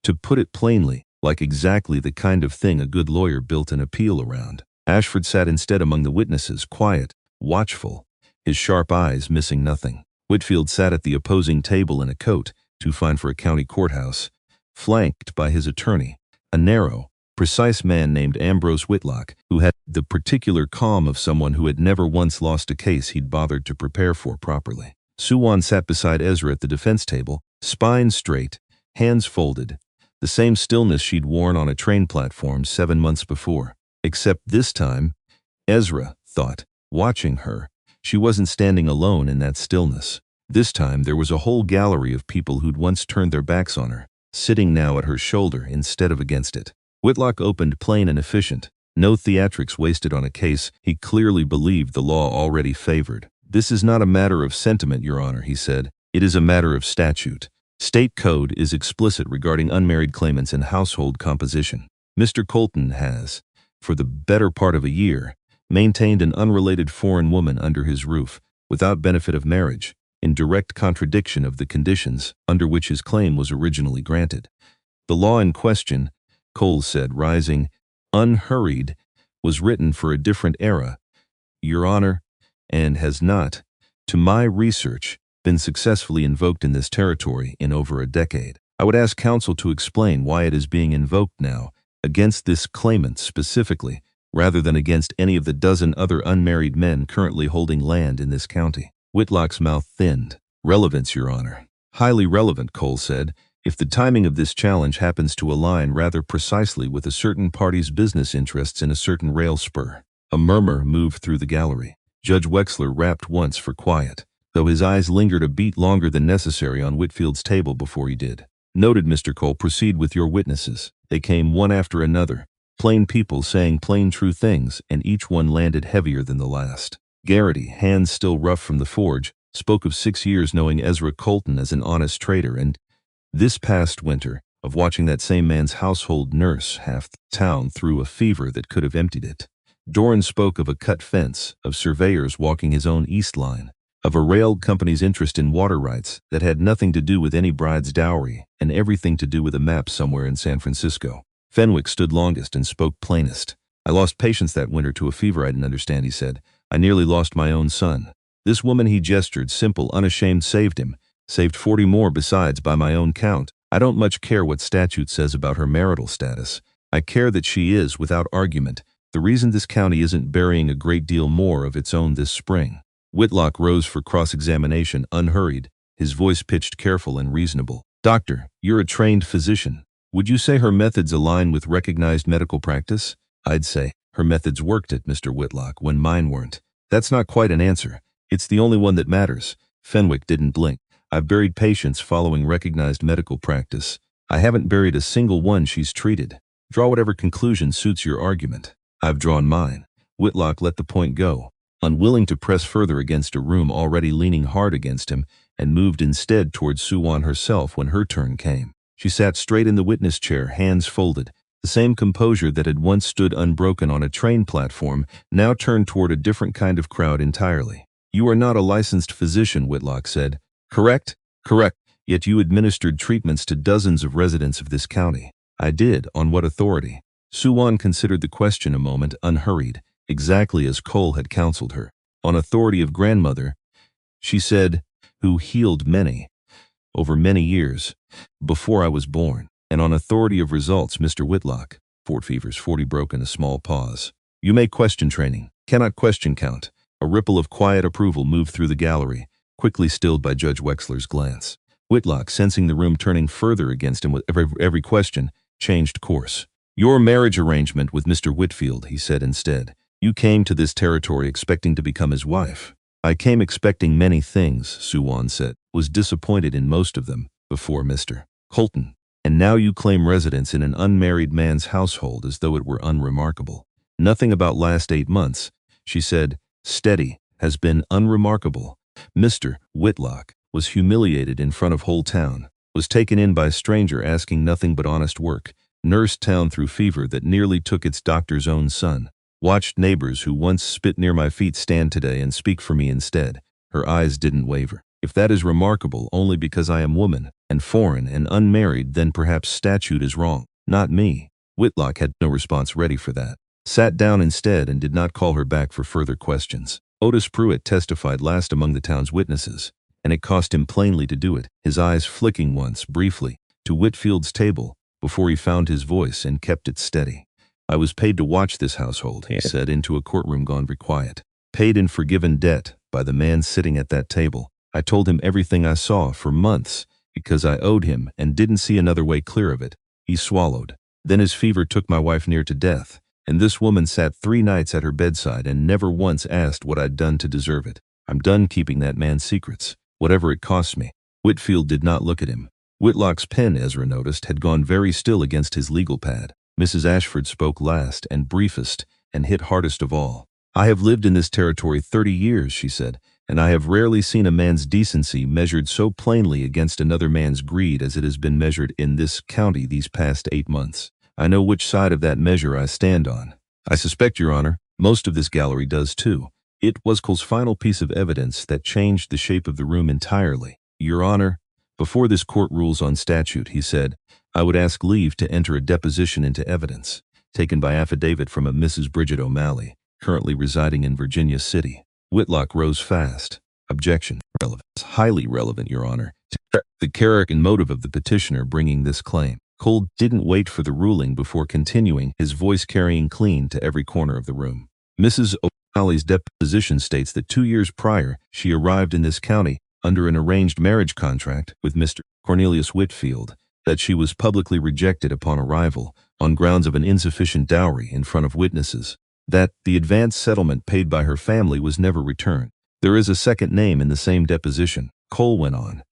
to put it plainly, like exactly the kind of thing a good lawyer built an appeal around. Ashford sat instead among the witnesses, quiet, watchful, his sharp eyes missing nothing. Whitfield sat at the opposing table in a coat, too fine for a county courthouse, flanked by his attorney, a narrow, precise man named Ambrose Whitlock, who had the particular calm of someone who had never once lost a case he'd bothered to prepare for properly. Suwan sat beside Ezra at the defense table, spine straight, hands folded, the same stillness she'd worn on a train platform 7 months before. Except this time, Ezra thought, watching her, she wasn't standing alone in that stillness. This time there was a whole gallery of people who'd once turned their backs on her, sitting now at her shoulder instead of against it. Whitlock opened plain and efficient. No theatrics wasted on a case he clearly believed the law already favored. This is not a matter of sentiment, Your Honor, he said. It is a matter of statute. State code is explicit regarding unmarried claimants and household composition. Mr. Colton has, for the better part of a year, maintained an unrelated foreign woman under his roof, without benefit of marriage, in direct contradiction of the conditions under which his claim was originally granted. The law in question, Cole said, rising, unhurried, was written for a different era, Your Honor, and has not, to my research, been successfully invoked in this territory in over a decade. I would ask counsel to explain why it is being invoked now, against this claimant specifically, rather than against any of the dozen other unmarried men currently holding land in this county. Whitlock's mouth thinned. Relevance, Your Honor. Highly relevant, Cole said, if the timing of this challenge happens to align rather precisely with a certain party's business interests in a certain rail spur. A murmur moved through the gallery. Judge Wexler rapped once for quiet, though his eyes lingered a beat longer than necessary on Whitfield's table before he did. Noted, Mr. Cole, proceed with your witnesses. They came one after another, Plain people saying plain true things, and each one landed heavier than the last. Garrity, hands still rough from the forge, spoke of 6 years knowing Ezra Colton as an honest trader and, this past winter, of watching that same man's household nurse half the town through a fever that could have emptied it. Doran spoke of a cut fence, of surveyors walking his own east line, of a rail company's interest in water rights that had nothing to do with any bride's dowry and everything to do with a map somewhere in San Francisco. Fenwick stood longest and spoke plainest. I lost patience that winter to a fever I didn't understand, he said. I nearly lost my own son. This woman, he gestured, simple, unashamed, saved him. Saved 40 more besides by my own count. I don't much care what statute says about her marital status. I care that she is, without argument, the reason this county isn't burying a great deal more of its own this spring. Whitlock rose for cross-examination, unhurried, his voice pitched, careful and reasonable. Doctor, you're a trained physician. Would you say her methods align with recognized medical practice? I'd say her methods worked at Mr. Whitlock when mine weren't. That's not quite an answer. It's the only one that matters. Fenwick didn't blink. I've buried patients following recognized medical practice. I haven't buried a single one she's treated. Draw whatever conclusion suits your argument. I've drawn mine. Whitlock let the point go, unwilling to press further against a room already leaning hard against him, and moved instead toward Suwan herself when her turn came. She sat straight in the witness chair, hands folded. The same composure that had once stood unbroken on a train platform now turned toward a different kind of crowd entirely. You are not a licensed physician, Whitlock said. Correct? Correct. Yet you administered treatments to dozens of residents of this county. I did. On what authority? Suwan considered the question a moment, unhurried, exactly as Cole had counseled her. On authority of grandmother, she said, who healed many, over many years, before I was born. And on authority of results, Mr. Whitlock. Fort Fevers 40 broke in a small pause. You may question training, cannot question count. A ripple of quiet approval moved through the gallery, quickly stilled by Judge Wexler's glance. Whitlock, sensing the room turning further against him with every question, changed course. Your marriage arrangement with Mr. Whitfield, he said instead. You came to this territory expecting to become his wife. I came expecting many things, Suwan said, was disappointed in most of them, before Mr. Colton. And now you claim residence in an unmarried man's household as though it were unremarkable. Nothing about last 8 months, she said, steady, has been unremarkable. Mr. Whitlock was humiliated in front of whole town, was taken in by a stranger asking nothing but honest work, nursed town through fever that nearly took its doctor's own son, watched neighbors who once spit near my feet stand today and speak for me instead. Her eyes didn't waver. If that is remarkable only because I am woman, and foreign and unmarried, then perhaps statute is wrong. Not me. Whitlock had no response ready for that. Sat down instead and did not call her back for further questions. Otis Pruitt testified last among the town's witnesses, and it cost him plainly to do it, his eyes flicking once, briefly, to Whitfield's table, before he found his voice and kept it steady. I was paid to watch this household, he said into a courtroom gone very quiet. Paid in forgiven debt by the man sitting at that table. I told him everything I saw for months because I owed him and didn't see another way clear of it. He swallowed. Then his fever took my wife near to death, and this woman sat 3 nights at her bedside and never once asked what I'd done to deserve it. I'm done keeping that man's secrets, whatever it costs me. Whitfield did not look at him. Whitlock's pen, Ezra noticed, had gone very still against his legal pad. Mrs. Ashford spoke last and briefest and hit hardest of all. I have lived in this territory 30 years, she said, and I have rarely seen a man's decency measured so plainly against another man's greed as it has been measured in this county these past 8 months. I know which side of that measure I stand on. I suspect, Your Honor, most of this gallery does too. It was Cole's final piece of evidence that changed the shape of the room entirely. Your Honor, before this court rules on statute, he said, I would ask leave to enter a deposition into evidence, taken by affidavit from a Mrs. Bridget O'Malley, currently residing in Virginia City. Whitlock rose fast. Objection. Relevant. Highly relevant, Your Honor. The character and motive of the petitioner bringing this claim. Cole didn't wait for the ruling before continuing, his voice carrying clean to every corner of the room. Mrs. O'Malley's deposition states that 2 years prior, she arrived in this county under an arranged marriage contract with Mr. Cornelius Whitfield, that she was publicly rejected upon arrival on grounds of an insufficient dowry in front of witnesses, that the advance settlement paid by her family was never returned. There is a second name in the same deposition, Cole went on,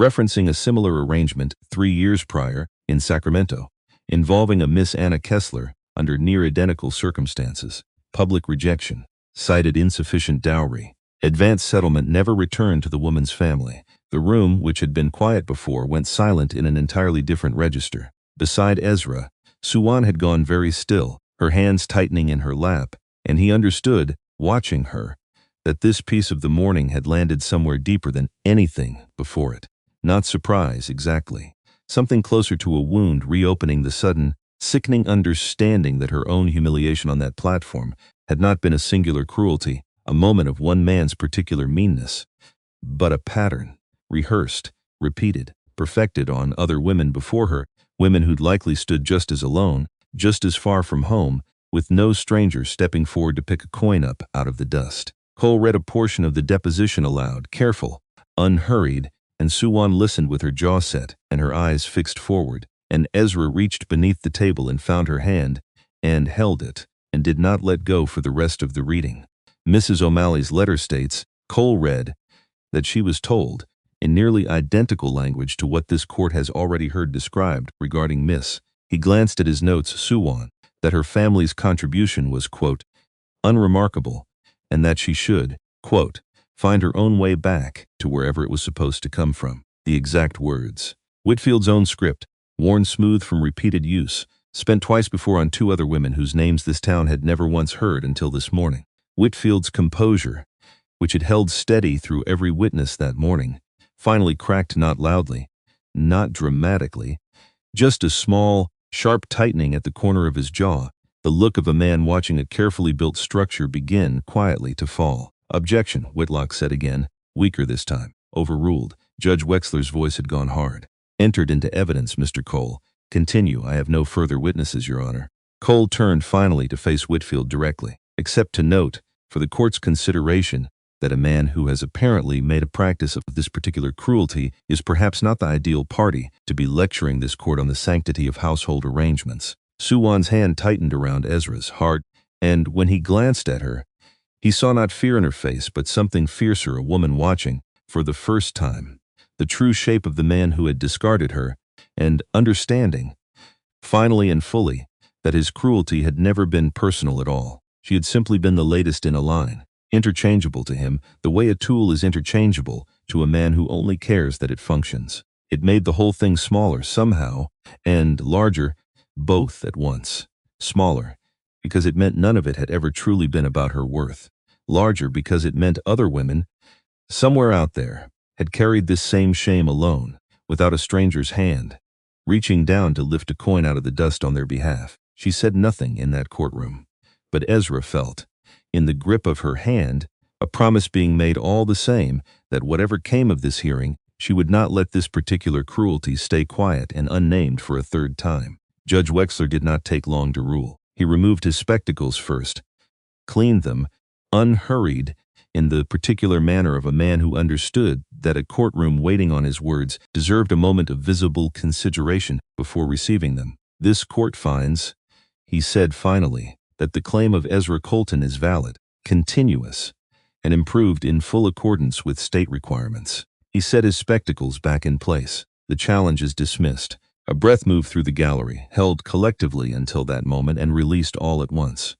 referencing a similar arrangement 3 years prior in Sacramento, involving a Miss Anna Kessler, under near-identical circumstances. Public rejection. Cited insufficient dowry. Advance settlement never returned to the woman's family. The room, which had been quiet before, went silent in an entirely different register. Beside Ezra, Suwan had gone very still, her hands tightening in her lap, and he understood, watching her, that this piece of the morning had landed somewhere deeper than anything before it. Not surprise, exactly. Something closer to a wound reopening the sudden, sickening understanding that her own humiliation on that platform had not been a singular cruelty, a moment of one man's particular meanness, but a pattern, rehearsed, repeated, perfected on other women before her, women who'd likely stood just as alone, just as far from home, with no stranger stepping forward to pick a coin up out of the dust. Cole read a portion of the deposition aloud, careful, unhurried, and Suwan listened with her jaw set and her eyes fixed forward, and Ezra reached beneath the table and found her hand, and held it, and did not let go for the rest of the reading. Mrs. O'Malley's letter states, Cole read, that she was told, in nearly identical language to what this court has already heard described regarding Miss. He glanced at his notes, Suwan, that her family's contribution was, quote, unremarkable, and that she should, quote, find her own way back to wherever it was supposed to come from. The exact words. Whitfield's own script, worn smooth from repeated use, spent twice before on two other women whose names this town had never once heard until this morning. Whitfield's composure, which had held steady through every witness that morning, finally cracked not loudly, not dramatically, just a small, sharp tightening at the corner of his jaw, the look of a man watching a carefully built structure begin quietly to fall. Objection, Whitlock said again, weaker this time. Overruled. Judge Wexler's voice had gone hard. Entered into evidence, Mr. Cole. Continue. I have no further witnesses, Your Honor. Cole turned finally to face Whitfield directly, except to note, for the court's consideration, that a man who has apparently made a practice of this particular cruelty is perhaps not the ideal party to be lecturing this court on the sanctity of household arrangements. Suwan's hand tightened around Ezra's heart, and when he glanced at her, he saw not fear in her face, but something fiercer, a woman watching, for the first time, the true shape of the man who had discarded her, and understanding, finally and fully, that his cruelty had never been personal at all. She had simply been the latest in a line, interchangeable to him, the way a tool is interchangeable to a man who only cares that it functions. It made the whole thing smaller somehow, and larger, both at once. Smaller, because it meant none of it had ever truly been about her worth. Larger, because it meant other women, somewhere out there, had carried this same shame alone, without a stranger's hand, reaching down to lift a coin out of the dust on their behalf. She said nothing in that courtroom, but Ezra felt, in the grip of her hand, a promise being made all the same that whatever came of this hearing, she would not let this particular cruelty stay quiet and unnamed for a third time. Judge Wexler did not take long to rule. He removed his spectacles first, cleaned them, unhurried, in the particular manner of a man who understood that a courtroom waiting on his words deserved a moment of visible consideration before receiving them. This court finds, he said finally, that the claim of Ezra Colton is valid, continuous, and improved in full accordance with state requirements. He set his spectacles back in place. The challenge is dismissed. A breath moved through the gallery, held collectively until that moment and released all at once.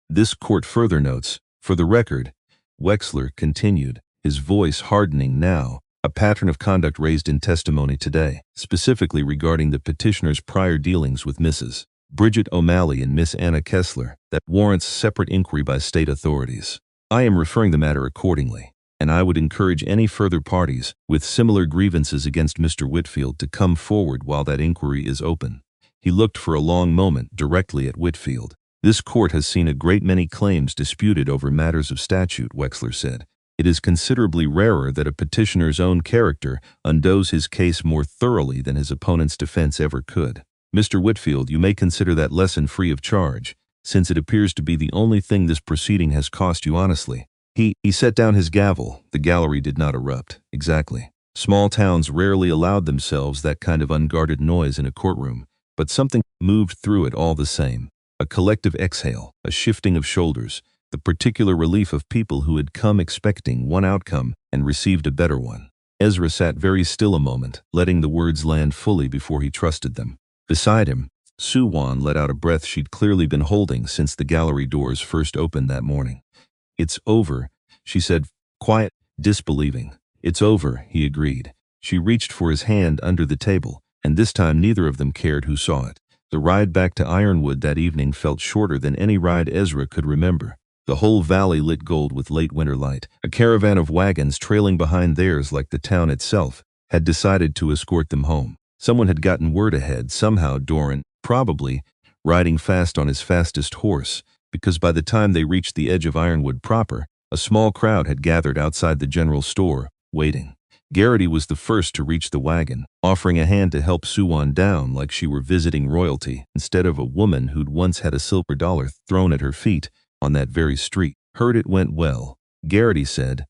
This court further notes, for the record, Wexler continued, his voice hardening now, a pattern of conduct raised in testimony today, specifically regarding the petitioner's prior dealings with Mrs. Bridget O'Malley and Miss Anna Kessler, that warrants separate inquiry by state authorities. I am referring the matter accordingly, and I would encourage any further parties with similar grievances against Mr. Whitfield to come forward while that inquiry is open. He looked for a long moment directly at Whitfield. This court has seen a great many claims disputed over matters of statute, Wexler said. It is considerably rarer that a petitioner's own character undoes his case more thoroughly than his opponent's defense ever could. Mr. Whitfield, you may consider that lesson free of charge, since it appears to be the only thing this proceeding has cost you honestly. He set down his gavel. The gallery did not erupt. Exactly. Small towns rarely allowed themselves that kind of unguarded noise in a courtroom, but something moved through it all the same. A collective exhale, a shifting of shoulders, the particular relief of people who had come expecting one outcome and received a better one. Ezra sat very still a moment, letting the words land fully before he trusted them. Beside him, Suwan let out a breath she'd clearly been holding since the gallery doors first opened that morning. "It's over," she said, quiet, disbelieving. "It's over," he agreed. She reached for his hand under the table, and this time neither of them cared who saw it. The ride back to Ironwood that evening felt shorter than any ride Ezra could remember. The whole valley lit gold with late winter light. A caravan of wagons trailing behind theirs like the town itself had decided to escort them home. Someone had gotten word ahead, somehow Doran, probably, riding fast on his fastest horse, because by the time they reached the edge of Ironwood proper, a small crowd had gathered outside the general store, waiting. Garrity was the first to reach the wagon, offering a hand to help Suwan down like she were visiting royalty instead of a woman who'd once had a silver dollar thrown at her feet on that very street. "Heard it went well," Garrity said,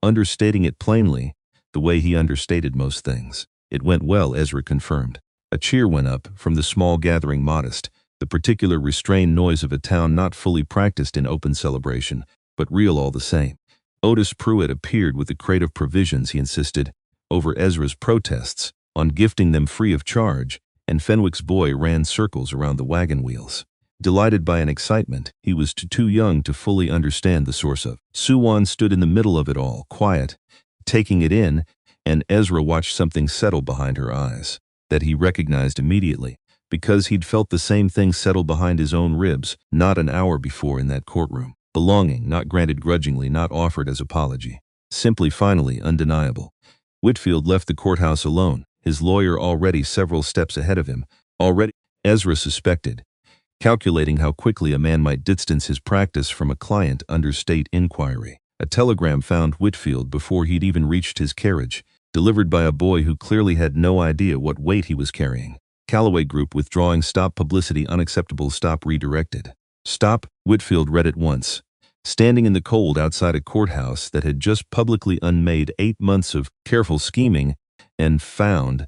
understating it plainly, the way he understated most things. "It went well," Ezra confirmed. A cheer went up from the small gathering, modest, the particular restrained noise of a town not fully practiced in open celebration, but real all the same. Otis Pruitt appeared with a crate of provisions, he insisted, over Ezra's protests, on gifting them free of charge, and Fenwick's boy ran circles around the wagon wheels. Delighted by an excitement he was too young to fully understand the source of. Suwan stood in the middle of it all, quiet, taking it in, and Ezra watched something settle behind her eyes, that he recognized immediately, because he'd felt the same thing settle behind his own ribs not an hour before in that courtroom. Belonging, not granted grudgingly, not offered as apology. Simply, finally, undeniable. Whitfield left the courthouse alone, his lawyer already several steps ahead of him. Already, Ezra suspected, calculating how quickly a man might distance his practice from a client under state inquiry. A telegram found Whitfield before he'd even reached his carriage, delivered by a boy who clearly had no idea what weight he was carrying. Callaway Group withdrawing, stop publicity, unacceptable, stop redirected. Stop, Whitfield read it once. Standing in the cold outside a courthouse that had just publicly unmade 8 months of careful scheming, and found,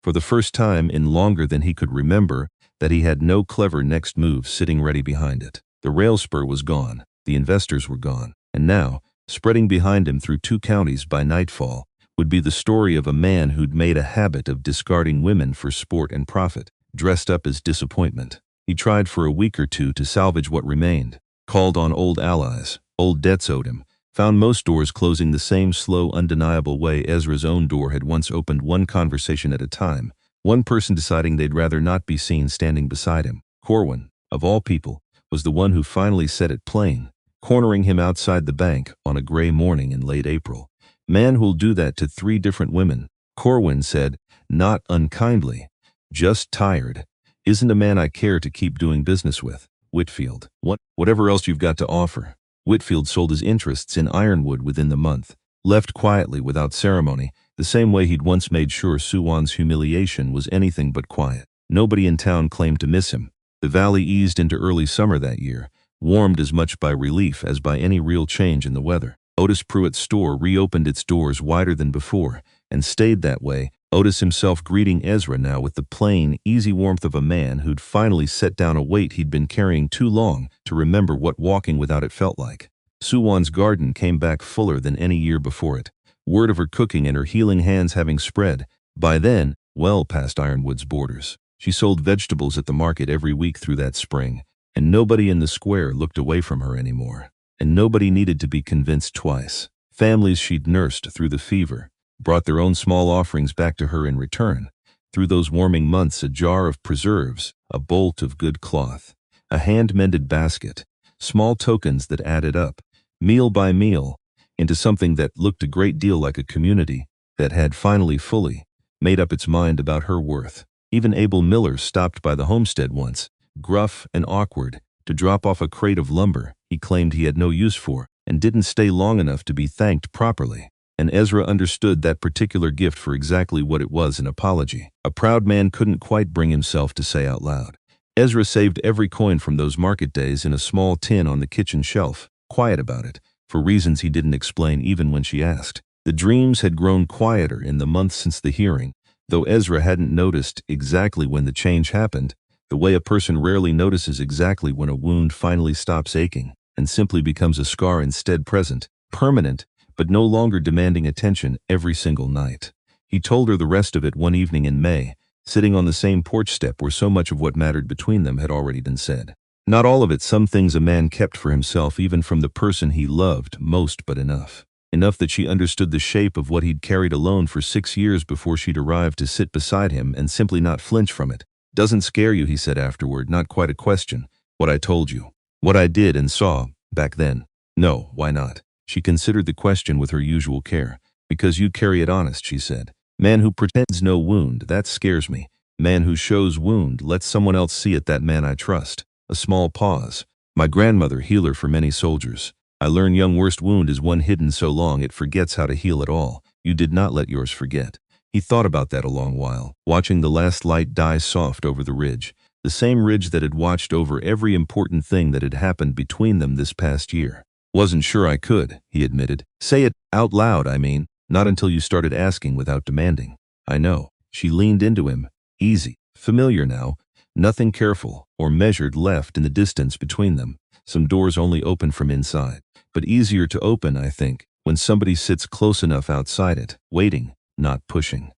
for the first time in longer than he could remember, that he had no clever next move sitting ready behind it. The rail spur was gone, the investors were gone, and now, spreading behind him through 2 counties by nightfall, would be the story of a man who'd made a habit of discarding women for sport and profit, dressed up as disappointment. He tried for a week or two to salvage what remained, called on old allies, old debts owed him, found most doors closing the same slow, undeniable way Ezra's own door had once opened, one conversation at a time, one person deciding they'd rather not be seen standing beside him. Corwin, of all people, was the one who finally said it plain, cornering him outside the bank on a gray morning in late April. "Man who'll do that to 3 different women," Corwin said, not unkindly, "just tired. Isn't a man I care to keep doing business with." Whitfield. Whatever else you've got to offer." Whitfield sold his interests in Ironwood within the month, left quietly without ceremony, the same way he'd once made sure Suwan's humiliation was anything but quiet. Nobody in town claimed to miss him. The valley eased into early summer that year, warmed as much by relief as by any real change in the weather. Otis Pruitt's store reopened its doors wider than before, and stayed that way, Otis himself greeting Ezra now with the plain, easy warmth of a man who'd finally set down a weight he'd been carrying too long to remember what walking without it felt like. Suwan's garden came back fuller than any year before it, word of her cooking and her healing hands having spread, by then, well past Ironwood's borders. She sold vegetables at the market every week through that spring, and nobody in the square looked away from her anymore. And nobody needed to be convinced twice. Families she'd nursed through the fever brought their own small offerings back to her in return. Through those warming months, a jar of preserves, a bolt of good cloth, a hand-mended basket, small tokens that added up, meal by meal, into something that looked a great deal like a community that had finally fully made up its mind about her worth. Even Abel Miller stopped by the homestead once, gruff and awkward, to drop off a crate of lumber he claimed he had no use for, and didn't stay long enough to be thanked properly. And Ezra understood that particular gift for exactly what it was, an apology. A proud man couldn't quite bring himself to say out loud. Ezra saved every coin from those market days in a small tin on the kitchen shelf, quiet about it, for reasons he didn't explain even when she asked. The dreams had grown quieter in the months since the hearing, though Ezra hadn't noticed exactly when the change happened, the way a person rarely notices exactly when a wound finally stops aching and simply becomes a scar instead, present, permanent, but no longer demanding attention every single night. He told her the rest of it one evening in May, sitting on the same porch step where so much of what mattered between them had already been said. Not all of it, some things a man kept for himself, even from the person he loved most, but enough. Enough that she understood the shape of what he'd carried alone for 6 years before she'd arrived to sit beside him and simply not flinch from it. "Doesn't scare you," he said afterward, "not quite a question. What I told you. What I did and saw, back then." "No, why not?" She considered the question with her usual care. "Because you carry it honest," she said. "Man who pretends no wound, that scares me. Man who shows wound, lets someone else see it, that man I trust." A small pause. "My grandmother, healer for many soldiers. I learn young worst wound is one hidden so long it forgets how to heal at all. You did not let yours forget." He thought about that a long while, watching the last light die soft over the ridge, the same ridge that had watched over every important thing that had happened between them this past year. "Wasn't sure I could," he admitted. "Say it out loud, I mean. Not until you started asking without demanding." "I know." She leaned into him. Easy. Familiar now. Nothing careful or measured left in the distance between them. Some doors only open from inside. But easier to open, I think, when somebody sits close enough outside it, waiting, not pushing.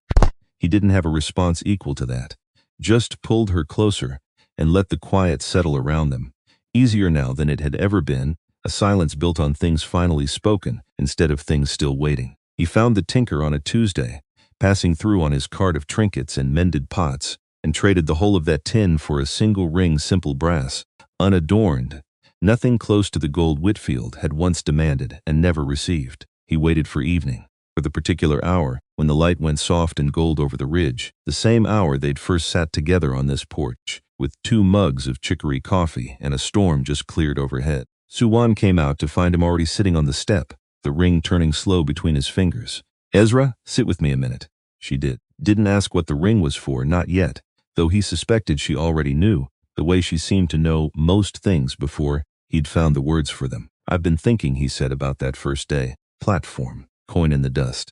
He didn't have a response equal to that. Just pulled her closer and let the quiet settle around them. Easier now than it had ever been, a silence built on things finally spoken instead of things still waiting. He found the tinker on a Tuesday, passing through on his cart of trinkets and mended pots, and traded the whole of that tin for a single ring, simple brass, unadorned. Nothing close to the gold Whitfield had once demanded and never received. He waited for evening, for the particular hour when the light went soft and gold over the ridge, the same hour they'd first sat together on this porch, with 2 mugs of chicory coffee and a storm just cleared overhead. Suwan came out to find him already sitting on the step, the ring turning slow between his fingers. "Ezra, sit with me a minute." She did. Didn't ask what the ring was for, not yet, though he suspected she already knew, the way she seemed to know most things before he'd found the words for them. "I've been thinking," he said, "about that first day. Platform. Coin in the dust."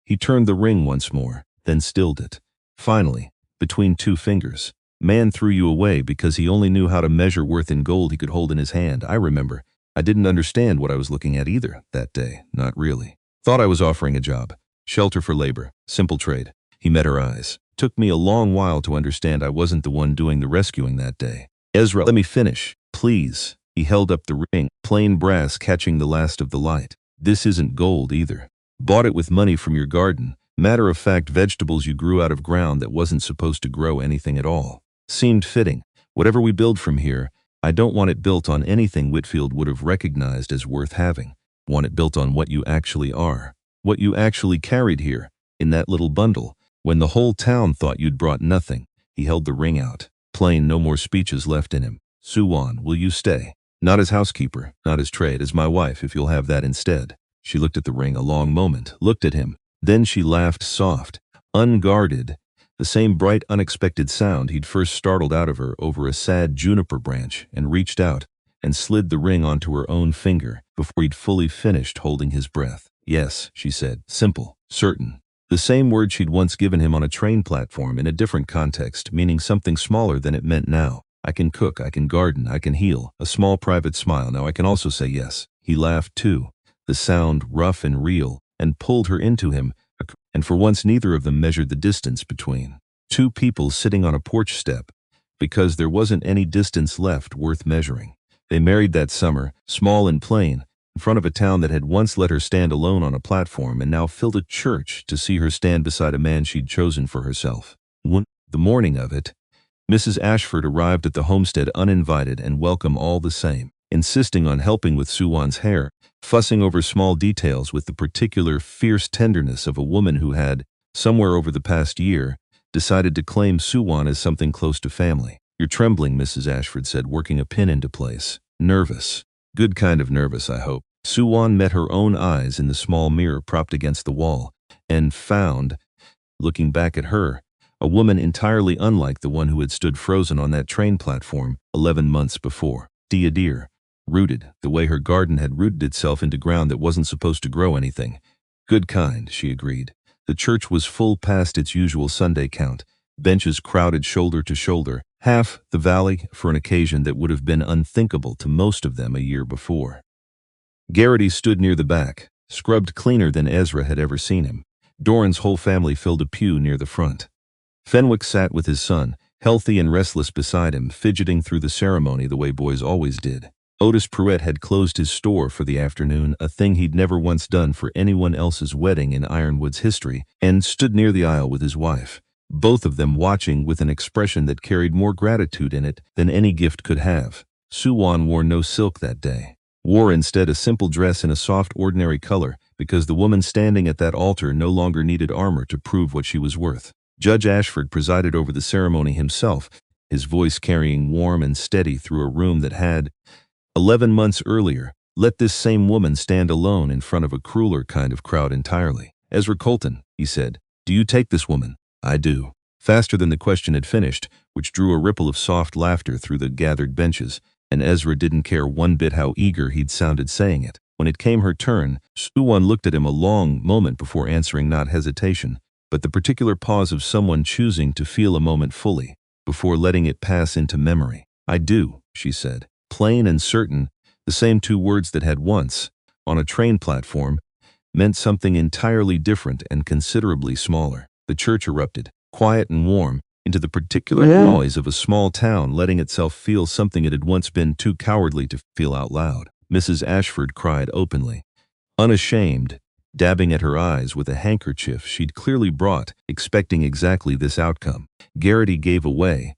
He turned the ring once more, then stilled it. Finally, between 2 fingers. "Man threw you away because he only knew how to measure worth in gold he could hold in his hand. I remember. I didn't understand what I was looking at either, that day. Not really. Thought I was offering a job. Shelter for labor. Simple trade." He met her eyes. "Took me a long while to understand I wasn't the one doing the rescuing that day." "Ezra, let me finish, please." He held up the ring, plain brass catching the last of the light. "This isn't gold either. Bought it with money from your garden. Matter-of-fact vegetables you grew out of ground that wasn't supposed to grow anything at all. Seemed fitting. Whatever we build from here, I don't want it built on anything Whitfield would have recognized as worth having. Want it built on what you actually are. What you actually carried here, in that little bundle, when the whole town thought you'd brought nothing." He held the ring out. Plain, no more speeches left in him. "Suwan, will you stay? Not as housekeeper, not as trade, as my wife, if you'll have that instead." She looked at the ring a long moment, looked at him. Then she laughed soft, unguarded, the same bright, unexpected sound he'd first startled out of her over a sad juniper branch, and reached out and slid the ring onto her own finger before he'd fully finished holding his breath. "Yes," she said, simple, certain. The same word she'd once given him on a train platform in a different context, meaning something smaller than it meant now. "I can cook, I can garden, I can heal." A small private smile. "Now I can also say yes." He laughed too, the sound rough and real, and pulled her into him, and for once neither of them measured the distance between. 2 people sitting on a porch step, because there wasn't any distance left worth measuring. They married that summer, small and plain, in front of a town that had once let her stand alone on a platform and now filled a church to see her stand beside a man she'd chosen for herself. The morning of it, Mrs. Ashford arrived at the homestead uninvited and welcome all the same, insisting on helping with Suwan's hair, fussing over small details with the particular fierce tenderness of a woman who had, somewhere over the past year, decided to claim Suwan as something close to family. "You're trembling," Mrs. Ashford said, working a pin into place. "Nervous. Good kind of nervous, I hope." Suwan met her own eyes in the small mirror propped against the wall, and found, looking back at her, a woman entirely unlike the one who had stood frozen on that train platform 11 months before. Dear, rooted, the way her garden had rooted itself into ground that wasn't supposed to grow anything. Good kind, she agreed. The church was full past its usual Sunday count, benches crowded shoulder to shoulder, half the valley for an occasion that would have been unthinkable to most of them a year before. Garrity stood near the back, scrubbed cleaner than Ezra had ever seen him. Doran's whole family filled a pew near the front. Fenwick sat with his son, healthy and restless beside him, fidgeting through the ceremony the way boys always did. Otis Pruitt had closed his store for the afternoon, a thing he'd never once done for anyone else's wedding in Ironwood's history, and stood near the aisle with his wife, both of them watching with an expression that carried more gratitude in it than any gift could have. Suwan wore no silk that day, wore instead a simple dress in a soft, ordinary color, because the woman standing at that altar no longer needed armor to prove what she was worth. Judge Ashford presided over the ceremony himself, his voice carrying warm and steady through a room that had, 11 months earlier, let this same woman stand alone in front of a crueler kind of crowd entirely. "Ezra Colton," he said, "do you take this woman?" "I do." Faster than the question had finished, which drew a ripple of soft laughter through the gathered benches, and Ezra didn't care one bit how eager he'd sounded saying it. When it came her turn, Suwan looked at him a long moment before answering, not hesitation, but the particular pause of someone choosing to feel a moment fully, before letting it pass into memory. "I do," she said. Plain and certain, the same two words that had once, on a train platform, meant something entirely different and considerably smaller. The church erupted, quiet and warm, into the particular noise of a small town letting itself feel something it had once been too cowardly to feel out loud. Mrs. Ashford cried openly, unashamed, dabbing at her eyes with a handkerchief she'd clearly brought, expecting exactly this outcome. Garrity gave away,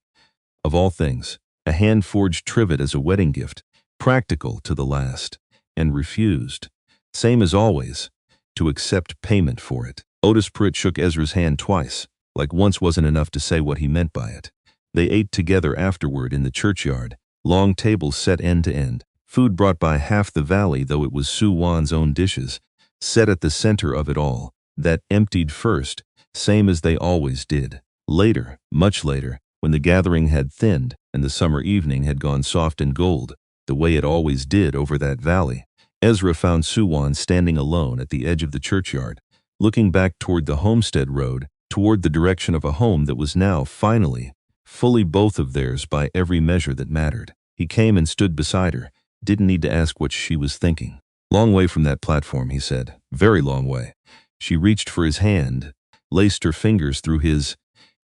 of all things, a hand-forged trivet as a wedding gift, practical to the last, and refused, same as always, to accept payment for it. Otis Pruitt shook Ezra's hand twice, like once wasn't enough to say what he meant by it. They ate together afterward in the churchyard, long tables set end to end, food brought by half the valley, though it was Suwan's own dishes, set at the center of it all, that emptied first, same as they always did. Later, much later, when the gathering had thinned and the summer evening had gone soft and gold, the way it always did over that valley, Ezra found Suwan standing alone at the edge of the churchyard, looking back toward the homestead road, toward the direction of a home that was now, finally, fully both of theirs by every measure that mattered. He came and stood beside her, didn't need to ask what she was thinking. "Long way from that platform," he said. "Very long way." She reached for his hand, laced her fingers through his.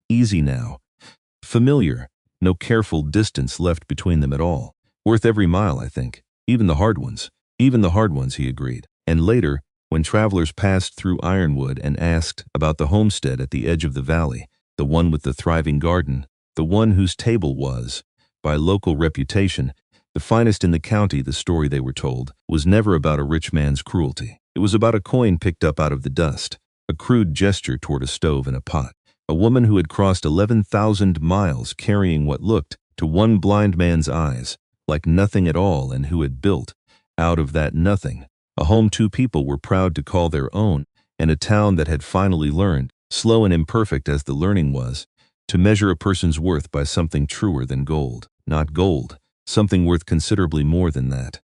Easy now. Familiar, no careful distance left between them at all. "Worth every mile, I think. Even the hard ones." "Even the hard ones," he agreed. And later, when travelers passed through Ironwood and asked about the homestead at the edge of the valley, the one with the thriving garden, the one whose table was, by local reputation, the finest in the county, the story they were told was never about a rich man's cruelty. It was about a coin picked up out of the dust, a crude gesture toward a stove and a pot. A woman who had crossed 11,000 miles carrying what looked, to one blind man's eyes, like nothing at all, and who had built, out of that nothing, a home two people were proud to call their own, and a town that had finally learned, slow and imperfect as the learning was, to measure a person's worth by something truer than gold. Not gold, something worth considerably more than that.